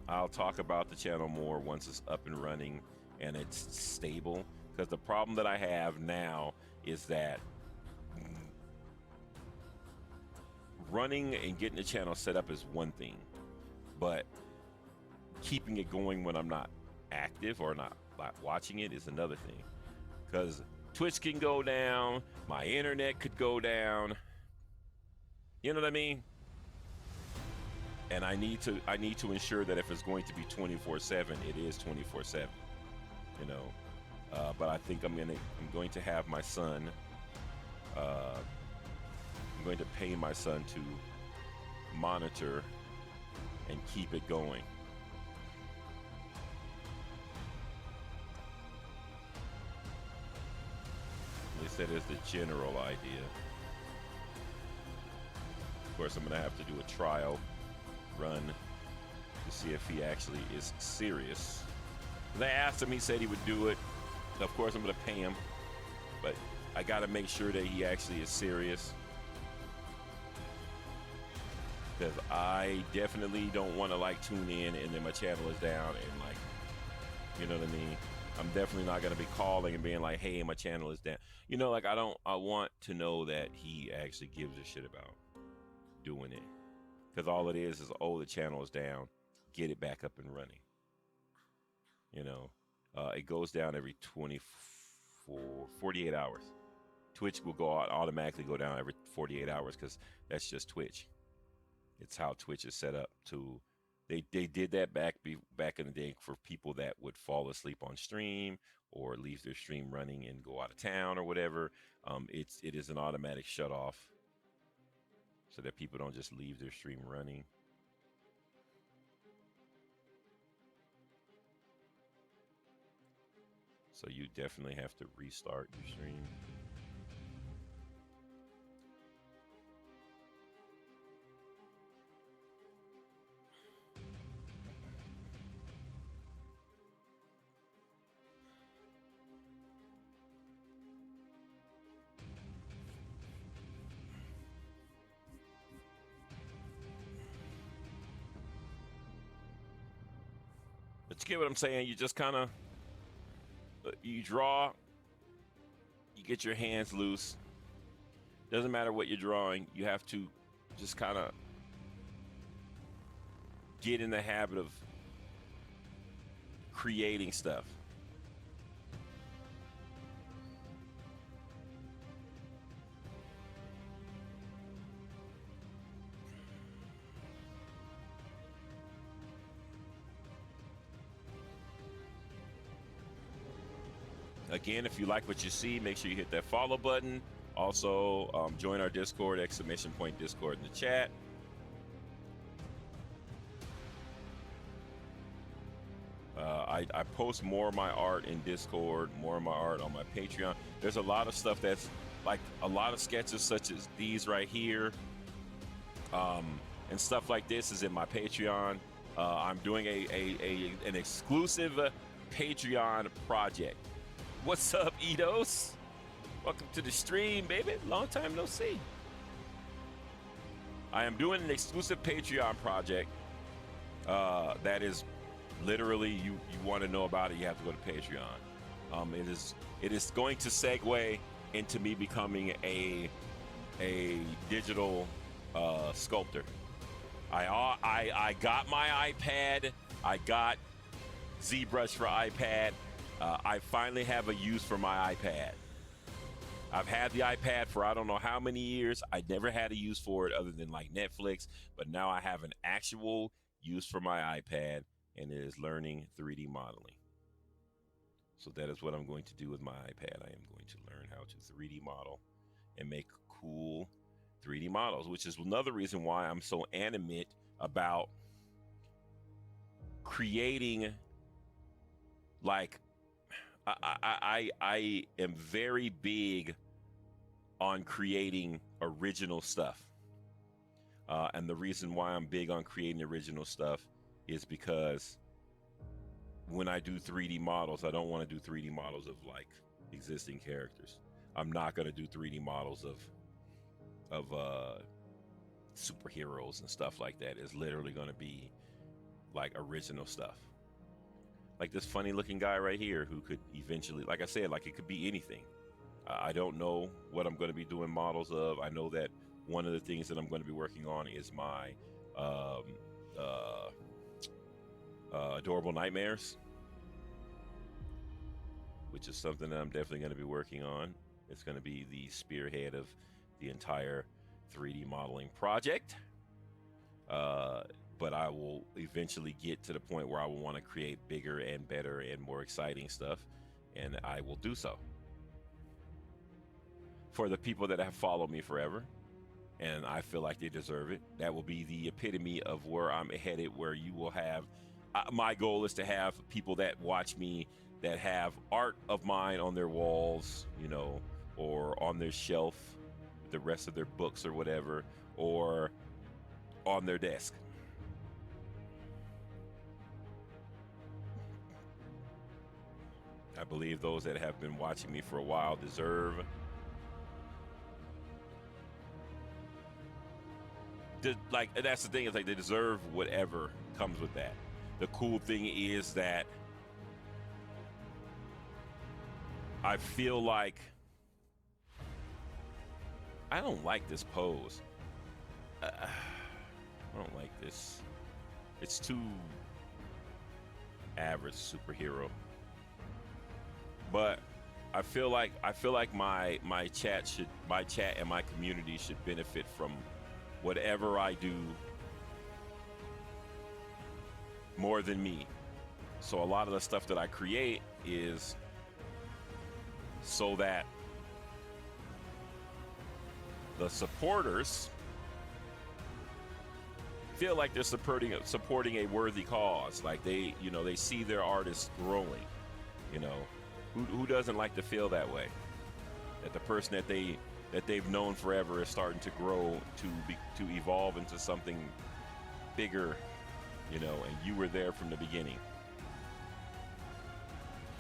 I'll talk about the channel more once it's up and running and it's stable, because the problem that I have now is that running and getting the channel set up is one thing, but keeping it going when I'm not active or not watching it is another thing, because Twitch can go down, my internet could go down, you know what I mean? And I need to ensure that if it's going to be 24/7, it is 24/7. But I think I'm going to have my son. I'm going to pay my son to monitor and keep it going. At least that is the general idea. Of course, I'm going to have to do a trial run to see if he actually is serious. When I asked him, he said he would do it. Of course, I'm going to pay him, but I got to make sure that he actually is serious, because I definitely don't want to tune in and then my channel is down and you know what I mean? I'm definitely not going to be calling and being like, hey, my channel is down. I want to know that he actually gives a shit about doing it. Because all it is, oh, the channel is down. Get it back up and running. It goes down every 48 hours. Twitch will automatically go down every 48 hours because that's just Twitch. It's how Twitch is set up to. They did that back in the day for people that would fall asleep on stream or leave their stream running and go out of town or whatever. It is an automatic shut off, so that people don't just leave their stream running. So you definitely have to restart your stream. But you get what I'm saying? You just kind of, you draw, you get your hands loose. Doesn't matter what you're drawing. You have to just kind of get in the habit of creating stuff. Again, if you like what you see, make sure you hit that follow button. Also, join our Discord, !point Discord in the chat. I post more of my art in Discord, more of my art on my Patreon. There's a lot of stuff that's like a lot of sketches such as these right here. And stuff like this is in my Patreon. I'm doing an exclusive Patreon project. What's up, Eidos? Welcome to the stream, baby. Long time no see. I am doing an exclusive Patreon project that is literally, you want to know about it, you have to go to Patreon. It is going to segue into me becoming a digital sculptor. I got my iPad. I got ZBrush for iPad. I finally have a use for my iPad. I've had the iPad for I don't know how many years. I never had a use for it other than like Netflix, but now I have an actual use for my iPad, and it is learning 3D modeling. So that is what I'm going to do with my iPad. I am going to learn how to 3D model and make cool 3D models, which is another reason why I'm so animate about creating. Like, I am very big on creating original stuff. And the reason why I'm big on creating original stuff is because when I do 3D models, I don't want to do 3D models of like existing characters. I'm not going to do 3D models of superheroes and stuff like that. It's literally going to be like original stuff. Like this funny looking guy right here who could eventually, like I said, like it could be anything. I don't know what I'm going to be doing models of. I know that one of the things that I'm going to be working on is my Adorable Nightmares, which is something that I'm definitely going to be working on. It's going to be the spearhead of the entire 3D modeling project. But I will eventually get to the point where I will want to create bigger and better and more exciting stuff, and I will do so. For the people that have followed me forever, and I feel like they deserve it, that will be the epitome of where I'm headed, where you will have, my goal is to have people that watch me that have art of mine on their walls, you know, or on their shelf, the rest of their books or whatever, or on their desk. I believe those that have been watching me for a while deserve like, that's the thing, is like they deserve whatever comes with that. The cool thing is that I feel like I don't like this pose. I don't like this. It's too average superhero. But I feel like my chat and my community should benefit from whatever I do more than me. So a lot of the stuff that I create is so that the supporters feel like they're supporting a worthy cause. Like they see their artists growing. You know, who doesn't like to feel that way? That the person that they've known forever is starting to grow, to evolve into something bigger, you know, and you were there from the beginning.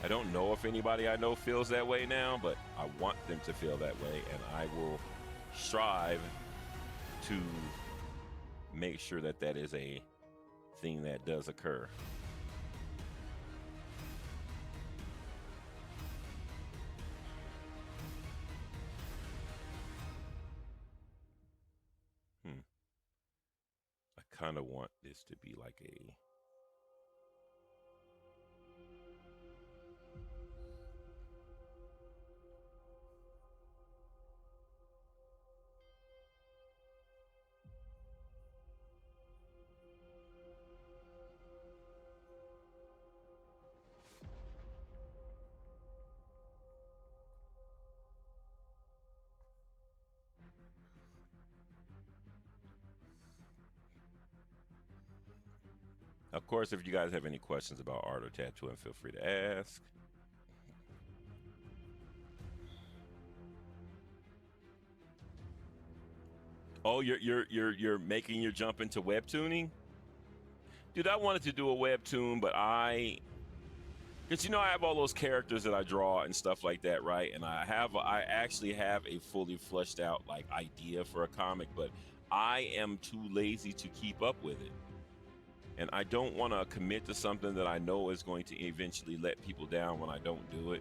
I don't know if anybody I know feels that way now, but I want them to feel that way, and I will strive to make sure that that is a thing that does occur. kind of want this to be like a Of course, if you guys have any questions about art or tattooing, feel free to ask. Oh, you're making your jump into webtooning? Dude, I wanted to do a webtoon, but because I have all those characters that I draw and stuff like that, right? And I actually have a fully fleshed out like idea for a comic, but I am too lazy to keep up with it. And I don't want to commit to something that I know is going to eventually let people down when I don't do it,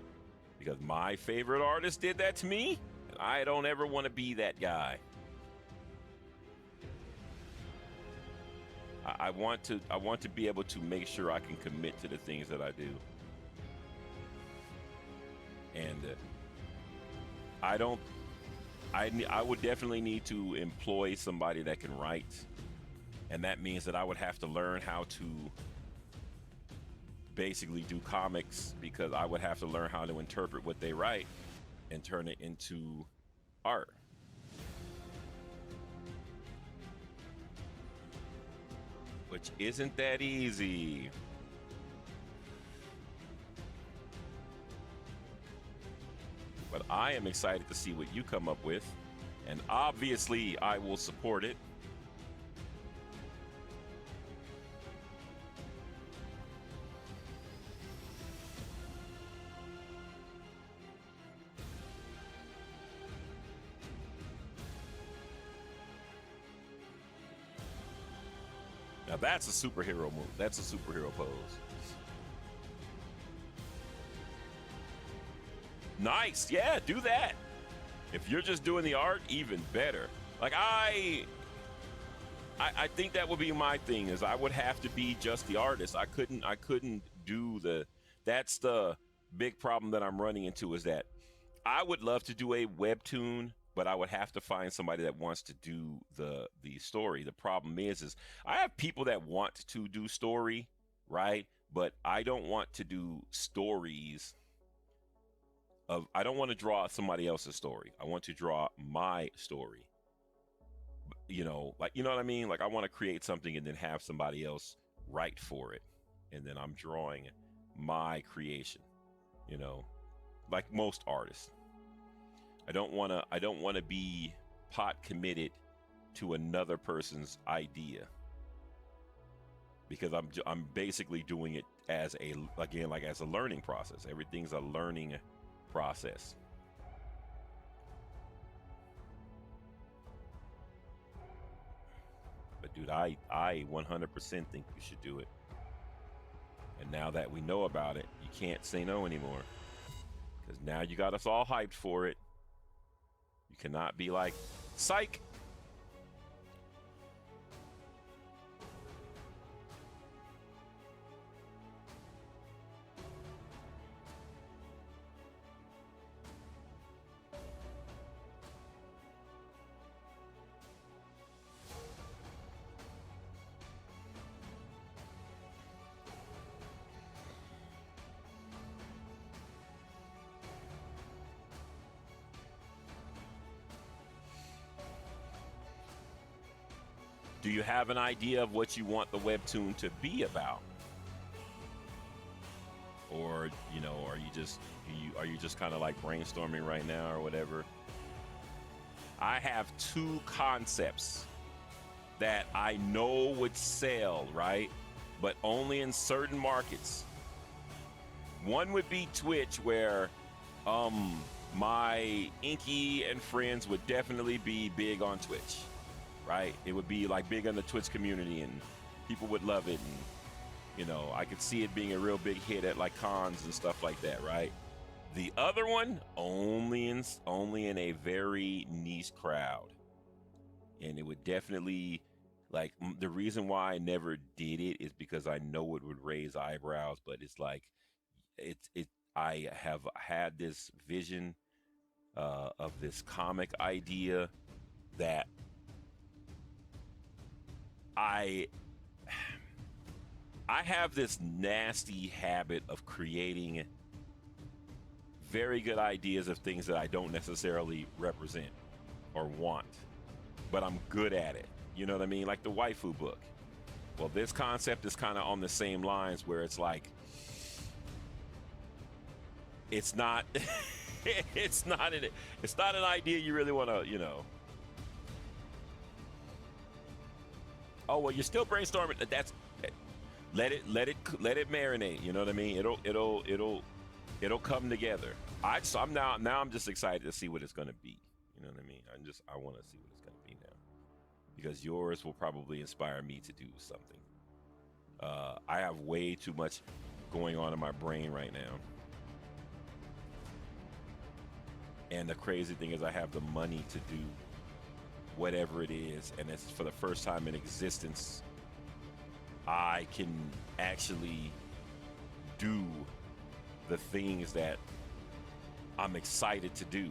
because my favorite artist did that to me, and I don't ever want to be that guy. I want to be able to make sure I can commit to the things that I do. And I would definitely need to employ somebody that can write, and that means that I would have to learn how to basically do comics, because I would have to learn how to interpret what they write and turn it into art. Which isn't that easy. But I am excited to see what you come up with, and obviously I will support it. Now that's a superhero move. That's a superhero pose. Nice. Yeah, do that. If you're just doing the art, even better. Like I think that would be my thing, is I would have to be just the artist. I couldn't do that's the big problem that I'm running into, is that I would love to do a webtoon, but I would have to find somebody that wants to do the story. The problem is I have people that want to do story, right? But I don't want to do stories I don't want to draw somebody else's story. I want to draw my story. You know what I mean? Like I want to create something and then have somebody else write for it. And then I'm drawing my creation, like most artists. I don't want to be pot committed to another person's idea, because I'm basically doing it as a learning process. Everything's a learning process. But dude, I 100% think you should do it. And now that we know about it, you can't say no anymore, because now you got us all hyped for it. You cannot be like, psych. Do you have an idea of what you want the webtoon to be about? Or, are you just kind of like brainstorming right now or whatever? I have two concepts that I know would sell, right? But only in certain markets. One would be Twitch, where my iinnky and friends would definitely be big on Twitch. Right? It would be like big on the Twitch community, and people would love it. And, I could see it being a real big hit at like cons and stuff like that, right? The other one, only in a very niche crowd. And it would definitely, Like the reason why I never did it is because I know it would raise eyebrows, but it's like it I have had this vision of this comic idea that I I have this nasty habit of creating very good ideas of things that I don't necessarily represent or want, but I'm good at it. You know what I mean? Like the waifu book. Well, this concept is kind of on the same lines where it's like, it's not, it's not an idea you really want to, Oh, well, you're still brainstorming. Let it marinate. You know what I mean? It'll come together. I'm just excited to see what it's going to be. You know what I mean? I want to see what it's going to be now, because yours will probably inspire me to do something. I have way too much going on in my brain right now. And the crazy thing is I have the money to do whatever it is, and it's for the first time in existence I can actually do the things that I'm excited to do.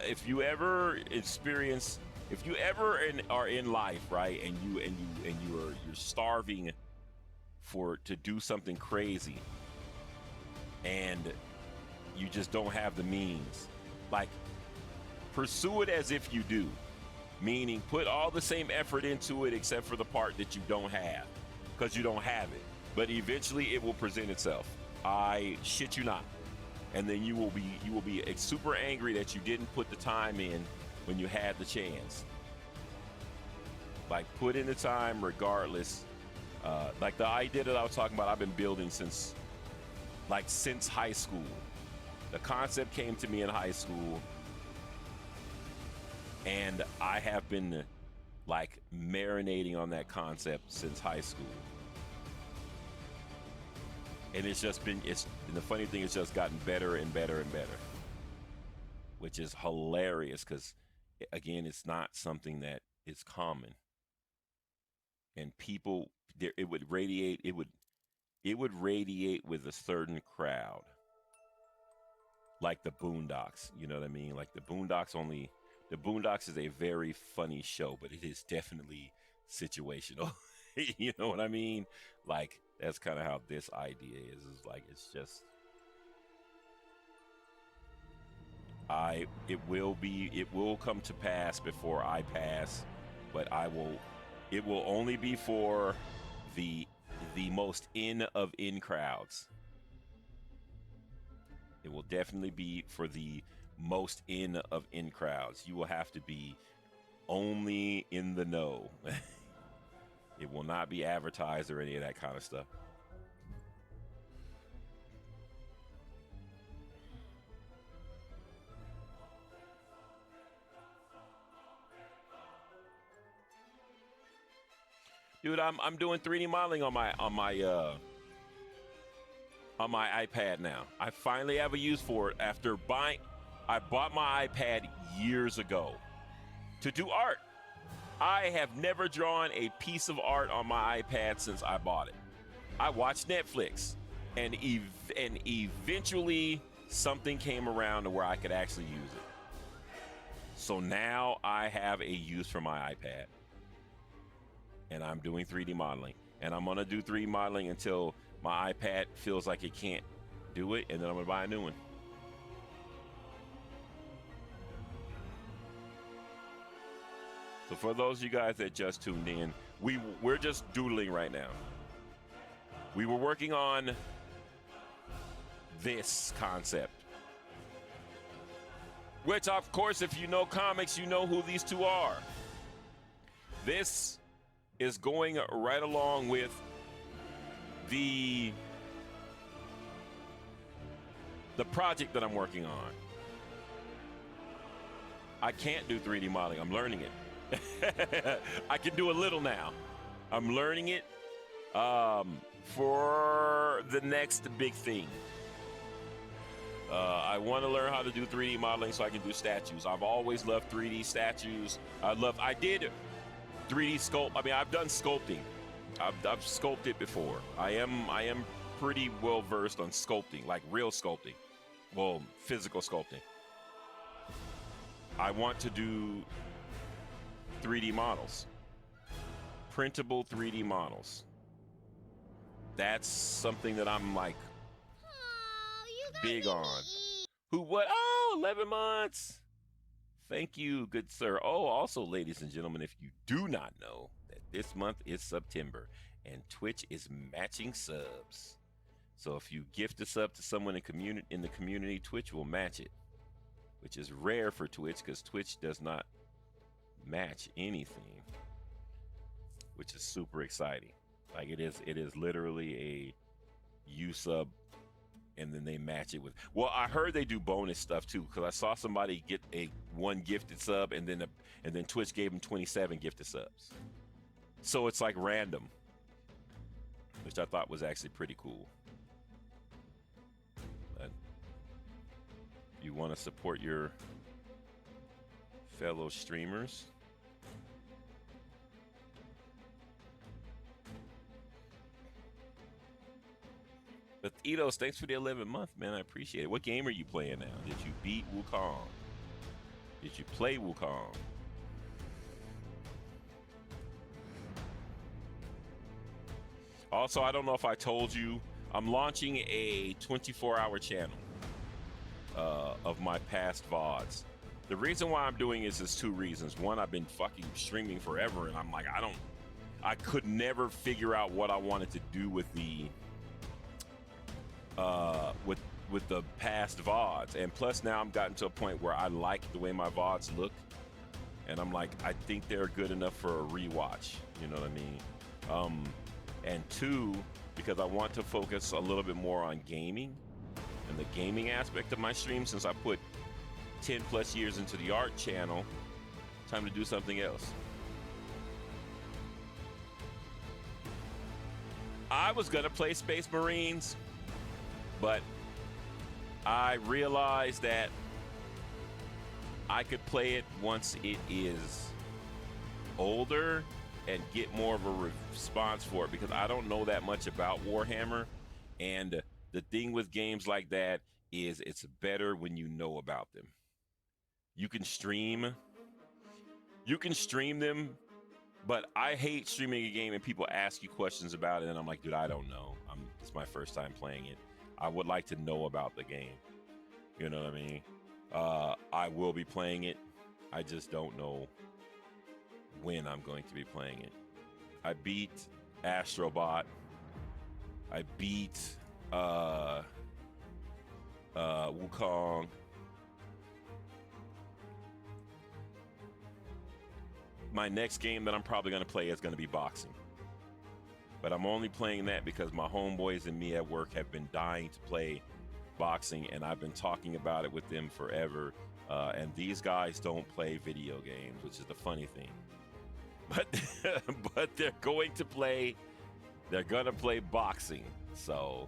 If you ever are in life, right, and you're starving to do something crazy, and you just don't have the means, like, pursue it as if you do. Meaning, put all the same effort into it except for the part that you don't have, because you don't have it. But eventually, it will present itself. I shit you not. And then you will be super angry that you didn't put the time in when you had the chance. Like, put in the time regardless. Like the idea that I was talking about, I've been building since high school. The concept came to me in high school, and I have been like marinating on that concept since high school. And it's the funny thing, it's just gotten better and better and better, which is hilarious, because again, it's not something that is common. And people, it would radiate with a certain crowd. Like the Boondocks, you know what I mean? Like the Boondocks is a very funny show, but it is definitely situational. You know what I mean? Like, that's kind of how this idea is. It's like, it's just, it will come to pass before I pass, but it will only be for the most in crowds. It will definitely be for the most in crowds. You will have to be only in the know. It will not be advertised or any of that kind of stuff. Dude, I'm doing 3D modeling on my iPad now. I finally have a use for it after I bought my iPad years ago to do art. I have never drawn a piece of art on my iPad since I bought it. I watched Netflix, and eventually something came around to where I could actually use it. So now I have a use for my iPad, and I'm doing 3D modeling. And I'm gonna do 3D modeling until my iPad feels like it can't do it, and then I'm gonna buy a new one. So for those of you guys that just tuned in, we're just doodling right now. We were working on this concept, which, of course, if you know comics, you know who these two are. This is going right along with the project that I'm working on. I can't do 3D modeling. I'm learning it. I can do a little now. I'm learning it for the next big thing. I want to learn how to do 3D modeling so I can do statues. I've always loved 3D statues. I did 3D sculpt. I mean, I've done sculpting. I've sculpted before. I am pretty well versed on sculpting, like real sculpting. Well, physical sculpting. I want to do 3D models. Printable 3D models. That's something that I'm like big on. Who, what? Oh, 11 months. Thank you, good sir. Oh, also, ladies and gentlemen, if you do not know that this month is September and Twitch is matching subs. So if you gift a sub to someone in the community, Twitch will match it, which is rare for Twitch because Twitch does not match anything, which is super exciting. Like it is literally a U sub, and then they match it with. Well, I heard they do bonus stuff too, because I saw somebody get one gifted sub, and then Twitch gave them 27 gifted subs. So it's like random, which I thought was actually pretty cool. But you want to support your fellow streamers. But Eidos, thanks for the 11th month, man. I appreciate it. What game are you playing now? Did you beat Wukong? Did you play Wukong? Also, I don't know if I told you, I'm launching a 24-hour channel of my past VODs. The reason why I'm doing this is two reasons. One, I've been fucking streaming forever, and I'm like, I could never figure out what I wanted to do with the with the past VODs. And plus now I'm gotten to a point where I like the way my VODs look, and I'm like, I think they're good enough for a rewatch, you know what I mean? And two, because I want to focus a little bit more on gaming and the gaming aspect of my stream. Since I put 10 plus years into the art channel, time to do something else. I was gonna play Space Marines, but I realized that I could play it once it is older and get more of a response for it, because I don't know that much about Warhammer. And the thing with games like that is it's better when you know about them. You can stream them, but I hate streaming a game and people ask you questions about it, and I'm like, dude, I don't know. It's my first time playing it. I would like to know about the game. You know what I mean? I will be playing it. I just don't know when I'm going to be playing it. I beat Astrobot. I beat Wukong. My next game that I'm probably going to play is going to be boxing. But I'm only playing that because my homeboys and me at work have been dying to play boxing, and I've been talking about it with them forever. And these guys don't play video games, which is the funny thing. But they're going to play boxing. So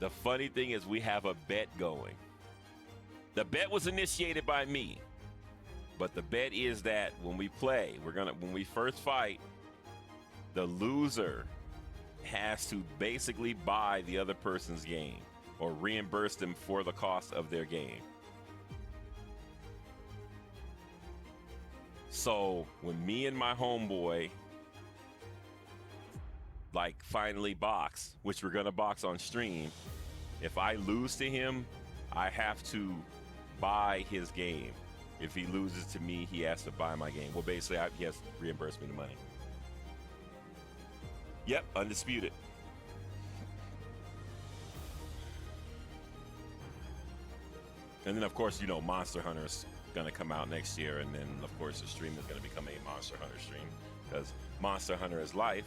the funny thing is we have a bet going. The bet was initiated by me. But the bet is that when we play, when we first fight, the loser has to basically buy the other person's game or reimburse them for the cost of their game. So when me and my homeboy finally box, which we're gonna box on stream, if I lose to him, I have to buy his game. If he loses to me, he has to buy my game. Well, basically, he has to reimburse me the money. Yep, undisputed. And then, of course, Monster Hunter is going to come out next year. And then, of course, the stream is going to become a Monster Hunter stream, because Monster Hunter is life.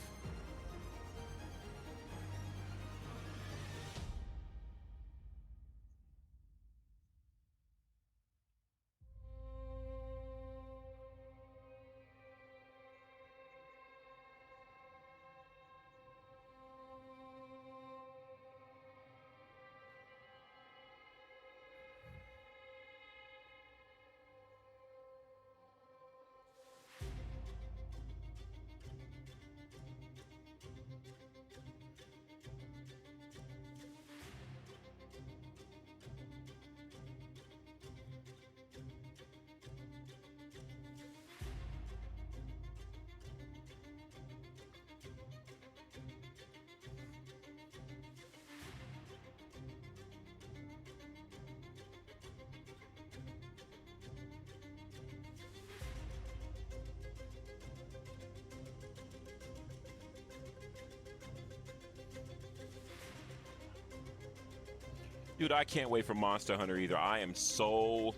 Dude, I can't wait for Monster Hunter either. I am so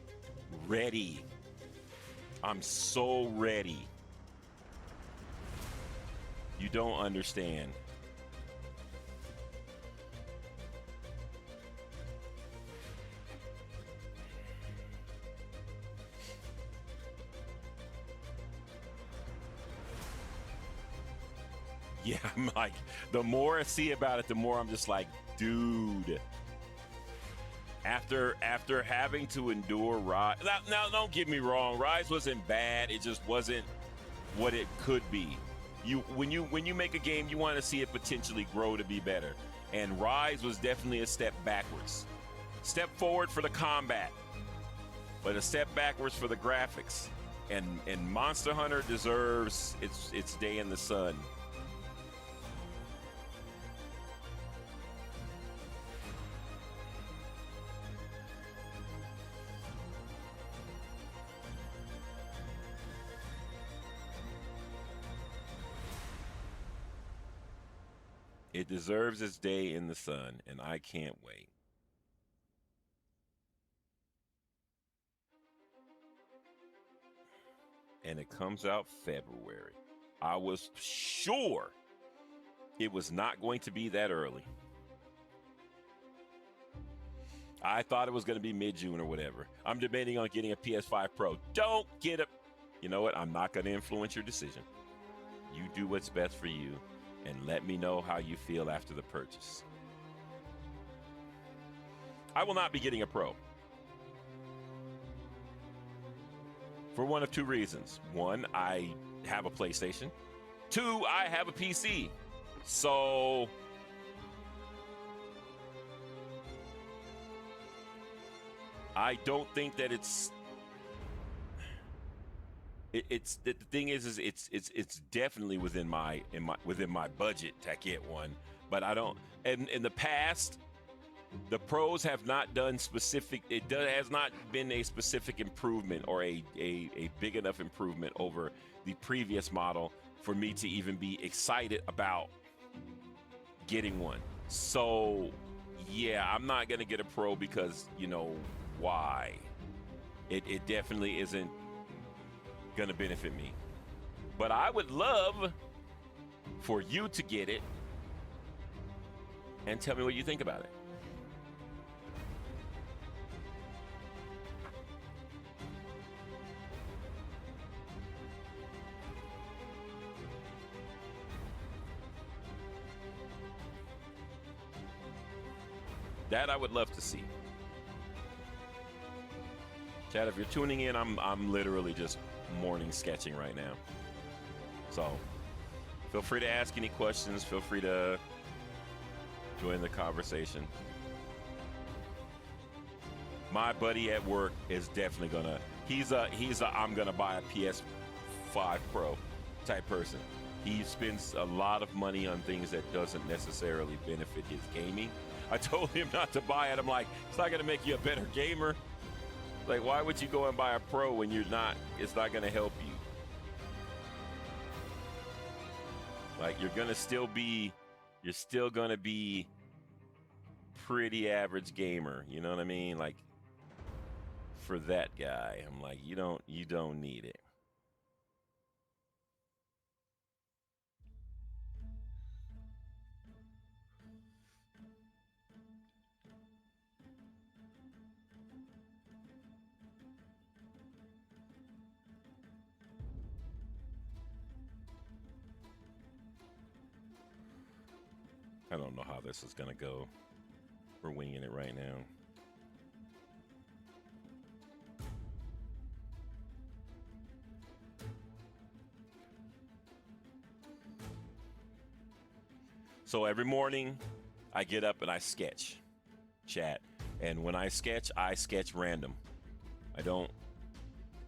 ready. I'm so ready. You don't understand. Yeah, I'm like, the more I see about it, the more I'm just like, dude. After having to endure Rise, now don't get me wrong, Rise wasn't bad. It just wasn't what it could be. When you make a game, you want to see it potentially grow to be better. And Rise was definitely a step backwards. Step forward for the combat, but a step backwards for the graphics. And Monster Hunter deserves its day in the sun. It deserves its day in the sun, and I can't wait. And it comes out February. I was sure it was not going to be that early. I thought it was going to be mid-June or whatever. I'm debating on getting a PS5 Pro. Don't get it. You know what? I'm not going to influence your decision. You do what's best for you, and let me know how you feel after the purchase. I will not be getting a Pro. For one of two reasons. One, I have a PlayStation. Two, I have a PC. So I don't think that it's the thing is it's definitely within my budget to get one, but I don't. And in the past, the pros have not done specific. Has not been a specific improvement or a big enough improvement over the previous model for me to even be excited about getting one. So yeah, I'm not gonna get a Pro because you know why. It definitely isn't gonna benefit me. But I would love for you to get it and tell me what you think about it. That I would love to see. Chad, if you're tuning in, I'm literally just morning sketching right now. So feel free to ask any questions. Feel free to join the conversation. My buddy at work is definitely gonna, he's a I'm gonna buy a PS5 Pro type person. He spends a lot of money on things that doesn't necessarily benefit his gaming. I told him not to buy it. I'm like, it's not gonna make you a better gamer. Like, why would you go and buy a Pro when you're not, it's not gonna help you? Like, you're still gonna be pretty average gamer, you know what I mean? Like, for that guy, I'm like, you don't need it. I don't know how this is gonna go. We're winging it right now. So every morning I get up and I sketch, chat. And when I sketch random.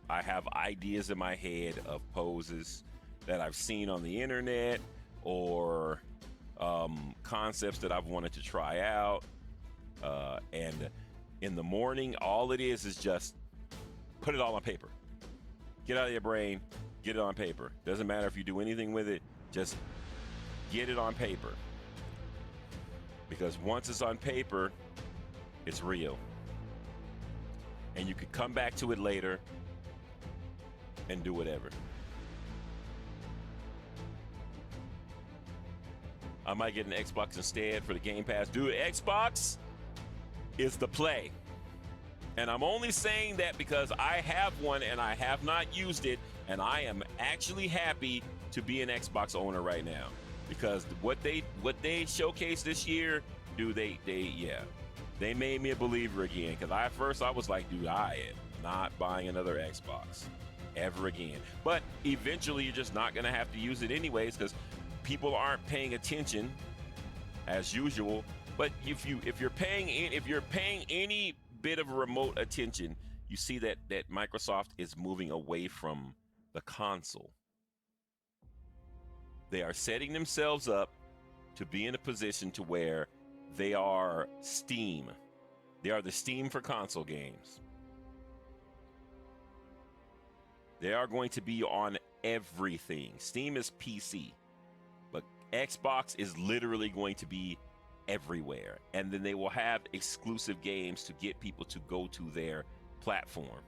I have ideas in my head of poses that I've seen on the internet or concepts that I've wanted to try out. And in the morning, all it is just put it all on paper. Get out of your brain, get it on paper. Doesn't matter if you do anything with it, just get it on paper. Because once it's on paper, It's real. And you could come back to it later and do whatever. I might get an Xbox instead for the Game Pass. Dude, Xbox is the play. And I'm only saying that because I have one and I have not used it, and I am actually happy to be an Xbox owner right now. Because what they showcased this year, dude, they made me a believer again. Because at first I was like, dude, I am not buying another Xbox ever again. But eventually you're just not gonna have to use it anyways, because people aren't paying attention as usual. But if you're paying any bit of remote attention, you see that Microsoft is moving away from the console. They are setting themselves up to be in a position to where they are Steam. They are the Steam for console games. They are going to be on everything. Steam is PC, but Xbox is literally going to be everywhere. And then they will have exclusive games to get people to go to their platform.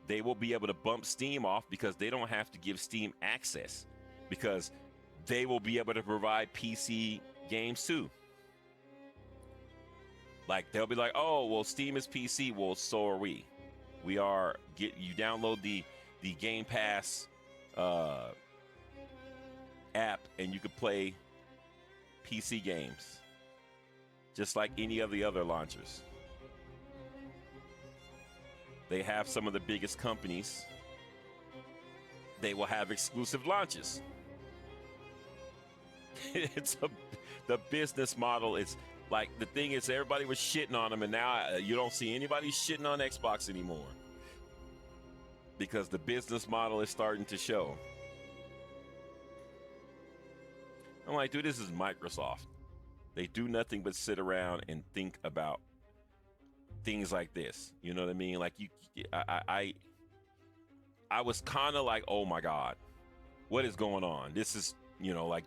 They will be able to bump Steam off because they don't have to give Steam access, because they will be able to provide PC games too. Like, they'll be like, oh, well, Steam is PC. Well, so are we. You download the Game Pass app and you could play PC games just like any of the other launchers. They have some of the biggest companies. They will have exclusive launches. The business model is like, the thing is, everybody was shitting on them, and now you don't see anybody shitting on Xbox anymore because the business model is starting to show. I'm like, dude, this is Microsoft. They do nothing but sit around and think about things like this. You know what I mean? Like, I was kind of like, oh my God, what is going on? This is,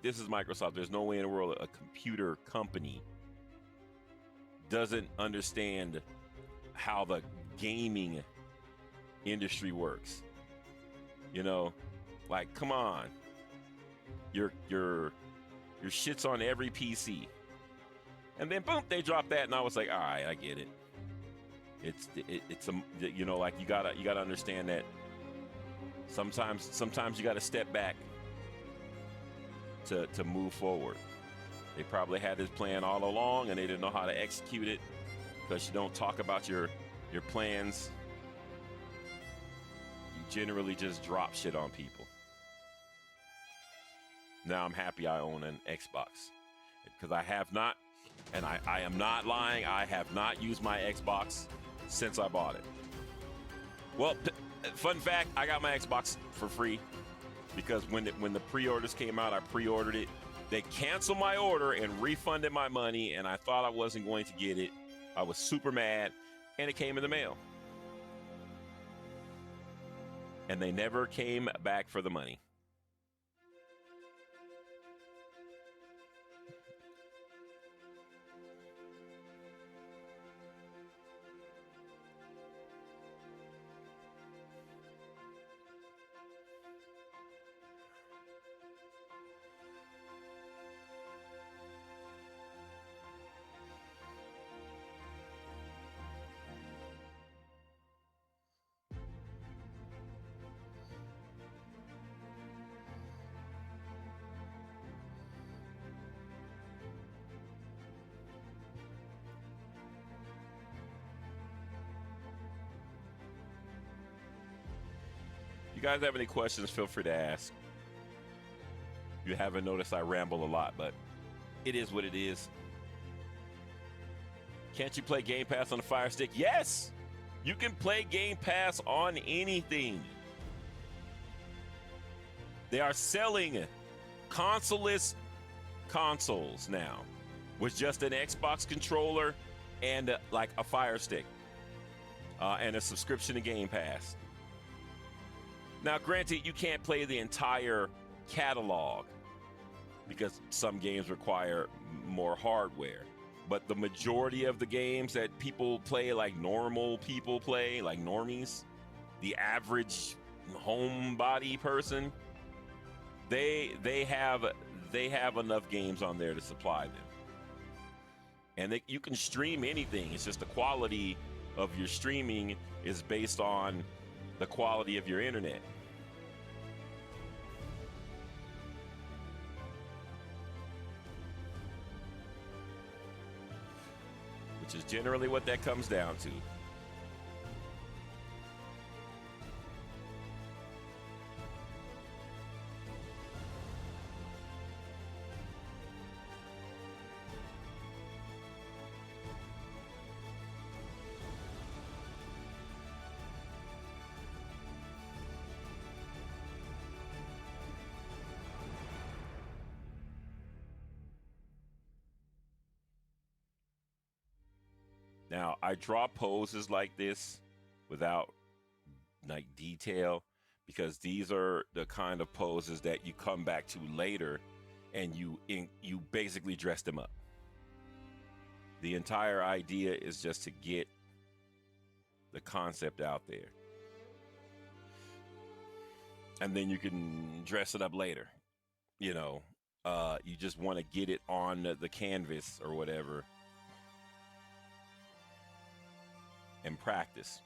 this is Microsoft. There's no way in the world a computer company doesn't understand how the gaming industry works. Like, come on. Your shit's on every PC. And then boom, they dropped that, and I was like, all right, I get it. It's like, you gotta understand that sometimes you gotta step back to move forward. They probably had this plan all along and they didn't know how to execute it, because you don't talk about your plans. You generally just drop shit on people. Now I'm happy I own an Xbox, because I have not, and I am not lying, I have not used my Xbox since I bought it. Well, fun fact, I got my Xbox for free because when the pre-orders came out, I pre-ordered it. They canceled my order and refunded my money, and I thought I wasn't going to get it. I was super mad, and it came in the mail. And they never came back for the money. If you guys have any questions, feel free to ask. You haven't noticed I ramble a lot, but it is what it is. Can't you play Game Pass on the Fire Stick? Yes! You can play Game Pass on anything. They are selling consoleless consoles now with just an Xbox controller and like a Fire Stick and a subscription to Game Pass. Now, granted, you can't play the entire catalog because some games require more hardware. But the majority of the games that people play, like normal people play, like normies, the average homebody person, they have enough games on there to supply them, and you can stream anything. It's just the quality of your streaming is based on the quality of your internet. Which is generally what that comes down to. Now, I draw poses like this without like detail because these are the kind of poses that you come back to later and you basically dress them up. The entire idea is just to get the concept out there. And then you can dress it up later. You know, you just want to get it on the canvas or whatever and practice.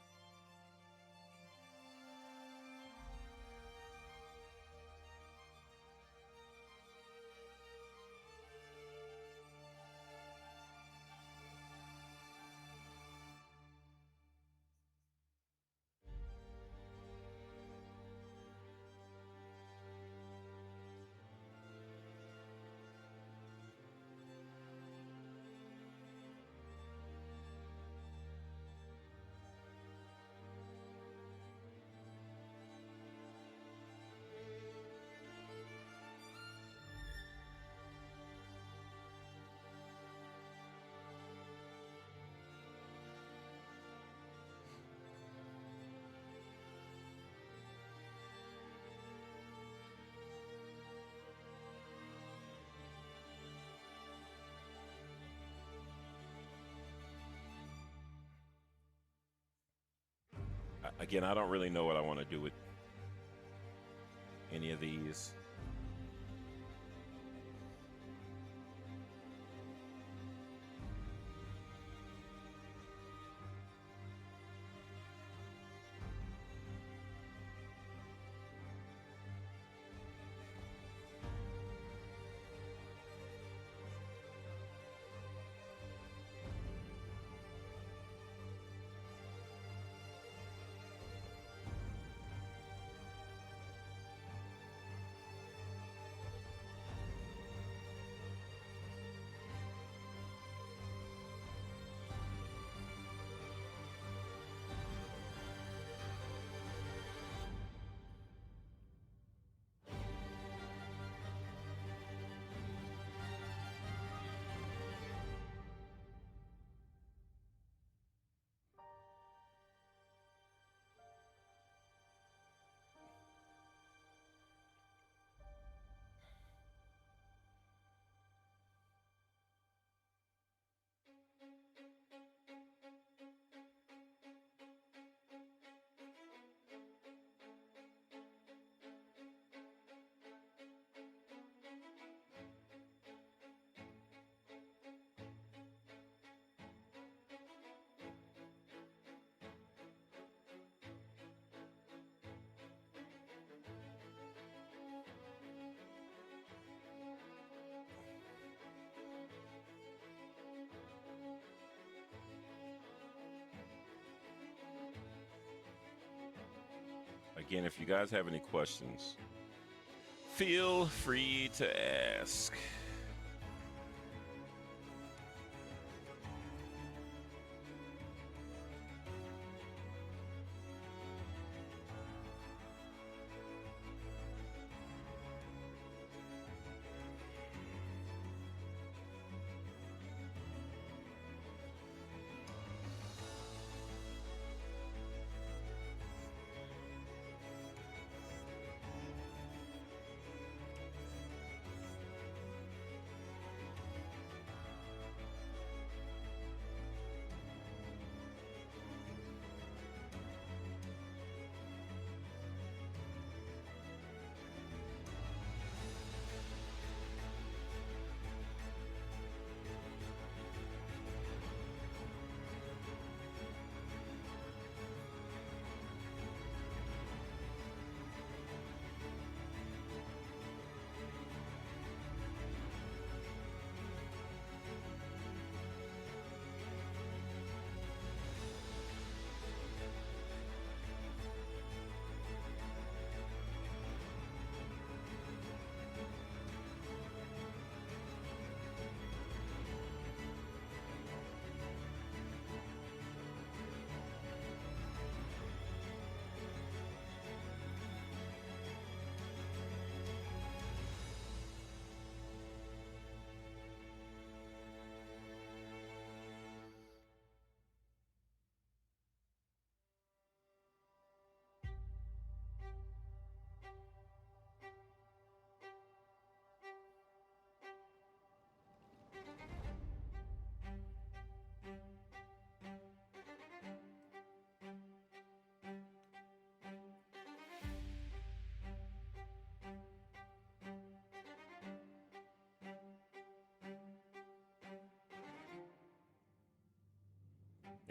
Again, I don't really know what I want to do with any of these. Again, if you guys have any questions, feel free to ask.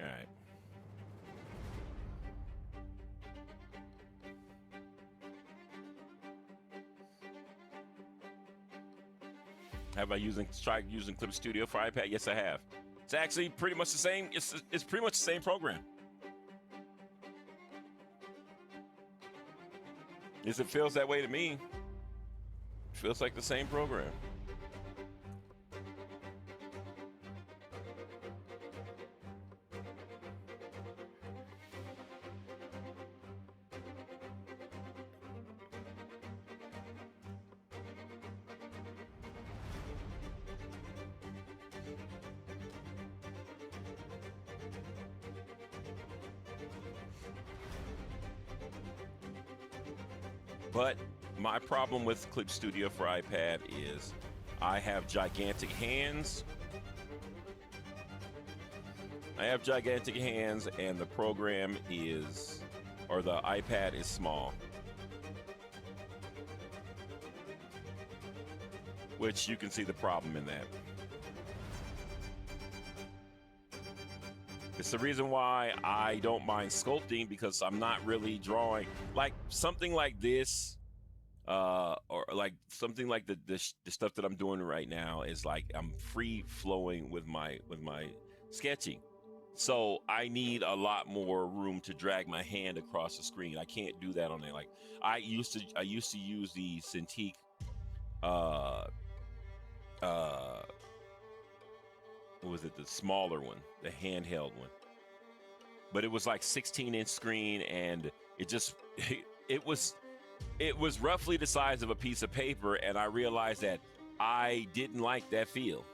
All right. Have I tried using Clip Studio for iPad? Yes, I have. It's actually pretty much the same. It's pretty much the same program. Yes, it feels that way to me. It feels like the same program. But my problem with Clip Studio for iPad is I have gigantic hands. And the program is, or the iPad is small. Which you can see the problem in that. It's the reason why I don't mind sculpting, because I'm not really drawing like something like this, or like something like the stuff that I'm doing right now is like I'm free flowing with my sketching. So I need a lot more room to drag my hand across the screen. I can't do that on there. Like I used to use the Cintiq what was it, the smaller one, the handheld one, but it was like 16-inch screen, and it just it was roughly the size of a piece of paper, and I realized that I didn't like that feel.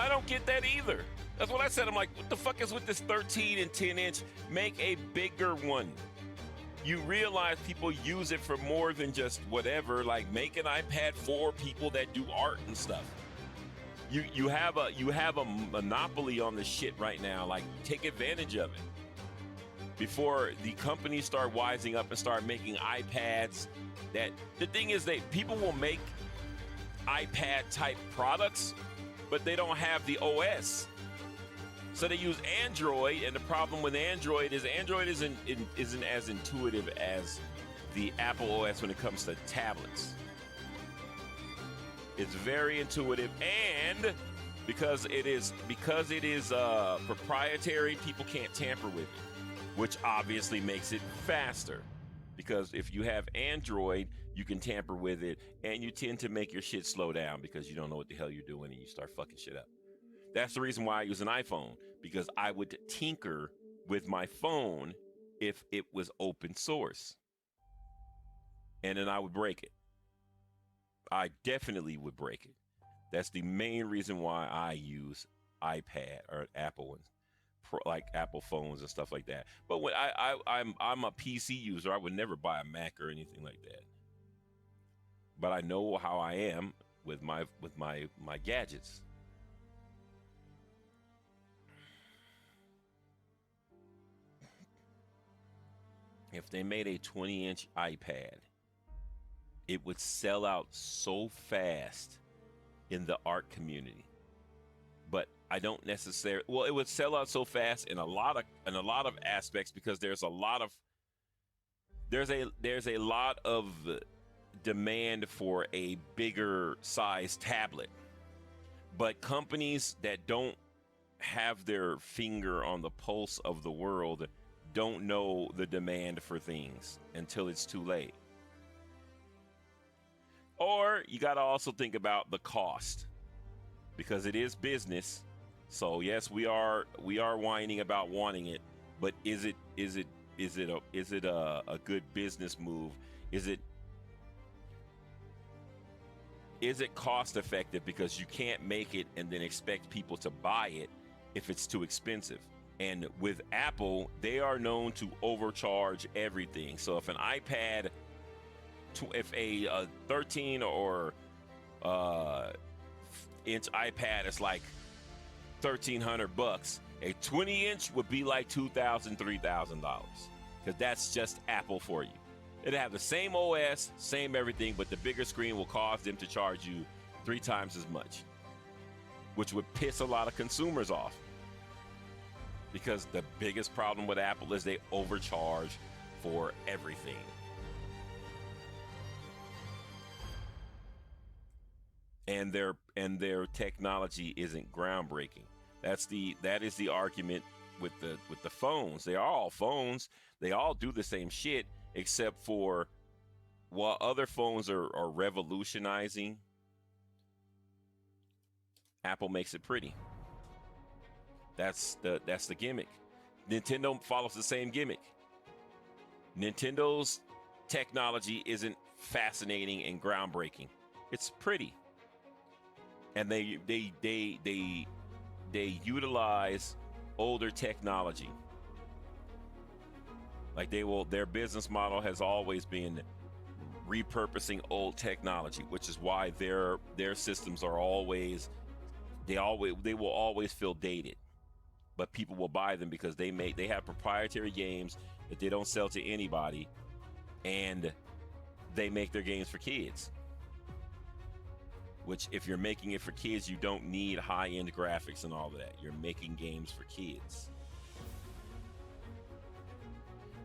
I don't get that either. That's what I said. I'm like, what the fuck is with this 13 and 10-inch? Make a bigger one. You realize people use it for more than just whatever. Like, make an iPad for people that do art and stuff. You have a monopoly on the shit right now. Like, take advantage of it before the companies start wising up and start making iPads. That the thing is, people will make iPad type products, but they don't have the OS. So they use Android, and the problem with Android isn't as intuitive as the Apple OS when it comes to tablets. It's very intuitive, and because it is proprietary, people can't tamper with it, which obviously makes it faster. Because if you have Android, you can tamper with it, and you tend to make your shit slow down because you don't know what the hell you're doing and you start fucking shit up. That's the reason why I use an iPhone, because I would tinker with my phone if it was open source, and then I would break it. I definitely would break it. That's the main reason why I use iPad or Apple ones, like Apple phones and stuff like that. But when I'm a PC user, I would never buy a Mac or anything like that. But I know how I am with my gadgets. If they made a 20-inch iPad, it would sell out so fast in the art community. But I don't necessarily. Well, it would sell out so fast in a lot of aspects, because there's a lot of demand for a bigger size tablet. But companies that don't have their finger on the pulse of the world don't know the demand for things until it's too late. Or you got to also think about the cost, because it is business. So yes, we are whining about wanting it, but is it a good business move? Is it cost effective? Because you can't make it and then expect people to buy it if it's too expensive. And with Apple, they are known to overcharge everything. So if an iPad 13 or inch iPad is like $1,300, a 20-inch would be like $2,000, $3,000, because that's just Apple for you. It'll have the same OS, same everything, but the bigger screen will cause them to charge you 3 times as much, which would piss a lot of consumers off. Because the biggest problem with Apple is they overcharge for everything. And their technology isn't groundbreaking. That is the argument with the phones. They are all phones. They all do the same shit, except for while other phones are revolutionizing, Apple makes it pretty. That's the gimmick. Nintendo follows the same gimmick. Nintendo's technology isn't fascinating and groundbreaking. It's pretty. And they utilize older technology. Like their business model has always been repurposing old technology, which is why their systems are always they will always feel dated. But people will buy them because they have proprietary games that they don't sell to anybody, and they make their games for kids. Which, if you're making it for kids, you don't need high-end graphics and all of that. You're making games for kids.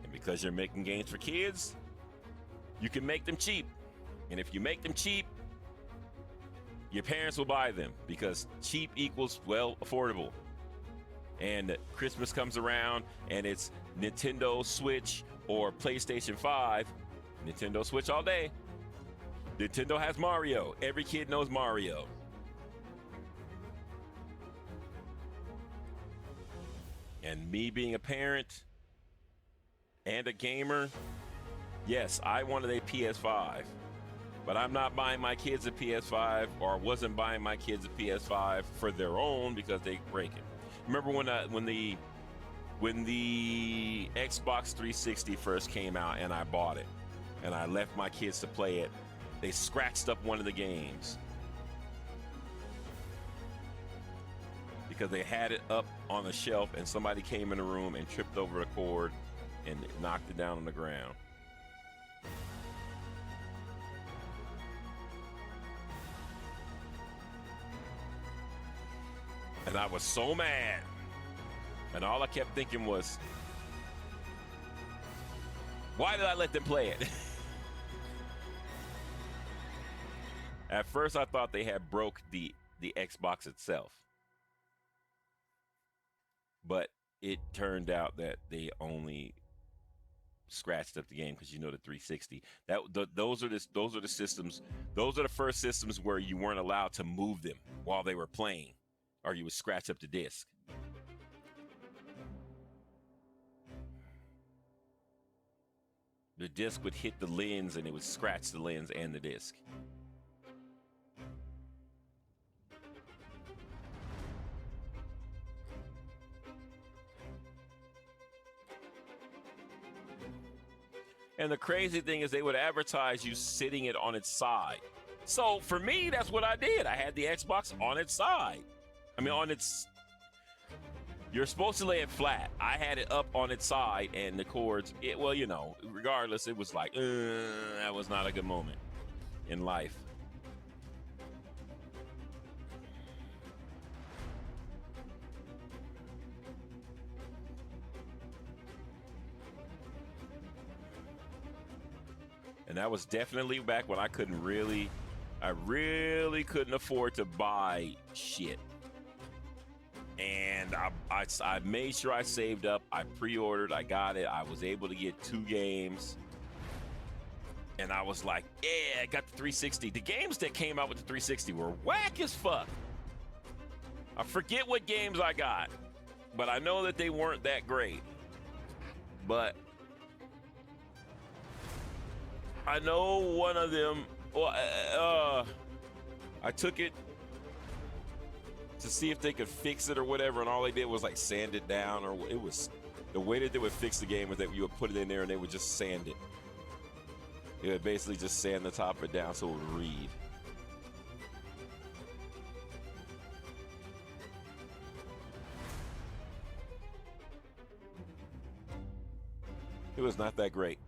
And because you're making games for kids, you can make them cheap. And if you make them cheap, your parents will buy them, because cheap equals, well, affordable. And Christmas comes around and it's Nintendo Switch or PlayStation 5. Nintendo Switch all day. Nintendo has Mario. Every kid knows Mario. And me being a parent and a gamer, yes, I wanted a PS5. But I'm not buying my kids a PS5, or wasn't buying my kids a PS5 for their own because they break it. Remember when the Xbox 360 first came out and I bought it and I left my kids to play it, they scratched up one of the games because they had it up on a shelf and somebody came in the room and tripped over a cord and knocked it down on the ground. And I was so mad. And all I kept thinking was, why did I let them play it? At first, I thought they had broke the Xbox itself. But it turned out that they only scratched up the game because, you know, the 360. Those are the systems. Those are the first systems where you weren't allowed to move them while they were playing, or you would scratch up the disc. The disc would hit the lens and it would scratch the lens and the disc. And the crazy thing is they would advertise you sitting it on its side. So for me, that's what I did. I had the Xbox on its side. I mean, on its... You're supposed to lay it flat. I had it up on its side, and the cords, well, you know, regardless, it was like, that was not a good moment in life. And that was definitely back when I really couldn't afford to buy shit. And I made sure I saved up. I pre-ordered. I got it. I was able to get 2 games. And I was like, yeah, I got the 360. The games that came out with the 360 were whack as fuck. I forget what games I got, but I know that they weren't that great. But I know one of them, well, I took it to see if they could fix it or whatever, and all they did was like sand it down, or it was the way that they would fix the game was that you would put it in there and they would just sand it. It would basically just sand the top of it down so it would read. It was not that great.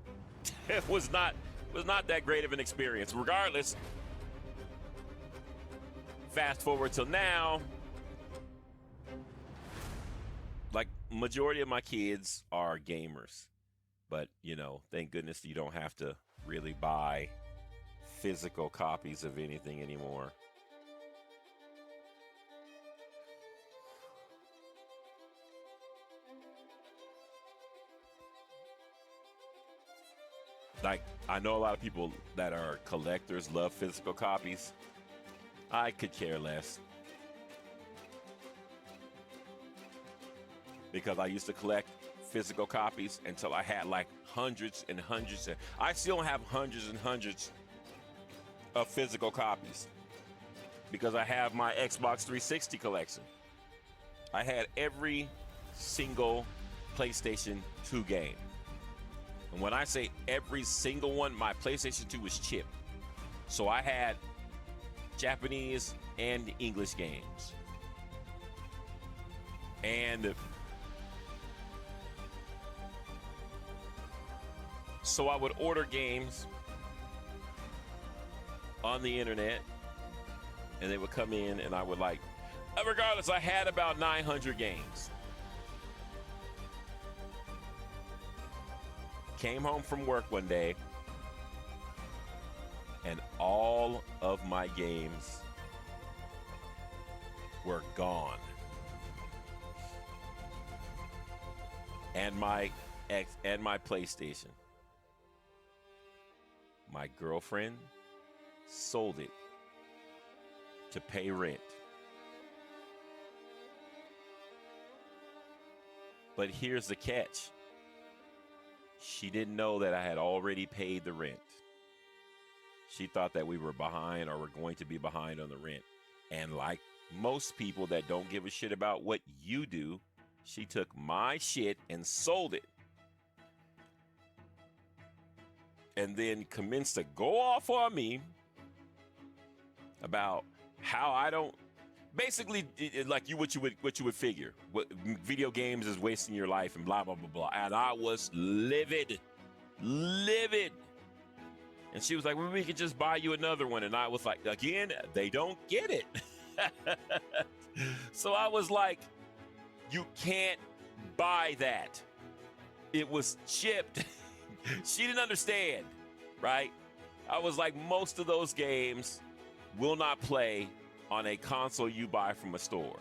It was not that great of an experience. Regardless, fast forward till now, like majority of my kids are gamers, but you know, thank goodness you don't have to really buy physical copies of anything anymore. Like, I know a lot of people that are collectors love physical copies. I could care less. Because I used to collect physical copies until I had like hundreds and hundreds. I still have hundreds and hundreds of physical copies because I have my Xbox 360 collection. I had every single PlayStation 2 game. And when I say every single one, my PlayStation 2 was chipped. So I had Japanese and English games. And so I would order games on the internet and they would come in and I would like, regardless, I had about 900 games. Came home from work one day and all of my games were gone. And my PlayStation. My girlfriend sold it to pay rent. But here's the catch. She didn't know that I had already paid the rent. She thought that we were behind or were going to be behind on the rent. And like most people that don't give a shit about what you do, she took my shit and sold it. And then commenced to go off on me about how I don't, basically like what you would figure. What video games is wasting your life and blah blah blah blah. And I was livid. And she was like, well, we could just buy you another one. And I was like, again, they don't get it. So I was like, you can't buy that. It was chipped. She didn't understand, right? I was like, most of those games will not play on a console you buy from a store.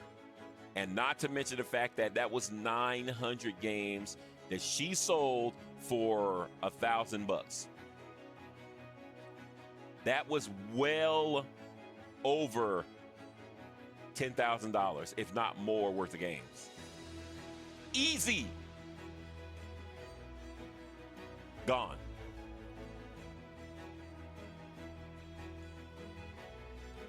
And not to mention the fact that that was 900 games that she sold for $1,000. That was well over $10,000, if not more, worth of games. Easy. Gone.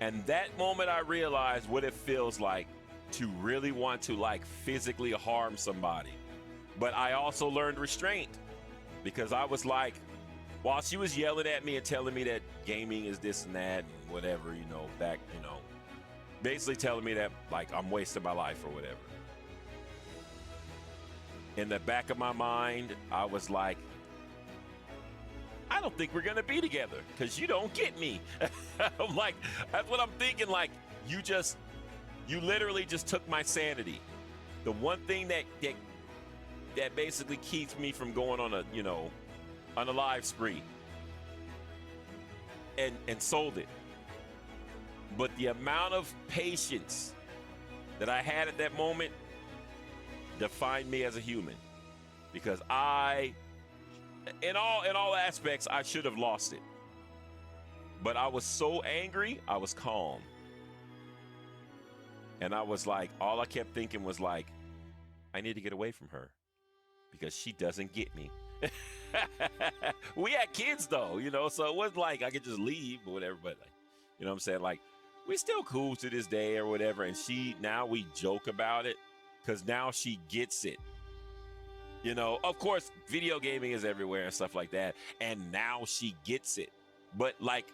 And that moment I realized what it feels like to really want to like physically harm somebody. But I also learned restraint because I was like, while she was yelling at me and telling me that gaming is this and that and whatever, you know, back, you know, basically telling me that like I'm wasting my life or whatever. In the back of my mind, I was like, I don't think we're going to be together because you don't get me. I'm like, that's what I'm thinking. Like, you literally just took my sanity. The one thing that basically keeps me from going on a live spree and sold it. But the amount of patience that I had at that moment defined me as a human, because in all aspects, I should have lost it. But I was so angry, I was calm. And I was like, all I kept thinking was like, I need to get away from her because she doesn't get me. We had kids though, you know, so it wasn't like I could just leave or whatever, but like, you know what I'm saying? Like, we're still cool to this day or whatever. And now we joke about it because now she gets it. You know, of course, video gaming is everywhere and stuff like that. And now she gets it. But like,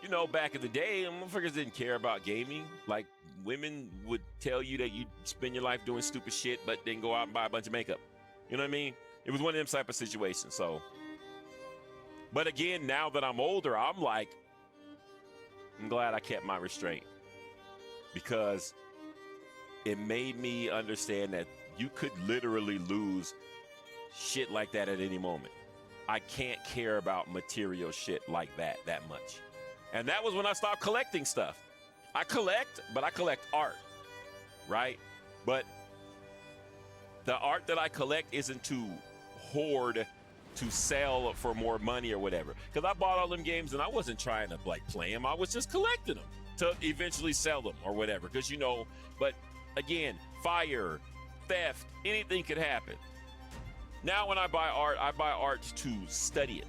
you know, back in the day, motherfuckers didn't care about gaming. Like, women would tell you that you spend your life doing stupid shit, but then go out and buy a bunch of makeup. You know what I mean? It was one of them type of situations. So, but again, now that I'm older, I'm like, I'm glad I kept my restraint, because it made me understand that you could literally lose shit like that at any moment. I can't care about material shit like that much. And that was when I stopped collecting stuff. I collect, but I collect art, right? But the art that I collect isn't to hoard, to sell for more money or whatever. Because I bought all them games and I wasn't trying to like play them. I was just collecting them to eventually sell them or whatever. Because, you know, but again, fire, theft, anything could happen. Now when I buy art to study it.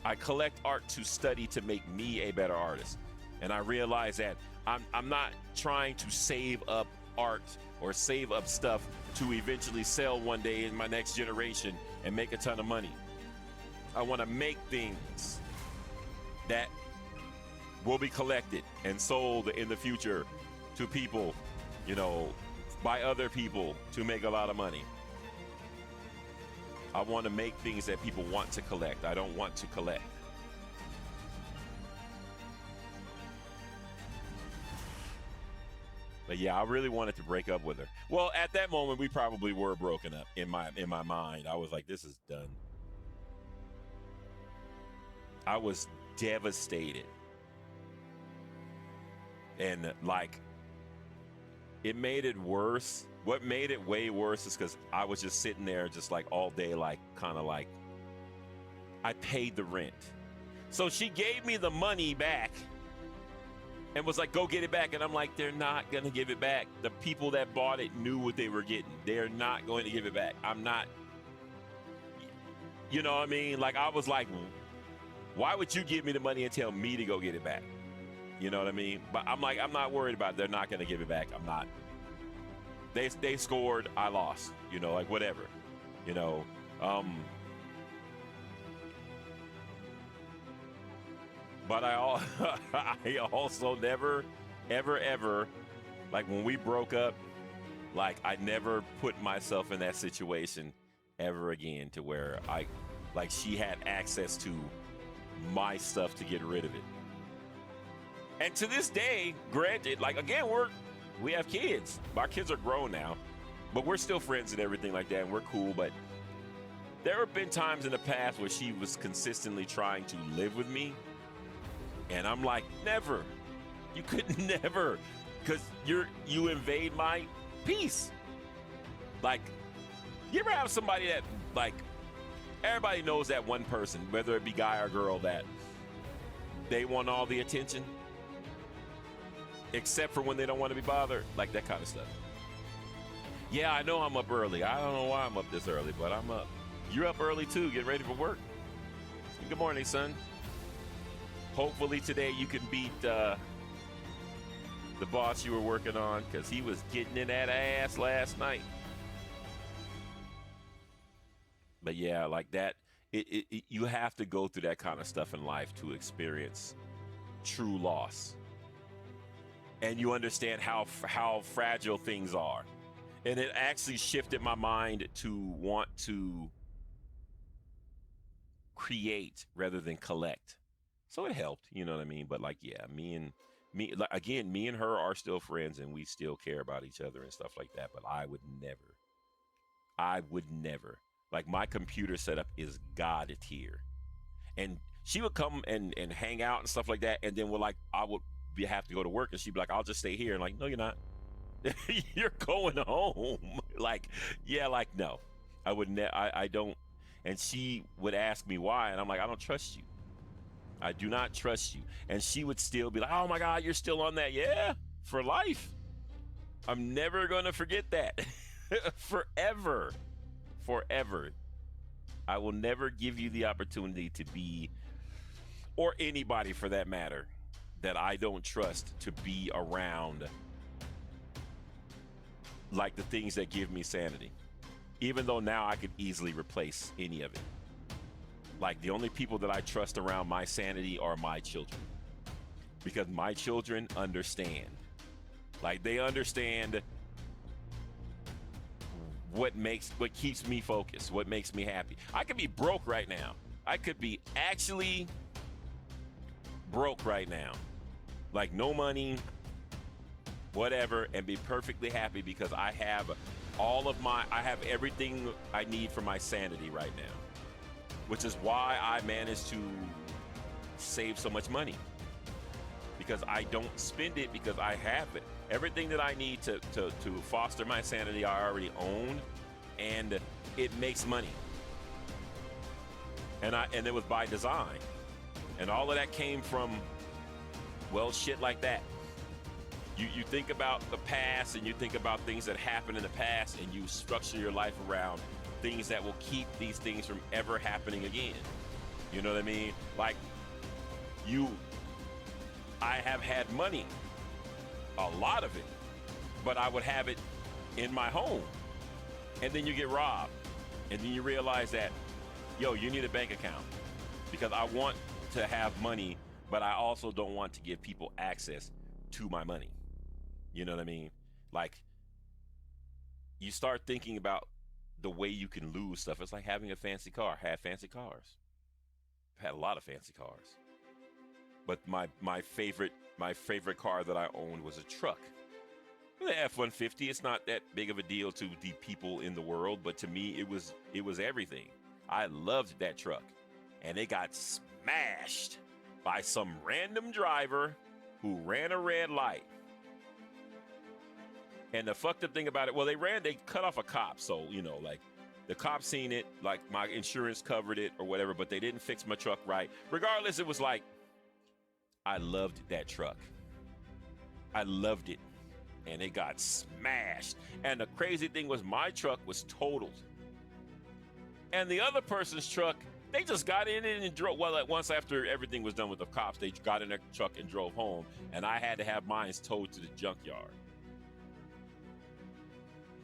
I collect art to study to make me a better artist. And I realize that I'm not trying to save up art or save up stuff to eventually sell one day in my next generation and make a ton of money. I want to make things that will be collected and sold in the future to people, you know, by other people to make a lot of money. I want to make things that people want to collect. I don't want to collect. But yeah, I really wanted to break up with her. Well, at that moment, we probably were broken up in my mind. I was like, this is done. I was devastated. And like, it made it worse. What made it way worse is because I was just sitting there just like all day, like kind of like I paid the rent. So she gave me the money back and was like, go get it back. And I'm like, they're not going to give it back. The people that bought it knew what they were getting. They're not going to give it back. I'm not, you know what I mean? Like, I was like, why would you give me the money and tell me to go get it back? You know what I mean? But I'm like, I'm not worried about it. They're not going to give it back. I'm not. They scored, I lost, you know, like whatever, you know. But I also never, ever, like when we broke up, like I never put myself in that situation ever again to where like she had access to my stuff to get rid of it. And to this day, granted, like again, we have kids. Our kids are grown now, but we're still friends and everything like that, and we're cool. But there have been times in the past where she was consistently trying to live with me, and I'm like, never. You could never, because you invade my peace. Like, you ever have somebody that, like, everybody knows that one person, whether it be guy or girl, that they want all the attention, except for when they don't want to be bothered, like that kind of stuff. Yeah, I know I'm up early. I don't know why I'm up this early, but I'm up. You're up early too, getting ready for work. Good morning, son. Hopefully today you can beat the boss you were working on, because he was getting in that ass last night. But yeah, like that, you have to go through that kind of stuff in life to experience true loss. And you understand how fragile things are. And it actually shifted my mind to want to create rather than collect. So it helped, you know what I mean? But like, yeah, me and her are still friends, and we still care about each other and stuff like that. But I would never. Like, my computer setup is God tier. And she would come and hang out and stuff like that. And then I would have to go to work, and she'd be like, I'll just stay here. And like, no, you're not. You're going home. Like, yeah, like, no, I would I don't. And she would ask me why, and I'm like, I don't trust you. I do not trust you. And she would still be like, oh my God, you're still on that. Yeah, for life. I'm never going to forget that. Forever. I will never give you the opportunity to be, or anybody for that matter, that I don't trust to be around, like the things that give me sanity. even though now I could easily replace any of it. Like, the only people that I trust around my sanity are my children, because my children understand. Like, they understand what keeps me focused, what makes me happy. I could be broke right now. I could be actually broke right now, like no money, whatever, and be perfectly happy because I have I have everything I need for my sanity right now, which is why I managed to save so much money, because I don't spend it, because I have it. Everything that I need to foster my sanity, I already own, and it makes money. And it was by design. And all of that came from, well, shit like that. You think about the past, and you think about things that happened in the past, and you structure your life around things that will keep these things from ever happening again. You know what I mean? Like, I have had money, a lot of it, but I would have it in my home. And then you get robbed. And then you realize that, yo, you need a bank account, because I want to have money, but I also don't want to give people access to my money. You know what I mean? Like, you start thinking about the way you can lose stuff. It's like having a fancy car. I have fancy cars. I've had a lot of fancy cars. But my favorite car that I owned was a truck. The F-150, it's not that big of a deal to the people in the world, but to me, it was everything. I loved that truck. And it got smashed by some random driver who ran a red light. And the fucked up thing about it, well, they cut off a cop. So, you know, like, the cop seen it, like my insurance covered it or whatever, but they didn't fix my truck right. Regardless, it was like, I loved that truck. I loved it. And it got smashed. And the crazy thing was, my truck was totaled. And the other person's truck, they just got in it and drove. Well, once after everything was done with the cops, they got in their truck and drove home. And I had to have mine towed to the junkyard.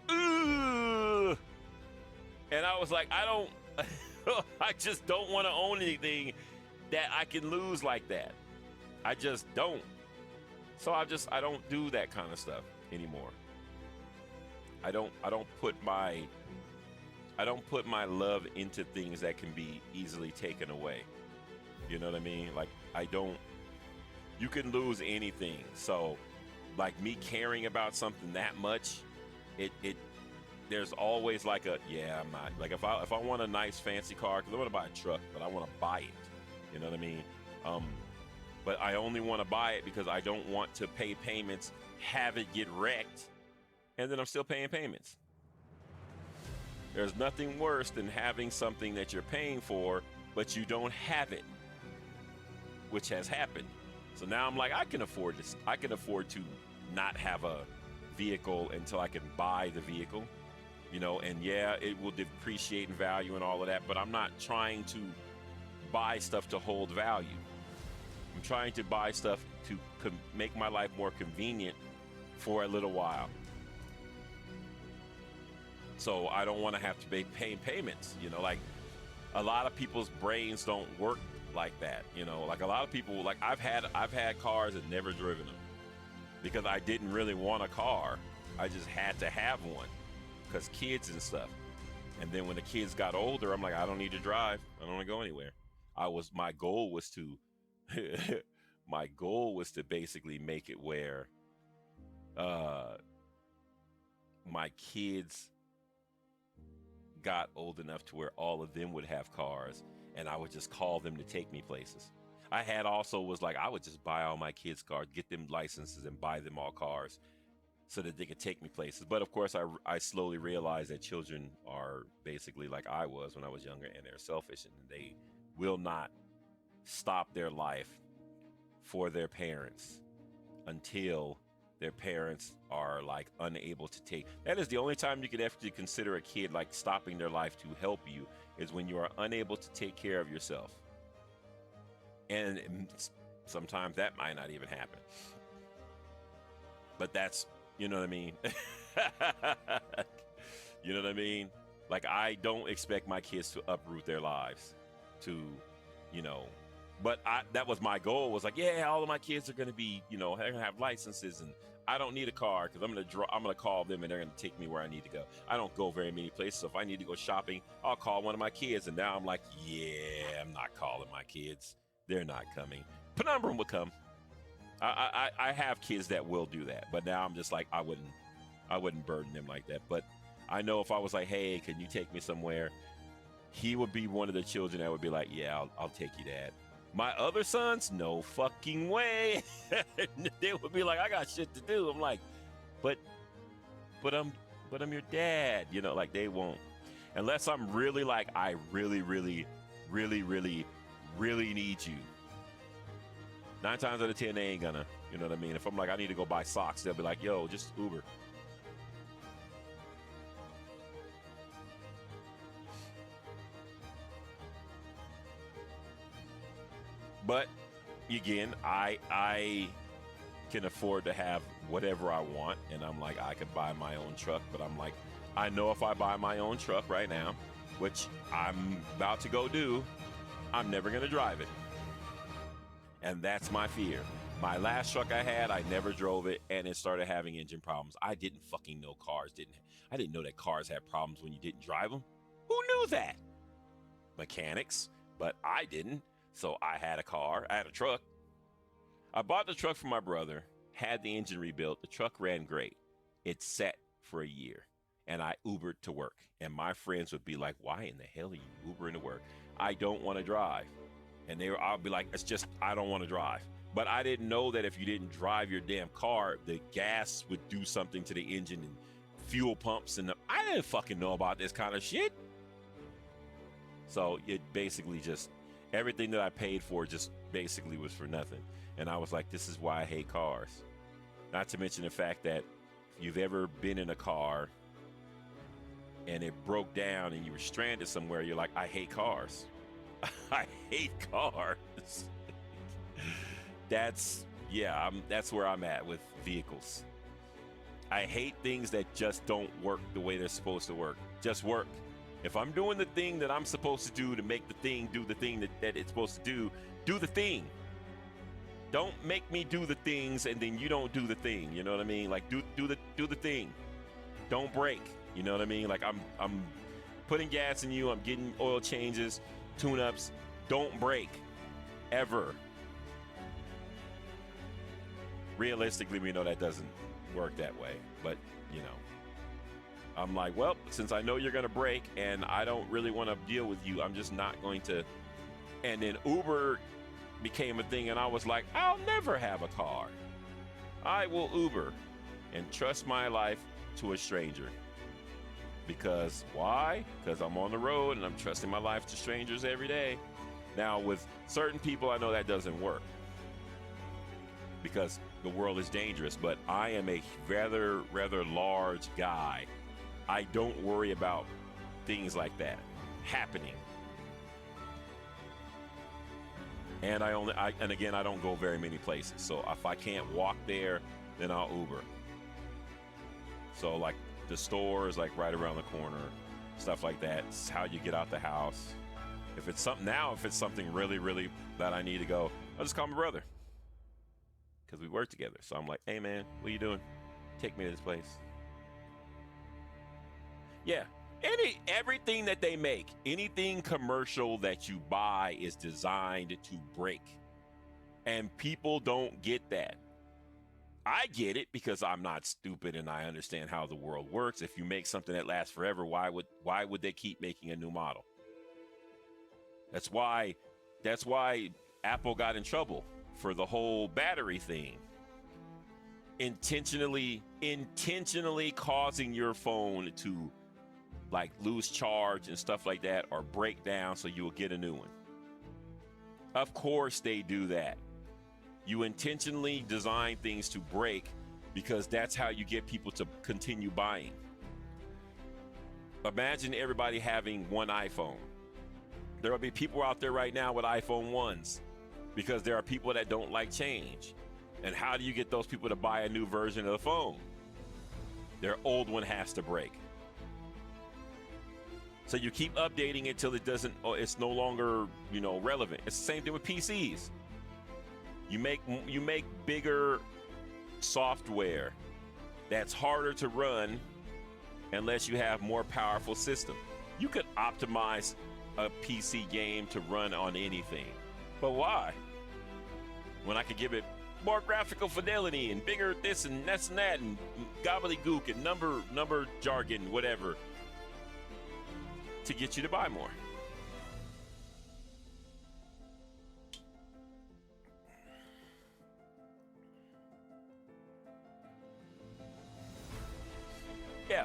Ugh. And I was like, I just don't want to own anything that I can lose like that. I just don't. So I don't do that kind of stuff anymore. I don't put my love into things that can be easily taken away. You know what I mean? Like, you can lose anything. So, like, me caring about something that much, there's always like I'm not. Like, if I want a nice fancy car, because I want to buy a truck, but I want to buy it. You know what I mean? But I only want to buy it because I don't want to pay payments, have it get wrecked, and then I'm still paying payments. There's nothing worse than having something that you're paying for, but you don't have it, which has happened. So now I'm like, I can afford this. I can afford to not have a vehicle until I can buy the vehicle, you know, and yeah, it will depreciate in value and all of that, but I'm not trying to buy stuff to hold value. I'm trying to buy stuff to make my life more convenient for a little while. So I don't want to have to pay payments, you know, like, a lot of people's brains don't work like that, you know, like, a lot of people, like, I've had cars and never driven them because I didn't really want a car. I just had to have one because kids and stuff. And then when the kids got older, I'm like, I don't need to drive. I don't want to go anywhere. My goal was to basically make it where my kids got old enough to where all of them would have cars, and I would just call them to take me places. I would just buy all my kids' cars, get them licenses, and buy them all cars so that they could take me places. But of course, I slowly realized that children are basically like I was when I was younger, and they're selfish, and they will not stop their life for their parents until their parents are like unable to take. That is the only time you could actually consider a kid like stopping their life to help you, is when you are unable to take care of yourself. And sometimes that might not even happen. But that's, you know what I mean? You know what I mean? Like, I don't expect my kids to uproot their lives to, you know, but that was my goal, was like, yeah, all of my kids are going to be, they're going to have licenses, and I don't need a car because I'm going to call them and they're going to take me where I need to go. I don't go very many places. So if I need to go shopping, I'll call one of my kids. And now I'm like, yeah, I'm not calling my kids. They're not coming. Penumbra will come. I have kids that will do that, but now I'm just like, I wouldn't burden them like that. But I know if I was like, hey, can you take me somewhere? He would be one of the children that would be like, yeah, I'll take you, Dad. My other sons, no fucking way. They would be like, I got shit to do. I'm like, but I'm your dad. Like, they won't, unless I'm really like, I really, really, really, really, really need you. 9 times out of 10, they ain't gonna. You know what I mean? If I'm like, I need to go buy socks, they'll be like, yo, just Uber. But again, I can afford to have whatever I want, and I'm like, I could buy my own truck, but I'm like, I know if I buy my own truck right now, which I'm about to go do, I'm never gonna drive it. And that's my fear. My last truck I had, I never drove it, and it started having engine problems. I didn't fucking know I didn't know that cars had problems when you didn't drive them. Who knew that? Mechanics, but I didn't. So I had a truck. I bought the truck for my brother, had the engine rebuilt. The truck ran great. It sat for a year, and I Ubered to work. And my friends would be like, why in the hell are you Ubering to work? I don't want to drive. And I'll be like, it's just, I don't want to drive. But I didn't know that if you didn't drive your damn car, the gas would do something to the engine and fuel pumps. And I didn't fucking know about this kind of shit. So it basically just, everything that I paid for just basically was for nothing. And I was like, this is why I hate cars. Not to mention the fact that if you've ever been in a car and it broke down and you were stranded somewhere, you're like, I hate cars. I hate cars. That's where I'm at with vehicles. I hate things that just don't work the way they're supposed to work. Just work. If I'm doing the thing that I'm supposed to do to make the thing do the thing that it's supposed to do the thing. Don't make me do the things and then you don't do the thing. You know what I mean? Like, do the thing. Don't break. You know what I mean? Like, I'm putting gas in you. I'm getting oil changes, tune-ups. Don't break. Ever. Realistically, we know that doesn't work that way. But, I'm like, well, since I know you're going to break and I don't really want to deal with you, I'm just not going to. And then Uber became a thing, and I was like, I'll never have a car. I will Uber and trust my life to a stranger. Because why? Because I'm on the road and I'm trusting my life to strangers every day. Now, with certain people, I know that doesn't work because the world is dangerous, but I am a rather large guy. I don't worry about things like that happening. And I don't go very many places. So if I can't walk there, then I'll Uber. So like the store is like right around the corner, stuff like that. It's how you get out the house. If it's something really, really that I need to go, I'll just call my brother because we work together. So I'm like, hey man, what are you doing? Take me to this place. Yeah. Everything that they make, anything commercial that you buy is designed to break. And people don't get that. I get it because I'm not stupid and I understand how the world works. If you make something that lasts forever, why would they keep making a new model? That's why Apple got in trouble for the whole battery thing. Intentionally causing your phone to like lose charge and stuff like that or break down so you will get a new one. Of course they do that. You intentionally design things to break because that's how you get people to continue buying. Imagine everybody having one iPhone. There will be people out there right now with iPhone 1s because there are people that don't like change. And how do you get those people to buy a new version of the phone? Their old one has to break. So you keep updating it till it doesn't, or it's no longer, relevant. It's the same thing with PCs. You make bigger software that's harder to run unless you have more powerful system. You could optimize a PC game to run on anything, but why? When I could give it more graphical fidelity and bigger this and that and gobbledygook and number jargon, whatever, to get you to buy more. Yeah.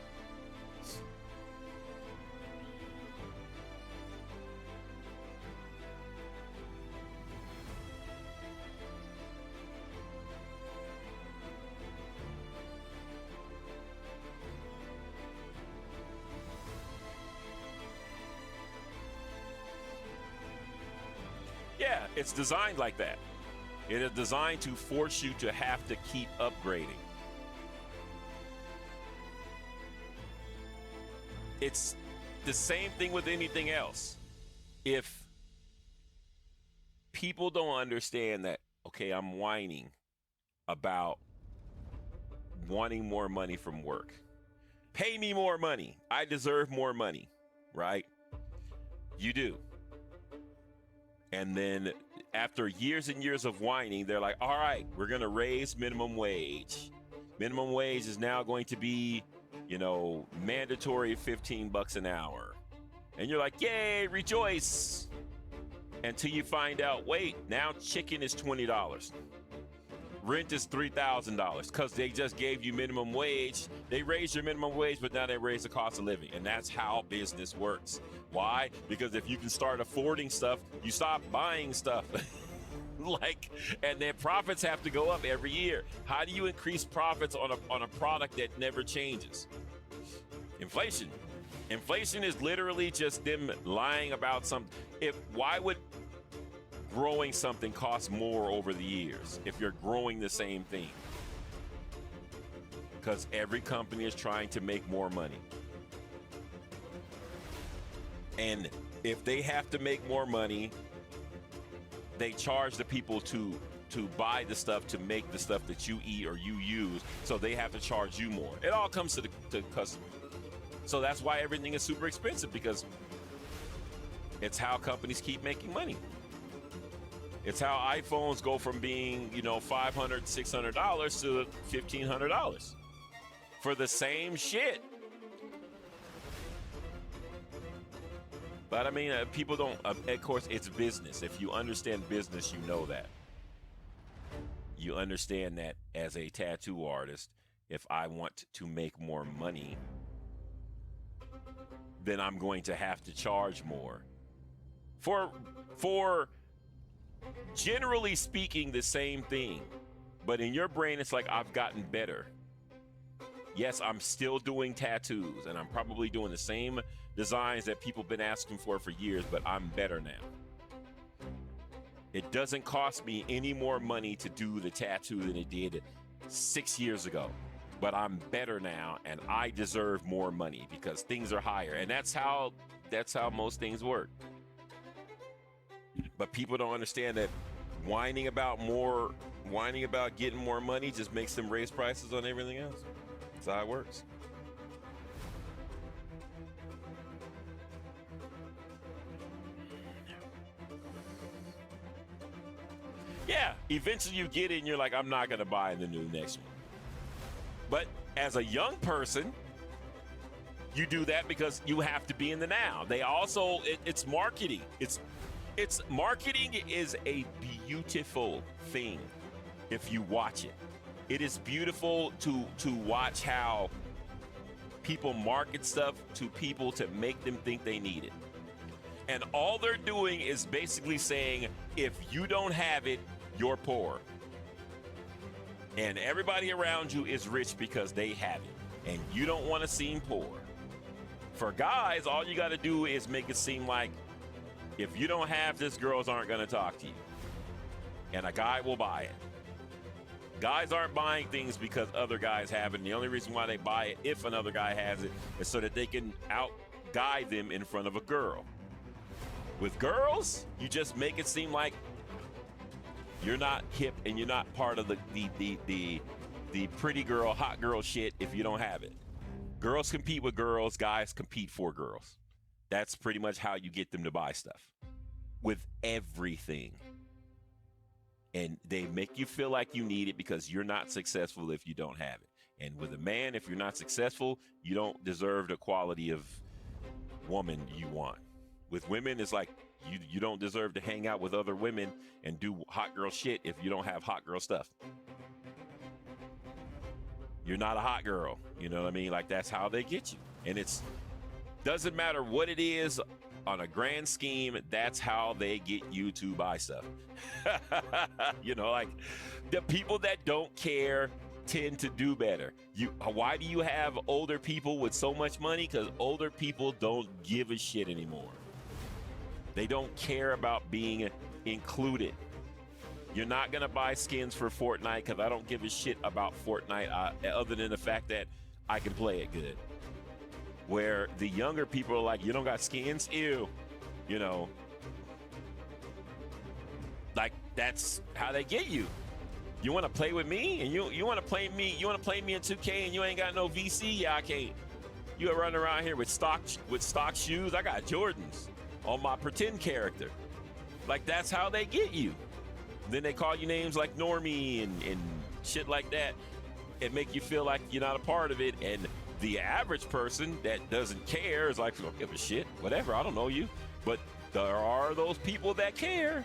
Yeah, it's designed like that. It is designed to force you to have to keep upgrading. It's the same thing with anything else. If people don't understand that, okay, I'm whining about wanting more money from work. Pay me more money. I deserve more money, right? You do. And then after years and years of whining, they're like, all right, we're going to raise minimum wage. Minimum wage is now going to be, mandatory $15 an hour. And you're like, yay, rejoice. Until you find out, wait, now chicken is $20. Rent is $3,000 because they just gave you minimum wage. They raised your minimum wage, but now they raise the cost of living. And that's how business works. Why? Because if you can start affording stuff, you stop buying stuff. And then profits have to go up every year. How do you increase profits on a product that never changes? Inflation. Inflation is literally just them lying about something. Why would growing something cost more over the years if you're growing the same thing? Because every company is trying to make more money. And if they have to make more money, they charge the people to buy the stuff, to make the stuff that you eat or you use, so they have to charge you more. It all comes to the customer. So that's why everything is super expensive, because it's how companies keep making money. It's how iPhones go from being, $500, $600 to $1,500 for the same shit. But I mean, people don't, of course, it's business. If you understand business, you know that. You understand that as a tattoo artist, if I want to make more money, then I'm going to have to charge more. For generally speaking, the same thing. But in your brain, it's like, I've gotten better. Yes, I'm still doing tattoos, and I'm probably doing the same designs that people have been asking for years, but I'm better now. It doesn't cost me any more money to do the tattoo than it did 6 years ago, but I'm better now, and I deserve more money because things are higher, and that's how most things work. But people don't understand that whining about getting more money just makes them raise prices on everything else. That's how it works. Yeah, eventually you get it and you're like, I'm not going to buy the next one. But as a young person, you do that because you have to be in the now. They also, it's marketing. It's marketing is a beautiful thing if you watch it. It is beautiful to watch how people market stuff to people to make them think they need it. And all they're doing is basically saying, if you don't have it, you're poor. And everybody around you is rich because they have it. And you don't want to seem poor. For guys, all you got to do is make it seem like if you don't have this, girls aren't going to talk to you. And a guy will buy it. Guys aren't buying things because other guys have it. And the only reason why they buy it, if another guy has it, is so that they can guy them in front of a girl. With girls, you just make it seem like you're not hip and you're not part of the pretty girl, hot girl shit if you don't have it. Girls compete with girls, guys compete for girls. That's pretty much how you get them to buy stuff with everything. And they make you feel like you need it because you're not successful if you don't have it. And with a man, if you're not successful, you don't deserve the quality of woman you want. With women, it's like you don't deserve to hang out with other women and do hot girl shit if you don't have hot girl stuff. You're not a hot girl. You know what I mean? Like, that's how they get you. And it's doesn't matter what it is on a grand scheme, that's how they get you to buy stuff. You know, like the people that don't care tend to do better. Why do you have older people with so much money? Because older people don't give a shit anymore. They don't care about being included. You're not going to buy skins for Fortnite because I don't give a shit about Fortnite other than the fact that I can play it good. Where the younger people are like, you don't got skins? Ew. You know, like that's how they get you. You want to play with me and you want to play me? You want to play me in 2K and you ain't got no VC? Yeah, I can't. You are running around here with stock shoes. I got Jordans on my pretend character. Like, that's how they get you. Then they call you names like Normie and shit like that and make you feel like you're not a part of it. And the average person that doesn't care is like, don't give a shit, whatever, I don't know you. But there are those people that care.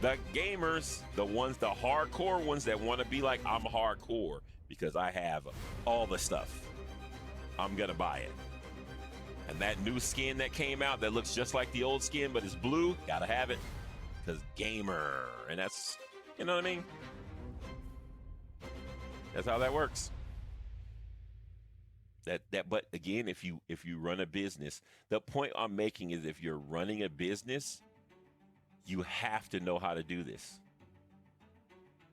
The gamers, the hardcore ones that want to be like, I'm hardcore because I have all the stuff. I'm going to buy it. And that new skin that came out that looks just like the old skin, but it's blue, gotta have it. Because gamer. And that's, you know what I mean? That's how that works. But again, if you run a business, the point I'm making is if you're running a business, you have to know how to do this.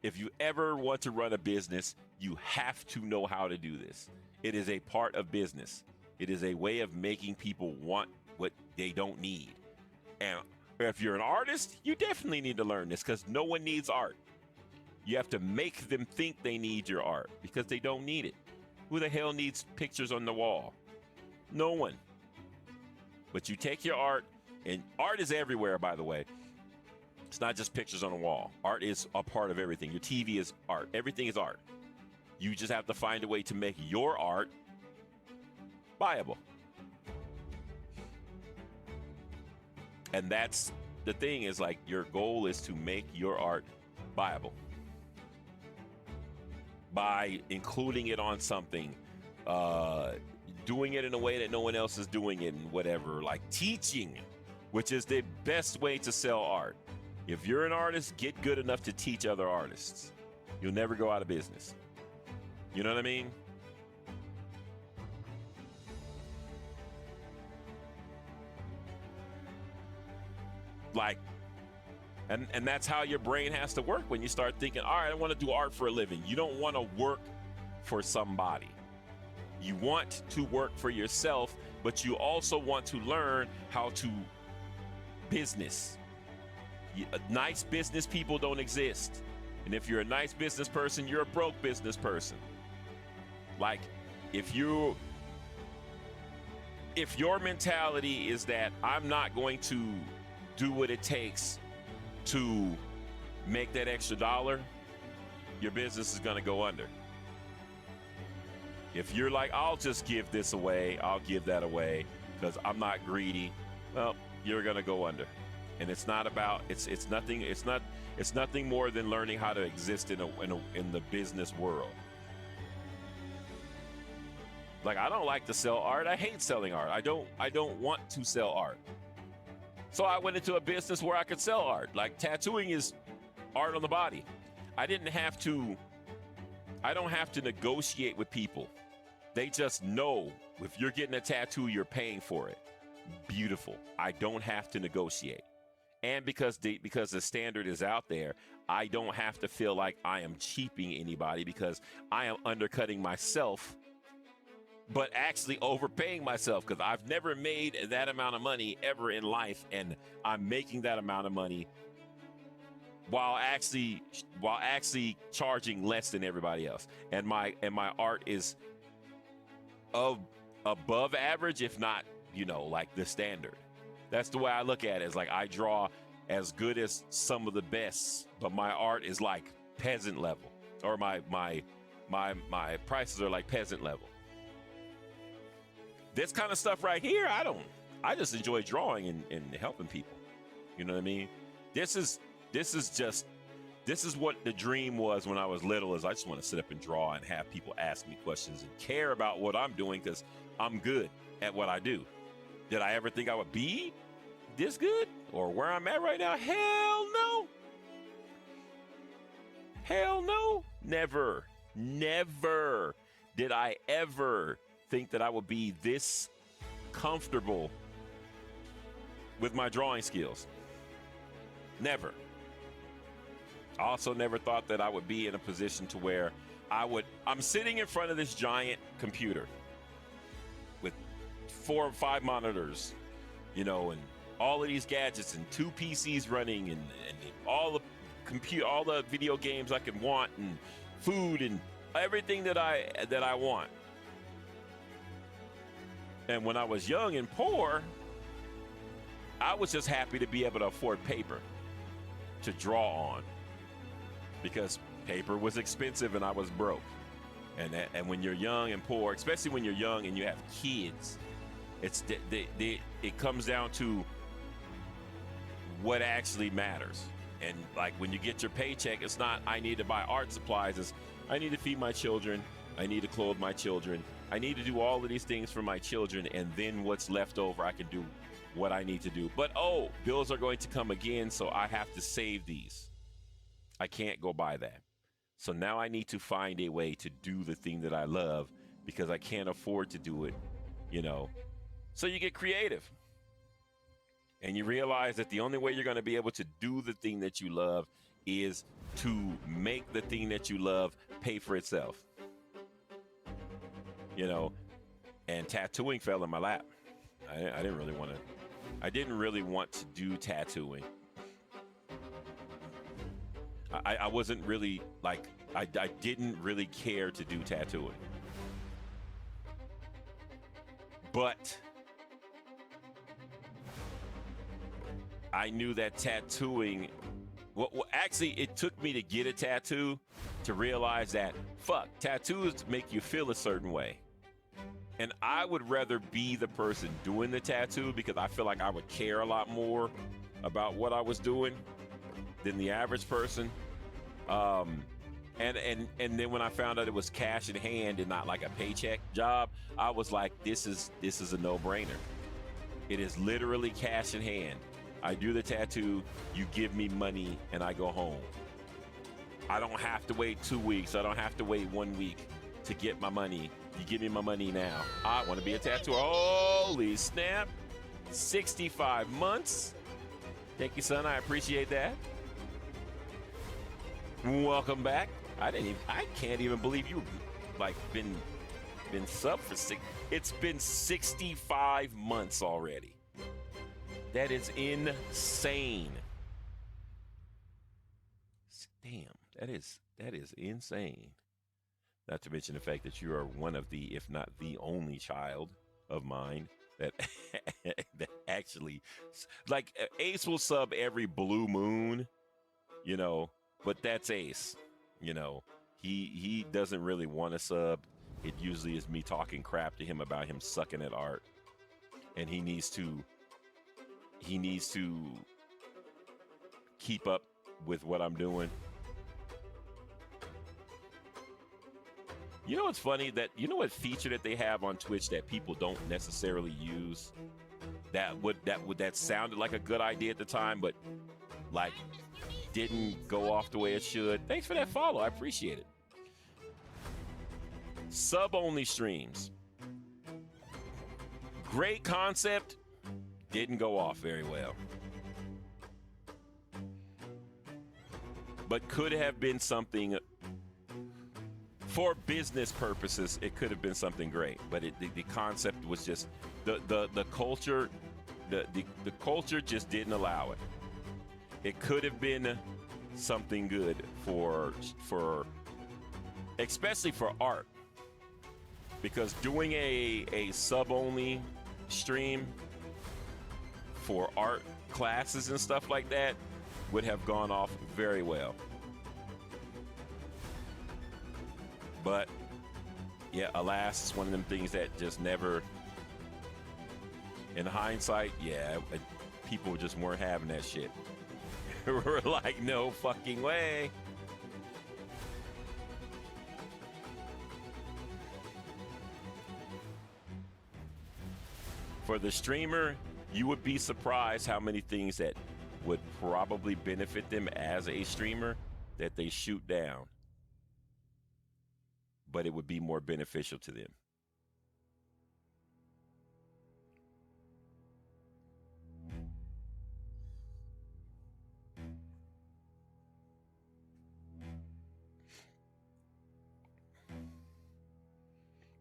If you ever want to run a business, you have to know how to do this. It is a part of business. It is a way of making people want what they don't need. And if you're an artist, you definitely need to learn this because no one needs art. You have to make them think they need your art because they don't need it. Who the hell needs pictures on the wall? No one. But you take your art, and art is everywhere, by the way. It's not just pictures on the wall. Art is a part of everything. Your TV is art. Everything is art. You just have to find a way to make your art buyable. And that's the thing, is like your goal is to make your art buyable by including it on something, doing it in a way that no one else is doing it, and whatever, like teaching, which is the best way to sell art. If you're an artist, get good enough to teach other artists. You'll never go out of business. You know what I mean? Like, and that's how your brain has to work when you start thinking, all right, I want to do art for a living. You don't want to work for somebody. You want to work for yourself, but you also want to learn how to business. Nice business people don't exist. And if you're a nice business person, you're a broke business person. Like, if your mentality is that I'm not going to do what it takes to make that extra dollar, your business is going to go under. If you're like, I'll just give this away, I'll give that away because I'm not greedy, well, you're going to go under. And it's not about, it's nothing more than learning how to exist in the business world. Like, I don't like to sell art. I hate selling art. I don't want to sell art. So I went into a business where I could sell art. Like, tattooing is art on the body. I don't have to negotiate with people. They just know if you're getting a tattoo, you're paying for it. Beautiful. I don't have to negotiate. And because the standard is out there, I don't have to feel like I am cheaping anybody because I am undercutting myself but actually overpaying myself because I've never made that amount of money ever in life, and I'm making that amount of money while actually charging less than everybody else. And my art is above average, if not, like the standard. That's the way I look at it. It's like I draw as good as some of the best, but my art is like peasant level, or my prices are like peasant level. This kind of stuff right here, I just enjoy drawing and helping people. You know what I mean? This is what the dream was when I was little, is I just want to sit up and draw and have people ask me questions and care about what I'm doing, because I'm good at what I do. Did I ever think I would be this good or where I'm at right now? Hell no. Hell no. Never did I ever think that I would be this comfortable with my drawing skills. Never. I also never thought that I would be in a position to where I'm sitting in front of this giant computer with 4 or 5 monitors, and all of these gadgets and 2 PCs running and all the video games I could want, and food and everything that I want. And when I was young and poor, I was just happy to be able to afford paper to draw on, because paper was expensive and I was broke. And when you're young and poor, especially when you're young and you have kids, it comes down to what actually matters. And like when you get your paycheck, it's not I need to buy art supplies, it's I need to feed my children, I need to clothe my children, I need to do all of these things for my children, and then what's left over I can do what I need to do. But bills are going to come again, so I have to save these. I can't go buy that. So now I need to find a way to do the thing that I love, because I can't afford to do it, So you get creative. And you realize that the only way you're going to be able to do the thing that you love is to make the thing that you love pay for itself. And tattooing fell in my lap. I didn't really want to do tattooing. I wasn't really I didn't really care to do tattooing. But I knew that tattooing, actually it took me to get a tattoo to realize that, tattoos make you feel a certain way. And I would rather be the person doing the tattoo, because I feel like I would care a lot more about what I was doing than the average person. And then when I found out it was cash in hand and not like a paycheck job, I was like, this is a no-brainer. It is literally cash in hand. I do the tattoo, you give me money, and I go home. I don't have to wait 2 weeks. I don't have to wait 1 week to get my money. You give me my money now. I want to be a tattooer. Holy snap. 65 months. Thank you, son. I appreciate that. Welcome back. I can't even believe you been sub for it's been 65 months already. That is insane. Damn, that is insane. Not to mention the fact that you are one of the, if not the only child of mine that that actually, Ace will sub every blue moon, but that's Ace. He doesn't really want to sub. It usually is me talking crap to him about him sucking at art, and he needs to keep up with what I'm doing. What's funny? What feature that they have on Twitch that people don't necessarily use, that sounded like a good idea at the time, but didn't go off the way it should. Thanks for that follow. I appreciate it. Sub-only streams. Great concept. Didn't go off very well. But could have been something for business purposes, it could have been something great, but the concept was just the culture, the culture just didn't allow it. It could have been something good for especially for art, because doing a sub only stream for art classes and stuff like that would have gone off very well. But yeah, alas, it's one of them things that just never, in hindsight, yeah, people just weren't having that shit. We're like, no fucking way. For the streamer, you would be surprised how many things that would probably benefit them as a streamer that they shoot down, but it would be more beneficial to them.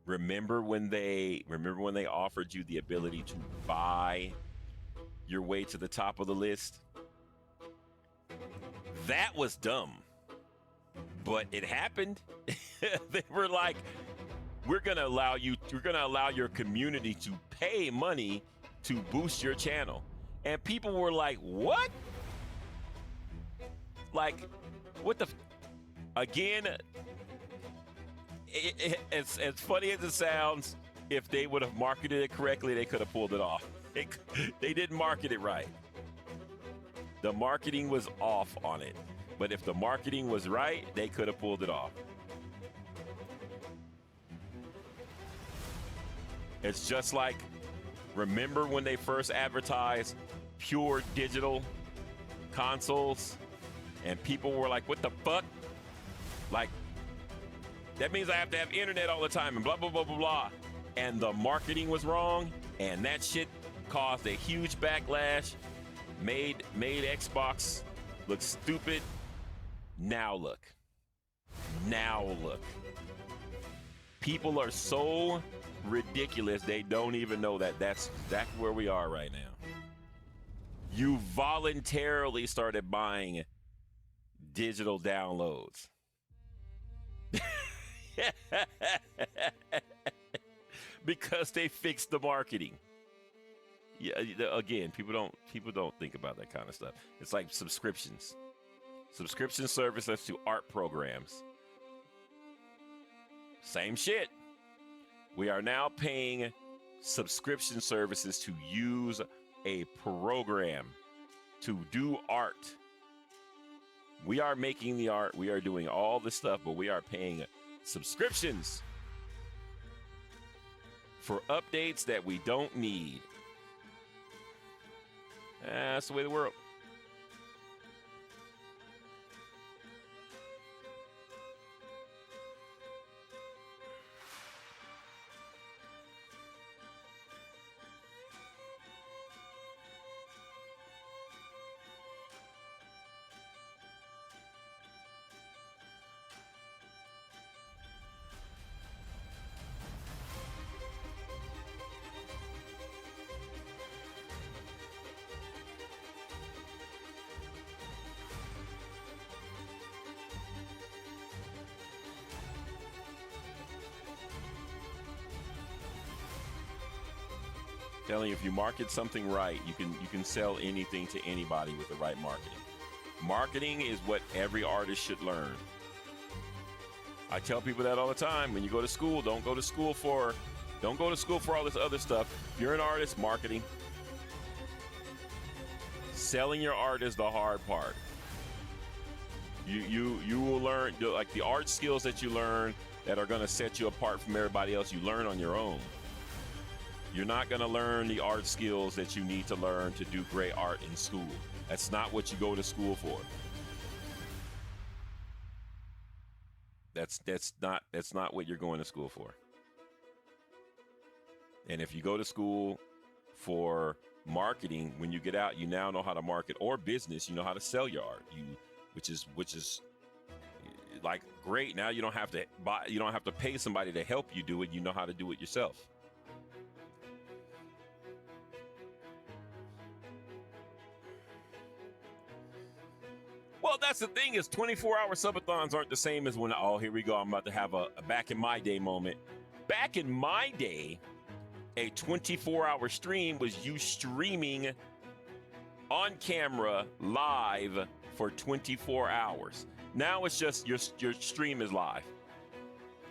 Remember when they offered you the ability to buy your way to the top of the list? That was dumb, but it happened. They were like, we're going to allow your community to pay money to boost your channel. And people were like, what? Like, what the again, as funny as it sounds, if they would have marketed it correctly, they could have pulled it off. They didn't market it right. The marketing was off on it. But if the marketing was right, they could have pulled it off. It's just like, remember when they first advertised pure digital consoles? And people were like, what the fuck? Like, that means I have to have internet all the time and blah, blah, blah, blah, blah. And the marketing was wrong. And that shit caused a huge backlash. Made Xbox look stupid. Now look. People are so ridiculous, they don't even know that that's where we are right now. You voluntarily started buying digital downloads. Because they fixed the marketing. Yeah, again, people don't think about that kind of stuff. It's like subscriptions. Subscription services to art programs. Same shit. We are now paying subscription services to use a program to do art. We are making the art. We are doing all this stuff, but we are paying subscriptions for updates that we don't need. That's the way of the world. Telling you, if you market something right, you can sell anything to anybody with the right marketing. Marketing is what every artist should learn. I tell people that all the time. When you go to school, don't go to school for all this other stuff. If you're an artist, marketing. Selling your art is the hard part. You will learn, like, the art skills that you learn that are going to set you apart from everybody else, you learn on your own. You're not going to learn the art skills that you need to learn to do great art in school. That's not what you go to school for. That's not what you're going to school for. And if you go to school for marketing, when you get out, you now know how to market, or business, you know how to sell your art. Which is like, great. Now you don't have to pay somebody to help you do it. You know how to do it yourself. Well, that's the thing is 24-hour subathons aren't the same as when, oh, here we go. I'm about to have a back in my day moment. Back in my day, a 24-hour stream was you streaming on camera live for 24 hours. Now it's just your stream is live.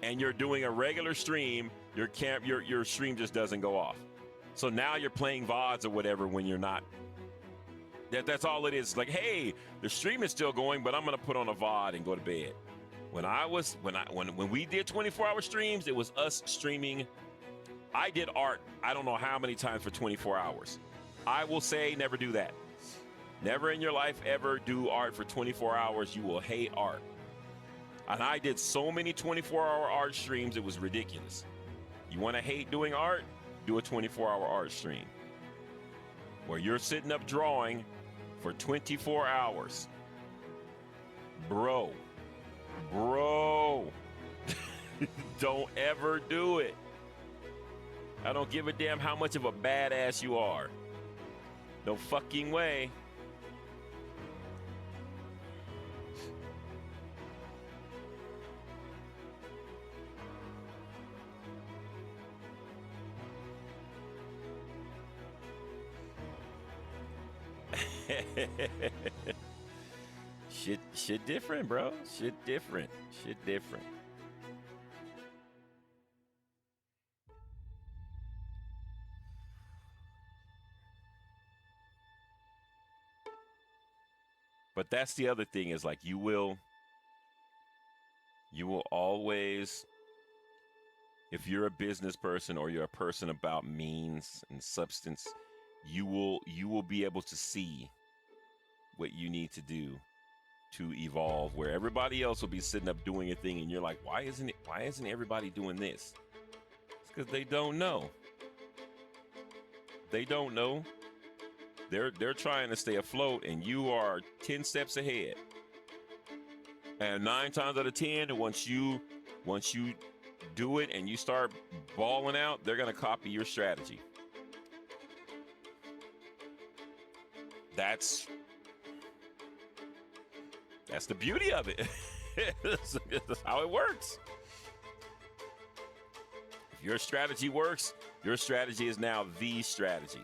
And you're doing a regular stream, your stream just doesn't go off. So now you're playing VODs or whatever when you're not. That's all it is. Like, hey, the stream is still going, but I'm gonna put on a VOD and go to bed. When we did 24-hour streams, it was us streaming. I did art, I don't know how many times for 24 hours. I will say never do that. Never in your life ever do art for 24 hours. You will hate art. And I did so many 24-hour art streams, it was ridiculous. You want to hate doing art? Do a 24-hour art stream where you're sitting up drawing for 24 hours. Bro, don't ever do it. I don't give a damn how much of a badass you are. No fucking way. Shit different, bro. Shit different. But that's the other thing is like you will always, if you're a business person or you're a person about means and substance, you will be able to see what you need to do to evolve, where everybody else will be sitting up doing a thing and you're like, why isn't everybody doing this? It's because they don't know. They're trying to stay afloat and you are 10 steps ahead. And 9 times out of 10, once you do it and you start balling out, they're gonna copy your strategy. That's the beauty of it. That's how it works. If your strategy works, your strategy is now the strategy.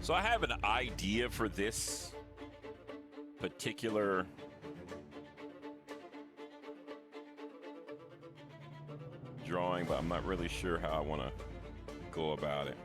So I have an idea for this particular drawing, but I'm not really sure how I want to go about it.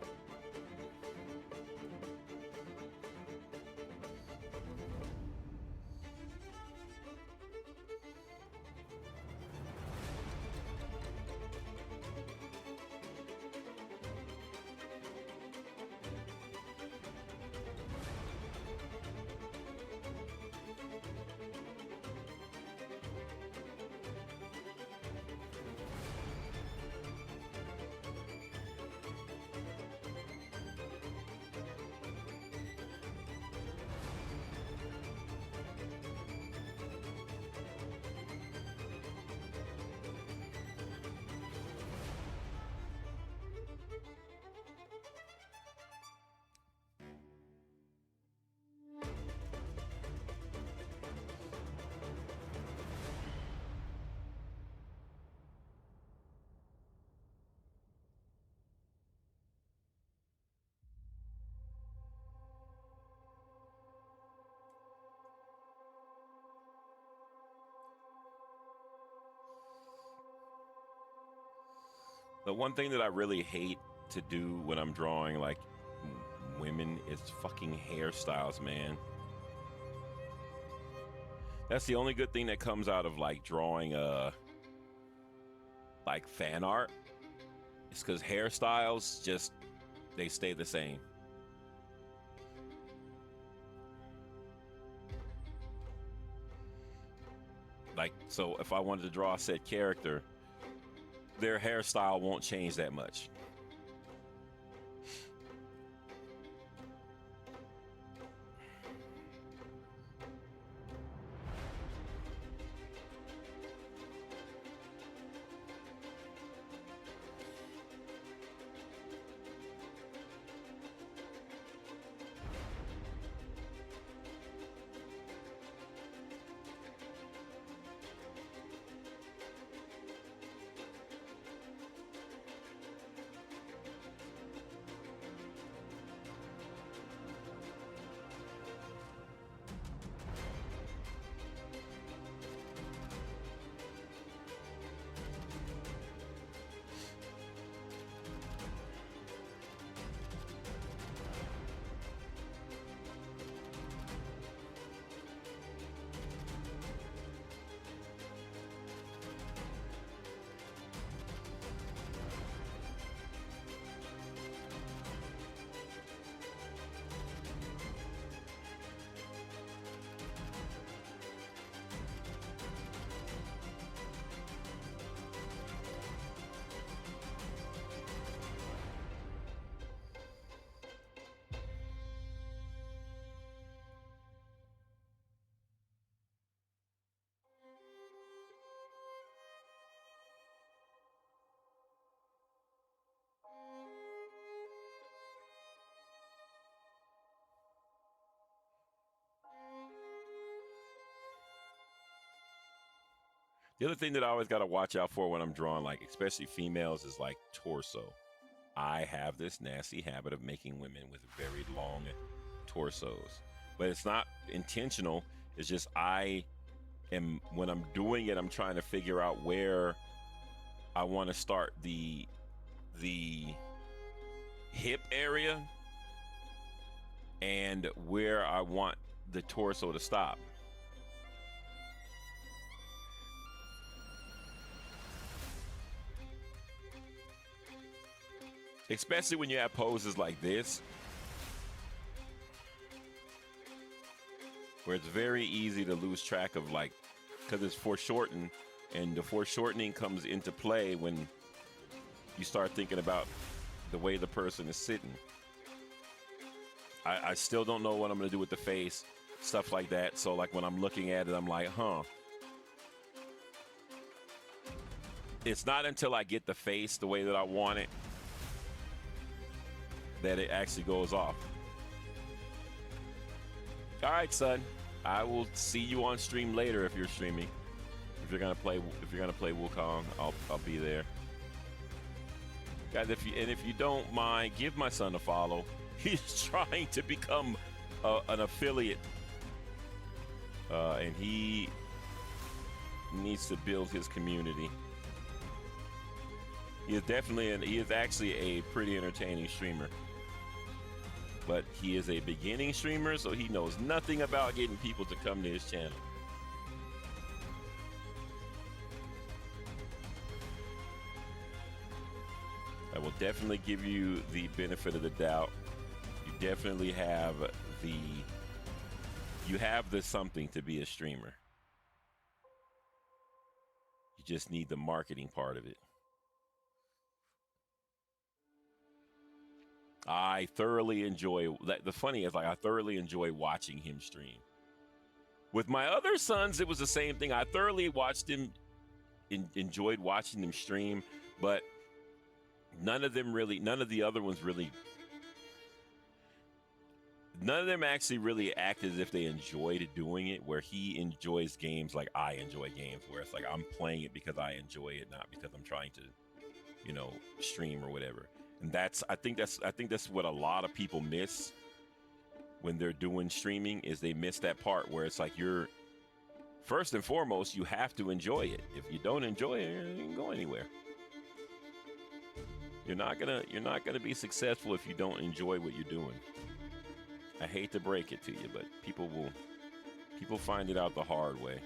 The one thing that I really hate to do when I'm drawing like women is fucking hairstyles, man. That's the only good thing that comes out of like drawing like fan art. It's because hairstyles just, they stay the same. Like, so if I wanted to draw a set character, their hairstyle won't change that much. The other thing that I always got to watch out for when I'm drawing, like especially females, is like torso. I have this nasty habit of making women with very long torsos, but it's not intentional. It's just when I'm doing it, I'm trying to figure out where I want to start the hip area and where I want the torso to stop. Especially when you have poses like this, where it's very easy to lose track of, like, because it's foreshortened, and the foreshortening comes into play when you start thinking about the way the person is sitting. I still don't know what I'm going to do with the face, stuff like that. So, like, when I'm looking at it, I'm like, huh. It's not until I get the face the way that I want it that it actually goes off. All right, son. I will see you on stream later if you're streaming. If you're gonna play Wukong, I'll be there. Guys, if you don't mind, give my son a follow. He's trying to become an affiliate, and he needs to build his community. He is actually a pretty entertaining streamer. But he is a beginning streamer, so he knows nothing about getting people to come to his channel. I will definitely give you the benefit of the doubt. You definitely have the something to be a streamer. You just need the marketing part of it. I thoroughly enjoy that. The funny is, like, I thoroughly enjoy watching him stream. With my other sons, it was the same thing. I thoroughly watched him, enjoyed watching them stream, but none of the other ones really, none of them actually really act as if they enjoyed doing it, where he enjoys games like I enjoy games, where it's like I'm playing it because I enjoy it, not because I'm trying to, stream or whatever. And I think that's what a lot of people miss when they're doing streaming, is they miss that part where it's like, you're first and foremost, you have to enjoy it. If you don't enjoy it, you can go anywhere. You're not gonna be successful if you don't enjoy what you're doing. I hate to break it to you, but people find it out the hard way.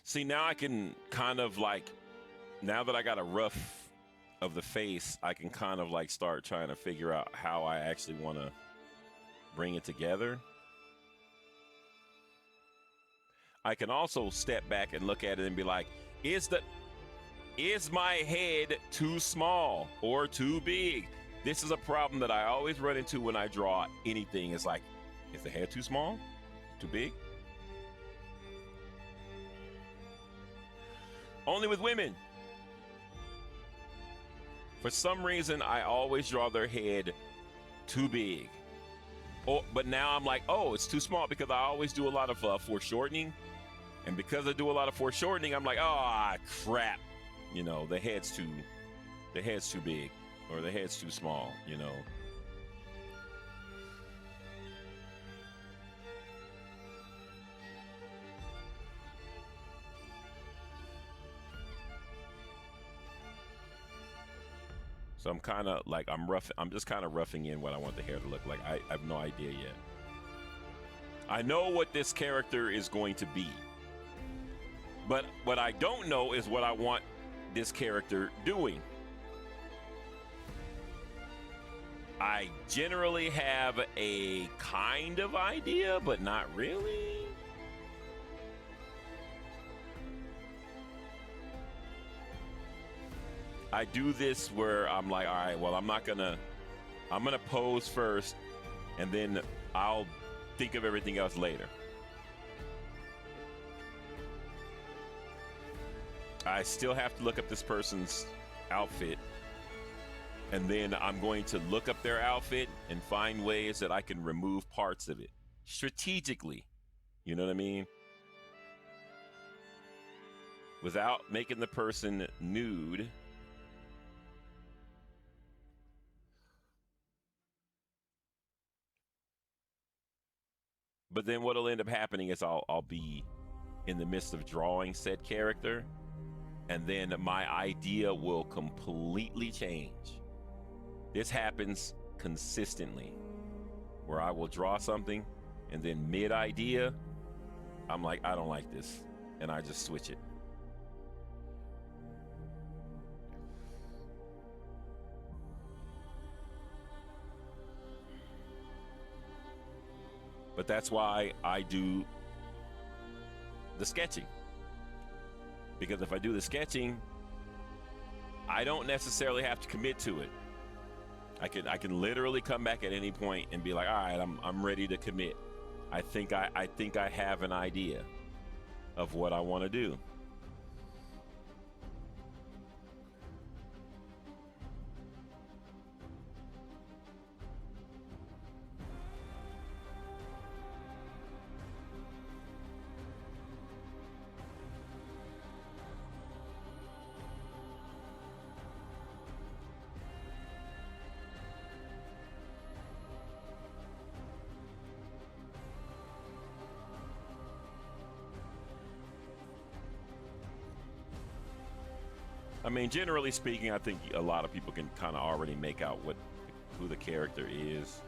See, now I can kind of like, now that I got a rough of the face, I can kind of like start trying to figure out how I actually want to bring it together. I can also step back and look at it and be like, is my head too small or too big? This is a problem that I always run into when I draw anything. It's like, is the head too small? Too big? Only with women. For some reason, I always draw their head too big. But now I'm like, oh, it's too small because I always do a lot of foreshortening. And because I do a lot of foreshortening, I'm like, oh, crap. You know, the head's too big or the head's too small, you know. So I'm kind of like, I'm just kind of roughing in what I want the hair to look like. I have no idea yet. I know what this character is going to be. But what I don't know is what I want this character doing. I generally have a kind of idea, but not really. I do this where I'm like, all right, well, I'm gonna pose first, and then I'll think of everything else later. I still have to look up this person's outfit, and then I'm going to look up their outfit and find ways that I can remove parts of it strategically. You know what I mean? Without making the person nude. But then what'll end up happening is I'll be in the midst of drawing said character, and then my idea will completely change. This happens consistently, where I will draw something, and then mid-idea, I'm like, I don't like this, and I just switch it. But that's why I do the sketching. Because if I do the sketching, I don't necessarily have to commit to it. I can literally come back at any point and be like, all right, I'm ready to commit. I think I have an idea of what I want to do. I mean, generally speaking, I think a lot of people can kind of already make out who the character is.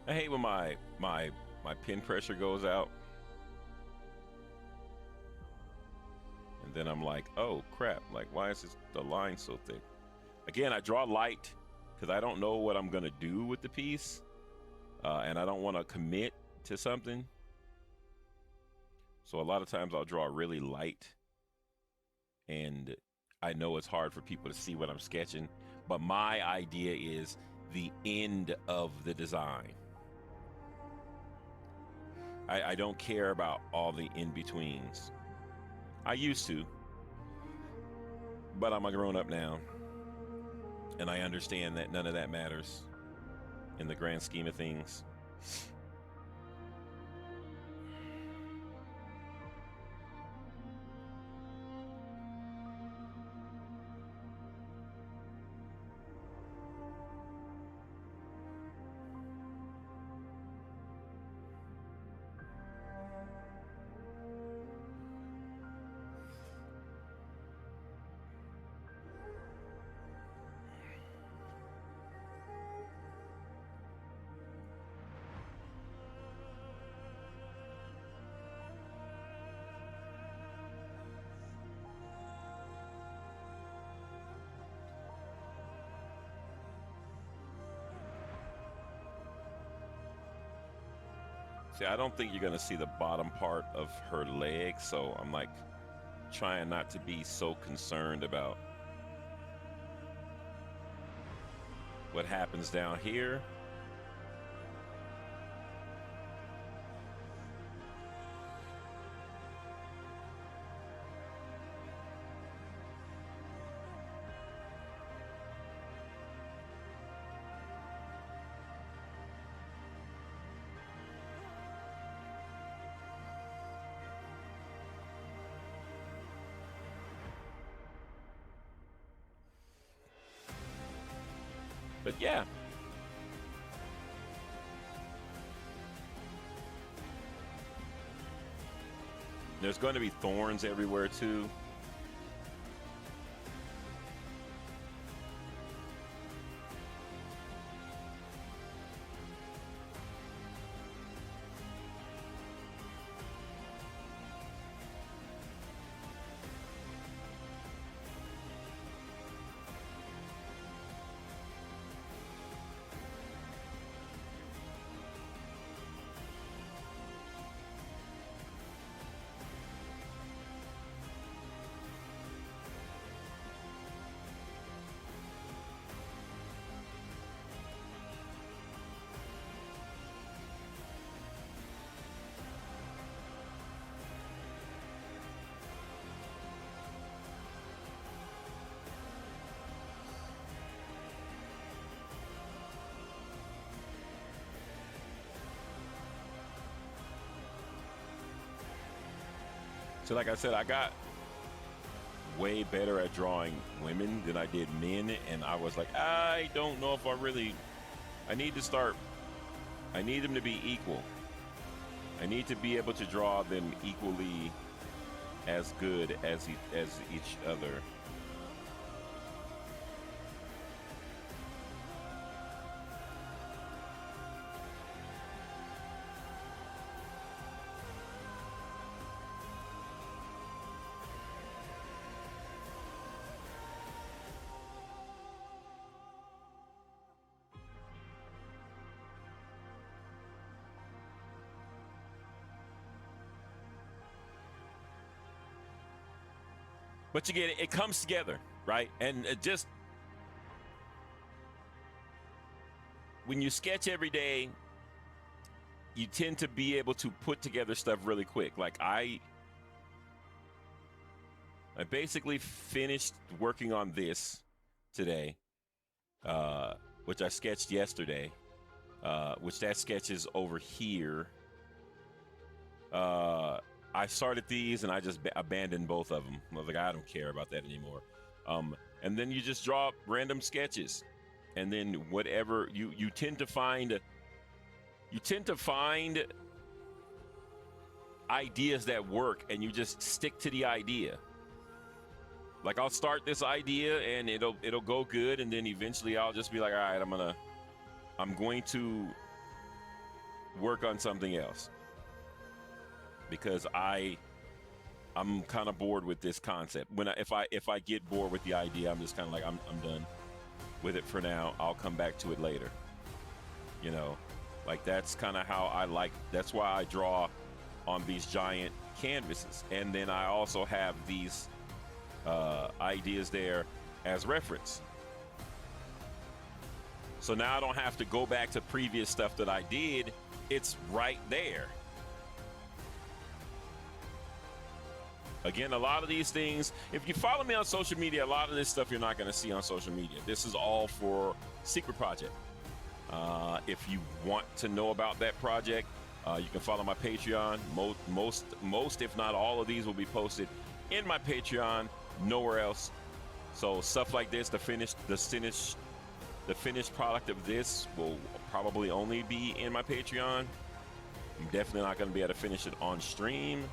I hate when my pin pressure goes out, and then I'm like, oh crap! Like, why is the line so thick? Again, I draw light because I don't know what I'm gonna do with the piece, and I don't want to commit to something. So a lot of times I'll draw really light, and I know it's hard for people to see what I'm sketching, but my idea is the end of the design. I don't care about all the in-betweens. I used to, but I'm a grown-up now, and I understand that none of that matters in the grand scheme of things. See, I don't think you're gonna see the bottom part of her leg, so I'm like trying not to be so concerned about what happens down here. But yeah. There's going to be thorns everywhere too. So like I said, I got way better at drawing women than I did men, and I was like, I don't know if I need them to be equal. I need to be able to draw them equally as good as each other. But you get it, it comes together, right? And it just, when you sketch every day, you tend to be able to put together stuff really quick. Like I basically finished working on this today, which I sketched yesterday, which that sketch is over here. I started these and I just abandoned both of them. I was like, I don't care about that anymore. And then you just draw random sketches, and then whatever you tend to find ideas that work, and you just stick to the idea. Like I'll start this idea and it'll go good, and then eventually I'll just be like, all right, I'm going to work on something else, because I'm kind of bored with this concept. If I get bored with the idea, I'm just kind of like, I'm done with it for now. I'll come back to it later. You know, like that's kind of how that's why I draw on these giant canvases. And then I also have these ideas there as reference. So now I don't have to go back to previous stuff that I did. It's right there. Again, a lot of these things, if you follow me on social media, a lot of this stuff you're not going to see on social media. This is all for secret project. If you want to know about that project, you can follow my Patreon. Most, if not all of these will be posted in my Patreon, nowhere else. So stuff like this, the finished product of this will probably only be in my Patreon. I'm definitely not going to be able to finish it on stream,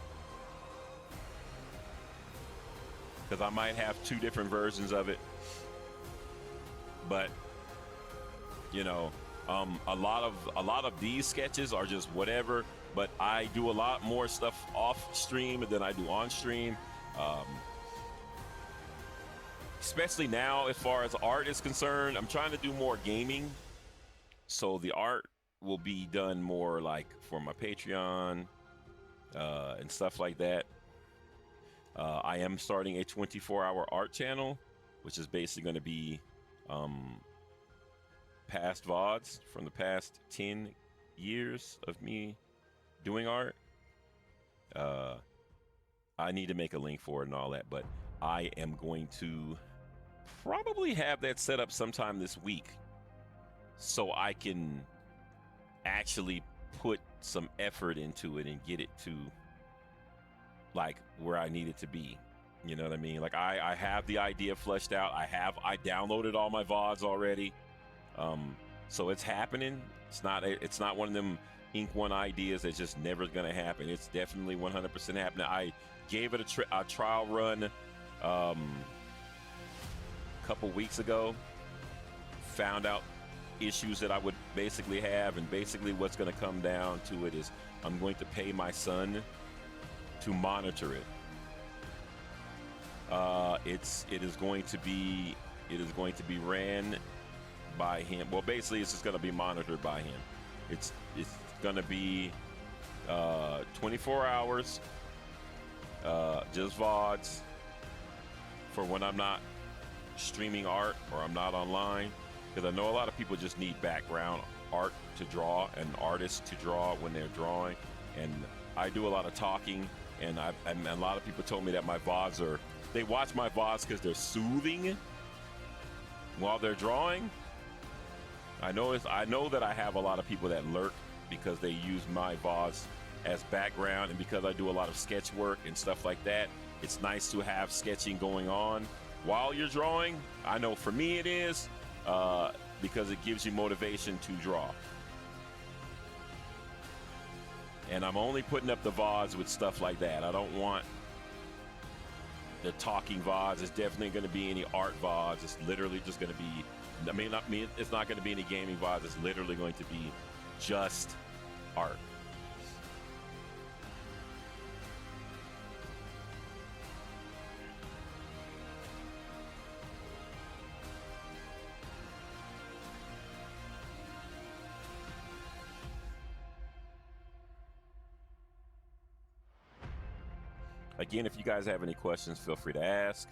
because I might have 2 different versions of it. But you know, a lot of these sketches are just whatever. But I do a lot more stuff off stream than I do on stream. Especially now, as far as art is concerned, I'm trying to do more gaming. So the art will be done more like for my Patreon and stuff like that. I am starting a 24-hour art channel, which is basically going to be past VODs from the past 10 years of me doing art. I need to make a link for it and all that, but I am going to probably have that set up sometime this week, so I can actually put some effort into it and get it to like where I need it to be. You know what I mean? Like I have the idea fleshed out. I downloaded all my VODs already. So it's happening. It's not one of them Ink One ideas that's just never gonna happen. It's definitely 100% happening. I gave it a trial run a couple weeks ago. Found out issues that I would basically have, and basically what's gonna come down to it is I'm going to pay my son to monitor it. It is going to be ran by him. Well, basically it's just going to be monitored by him. It's going to be 24 hours, just VODs for when I'm not streaming art or I'm not online, because I know a lot of people just need background art to draw and artists to draw when they're drawing, and I do a lot of talking. And a lot of people told me that my VODs they watch my VODs because they're soothing while they're drawing. I know that I have a lot of people that lurk because they use my VODs as background, and because I do a lot of sketch work and stuff like that, it's nice to have sketching going on while you're drawing. I know for me it is, because it gives you motivation to draw. And I'm only putting up the VODs with stuff like that. I don't want the talking VODs. It's definitely going to be any art VODs. It's literally just going to be, it's not going to be any gaming VODs. It's literally going to be just art. Again, if you guys have any questions, feel free to ask.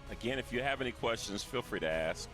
Again, if you have any questions, feel free to ask.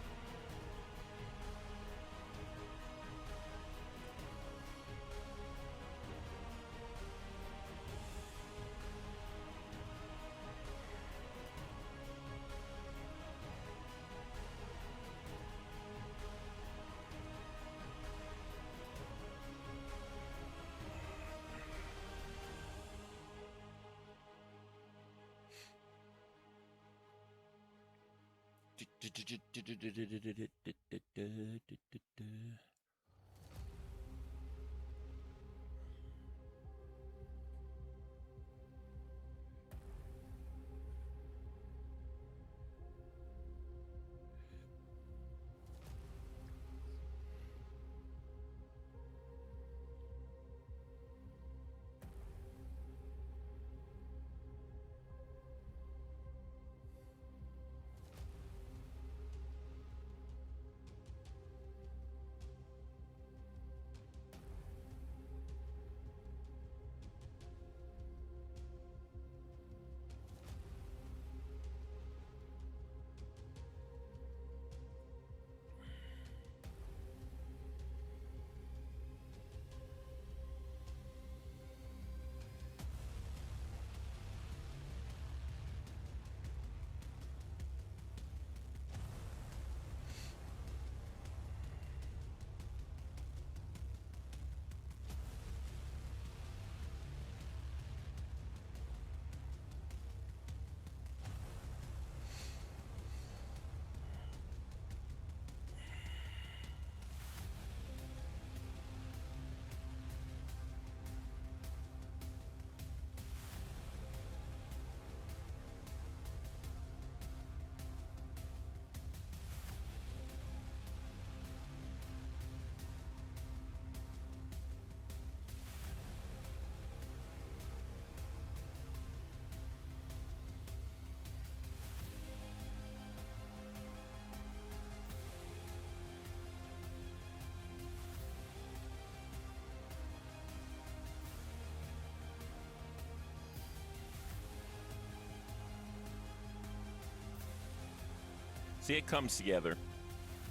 See, it comes together.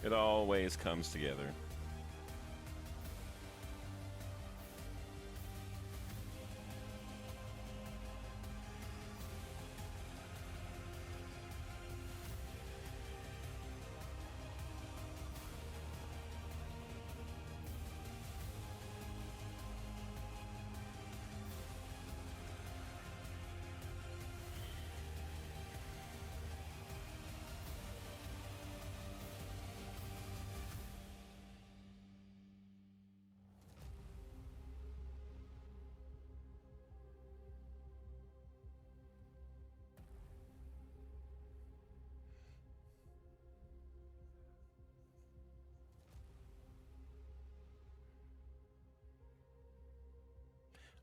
It always comes together.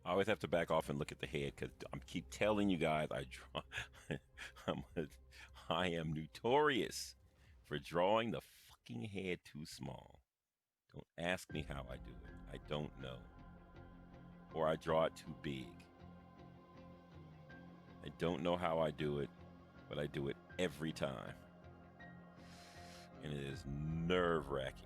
I always have to back off and look at the head because I keep telling you guys I draw. I'm a, I am notorious for drawing the fucking head too small. Don't ask me how I do it. I don't know. Or I draw it too big. I don't know how I do it, but I do it every time. And it is nerve-wracking.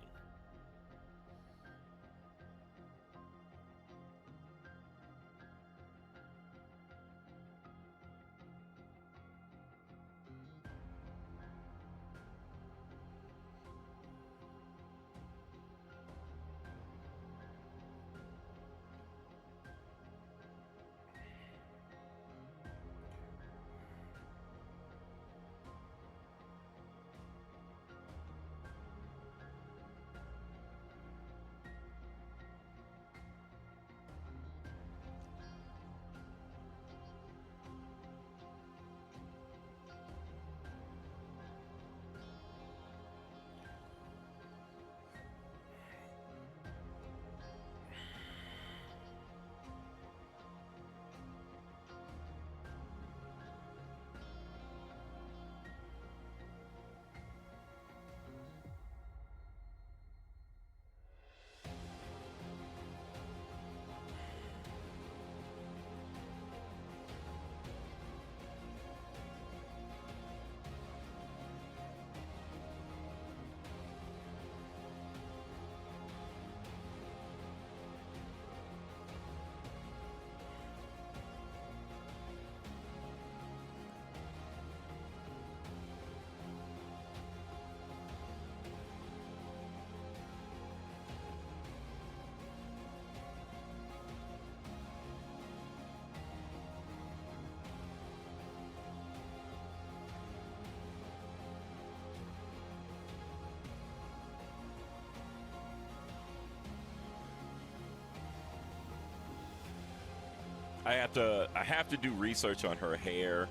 I have to do research on her hair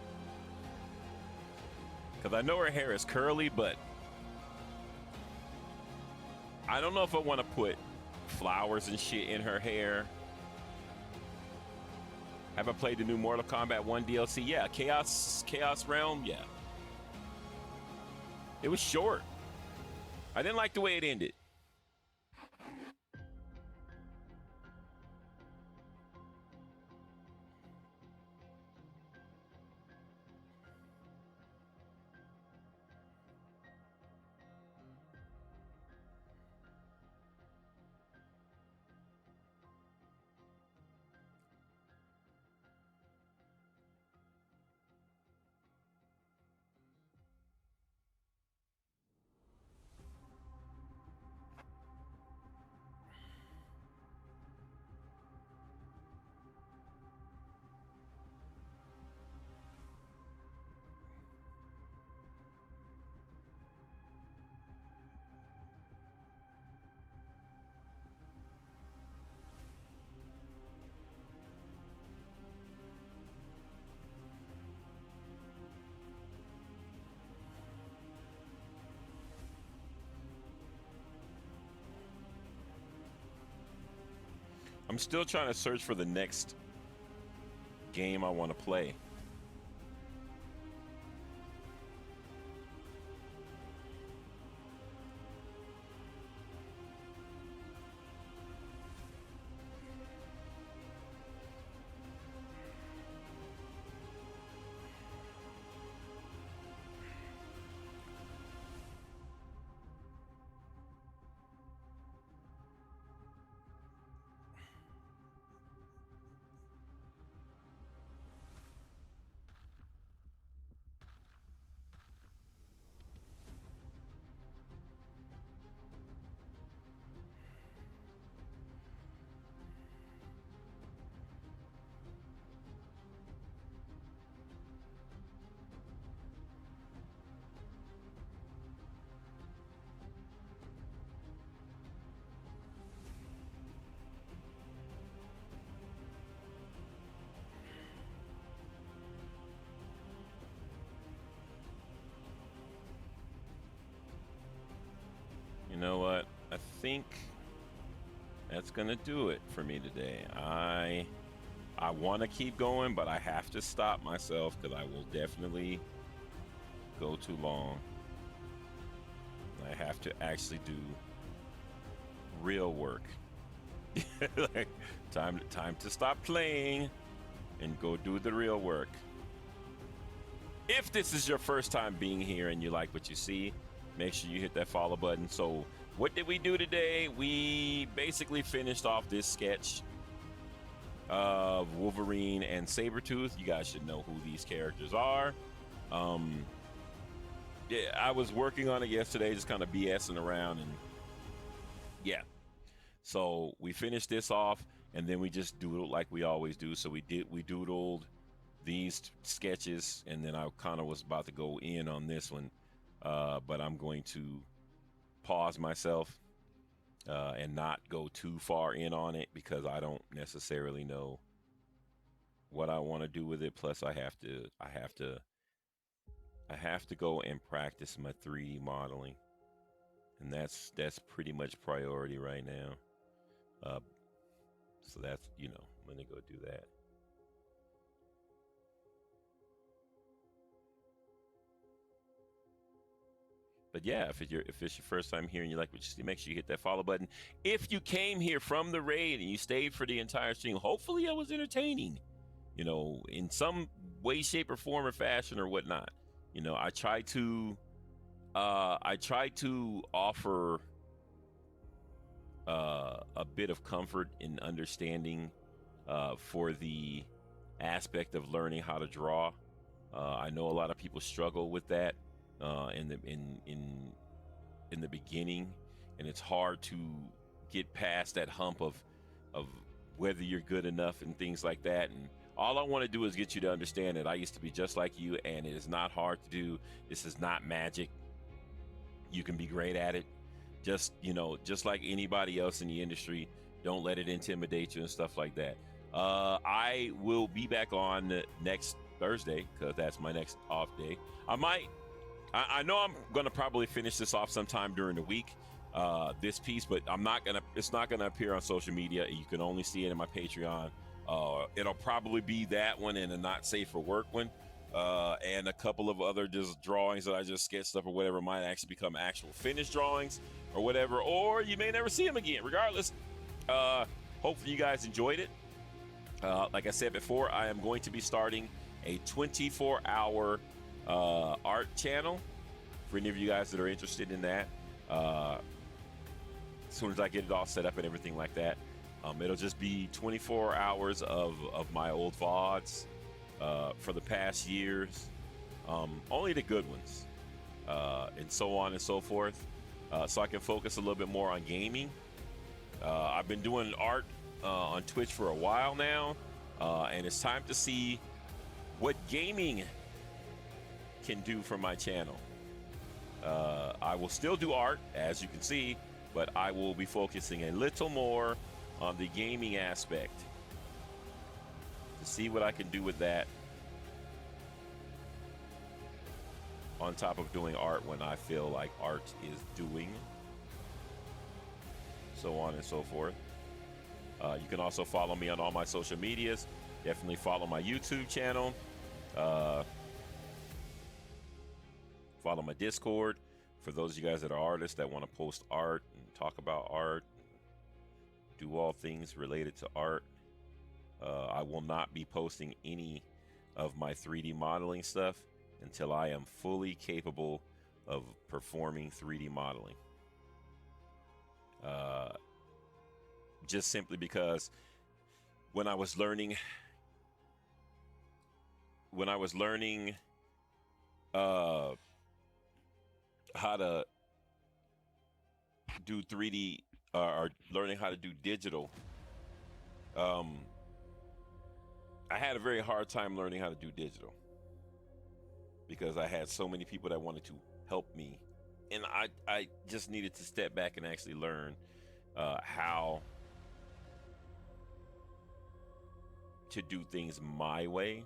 because I know her hair is curly, but I don't know if I want to put flowers and shit in her hair. Have I played the new Mortal Kombat 1 DLC? Yeah, Chaos Realm. Yeah, it was short. I didn't like the way it ended. I'm still trying to search for the next game I want to play. know what? I think that's gonna do it for me today. I want to keep going, but I have to stop myself because I will definitely go too long. I have to actually do real work. Like, time to stop playing and go do the real work. If this is your first time being here and you like what you see, make sure you hit that follow button. So what did we do today? We basically finished off this sketch of Wolverine and Sabretooth. You guys should know who these characters are. Yeah, I was working on it yesterday, just kind of BSing around, and yeah. So we finished this off, and then we just doodled like we always do. So we doodled these sketches, and then I kind of was about to go in on this one, but I'm going to pause myself and not go too far in on it because I don't necessarily know what I want to do with it. Plus, I have to go and practice my 3D modeling, and that's pretty much priority right now. So that's, I'm gonna go do that. But yeah, if it's your first time here and you like what you see, make sure you hit that follow button. If you came here from the raid and you stayed for the entire stream, hopefully I was entertaining, in some way, shape, or form or fashion or whatnot. I try to offer a bit of comfort in understanding for the aspect of learning how to draw. I know a lot of people struggle with that in the beginning, and it's hard to get past that hump of whether you're good enough and things like that. And all I want to do is get you to understand that I used to be just like you, and it is not hard to do. This is not magic. You can be great at it. Just like anybody else in the industry, don't let it intimidate you and stuff like that. I will be back on next Thursday because that's my next off day. I know I'm gonna probably finish this off sometime during the week, this piece, but it's not gonna appear on social media. You can only see it in my Patreon. It'll probably be that one and a not safe for work one, and a couple of other just drawings that I just sketched up or whatever might actually become actual finished drawings or whatever, or you may never see them again. Regardless, hopefully you guys enjoyed it. Like I said before, I am going to be starting a 24-hour art channel for any of you guys that are interested in that. As soon as I get it all set up and everything like that, it'll just be 24 hours of my old VODs for the past years, only the good ones, and so on and so forth, so I can focus a little bit more on gaming. I've been doing art on Twitch for a while now, and it's time to see what gaming can do for my channel. I will still do art, as you can see, but I will be focusing a little more on the gaming aspect to see what I can do with that on top of doing art when I feel like art is doing, so on and so forth. You can also follow me on all my social medias. Definitely follow my YouTube channel. Follow my Discord for those of you guys that are artists that want to post art and talk about art, do all things related to art. I will not be posting any of my 3D modeling stuff until I am fully capable of performing 3D modeling. Just simply because when I was learning how to do 3D or learning how to do digital, I had a very hard time learning how to do digital because I had so many people that wanted to help me, and I just needed to step back and actually learn how to do things my way.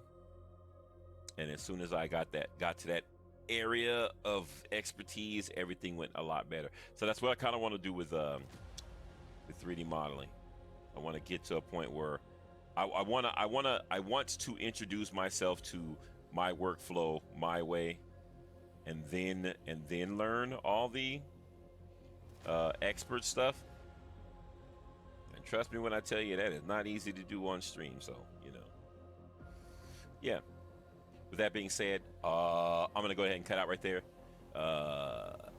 And as soon as I got to that area of expertise, everything went a lot better. So that's what I kind of want to do with 3D modeling. I want to get to a point where I want to introduce myself to my workflow my way, and then learn all the expert stuff. And trust me when I tell you that is not easy to do on stream. So, you know, yeah. With that being said, I'm going to go ahead and cut out right there.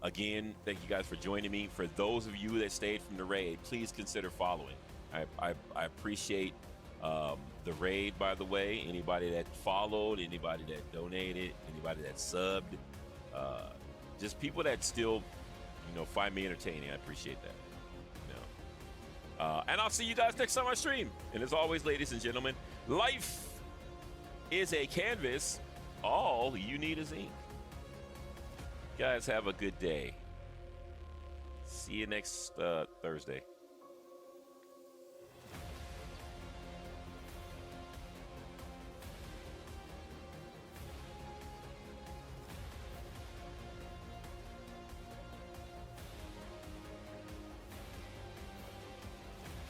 Again, thank you guys for joining me. For those of you that stayed from the raid, please consider following. I appreciate the raid, by the way. Anybody that followed, anybody that donated, anybody that subbed, just people that still, you know, find me entertaining. I appreciate that. You know. And I'll see you guys next time I stream. And as always, ladies and gentlemen, life is a canvas. All you need is ink. Guys, have a good day. See you next Thursday.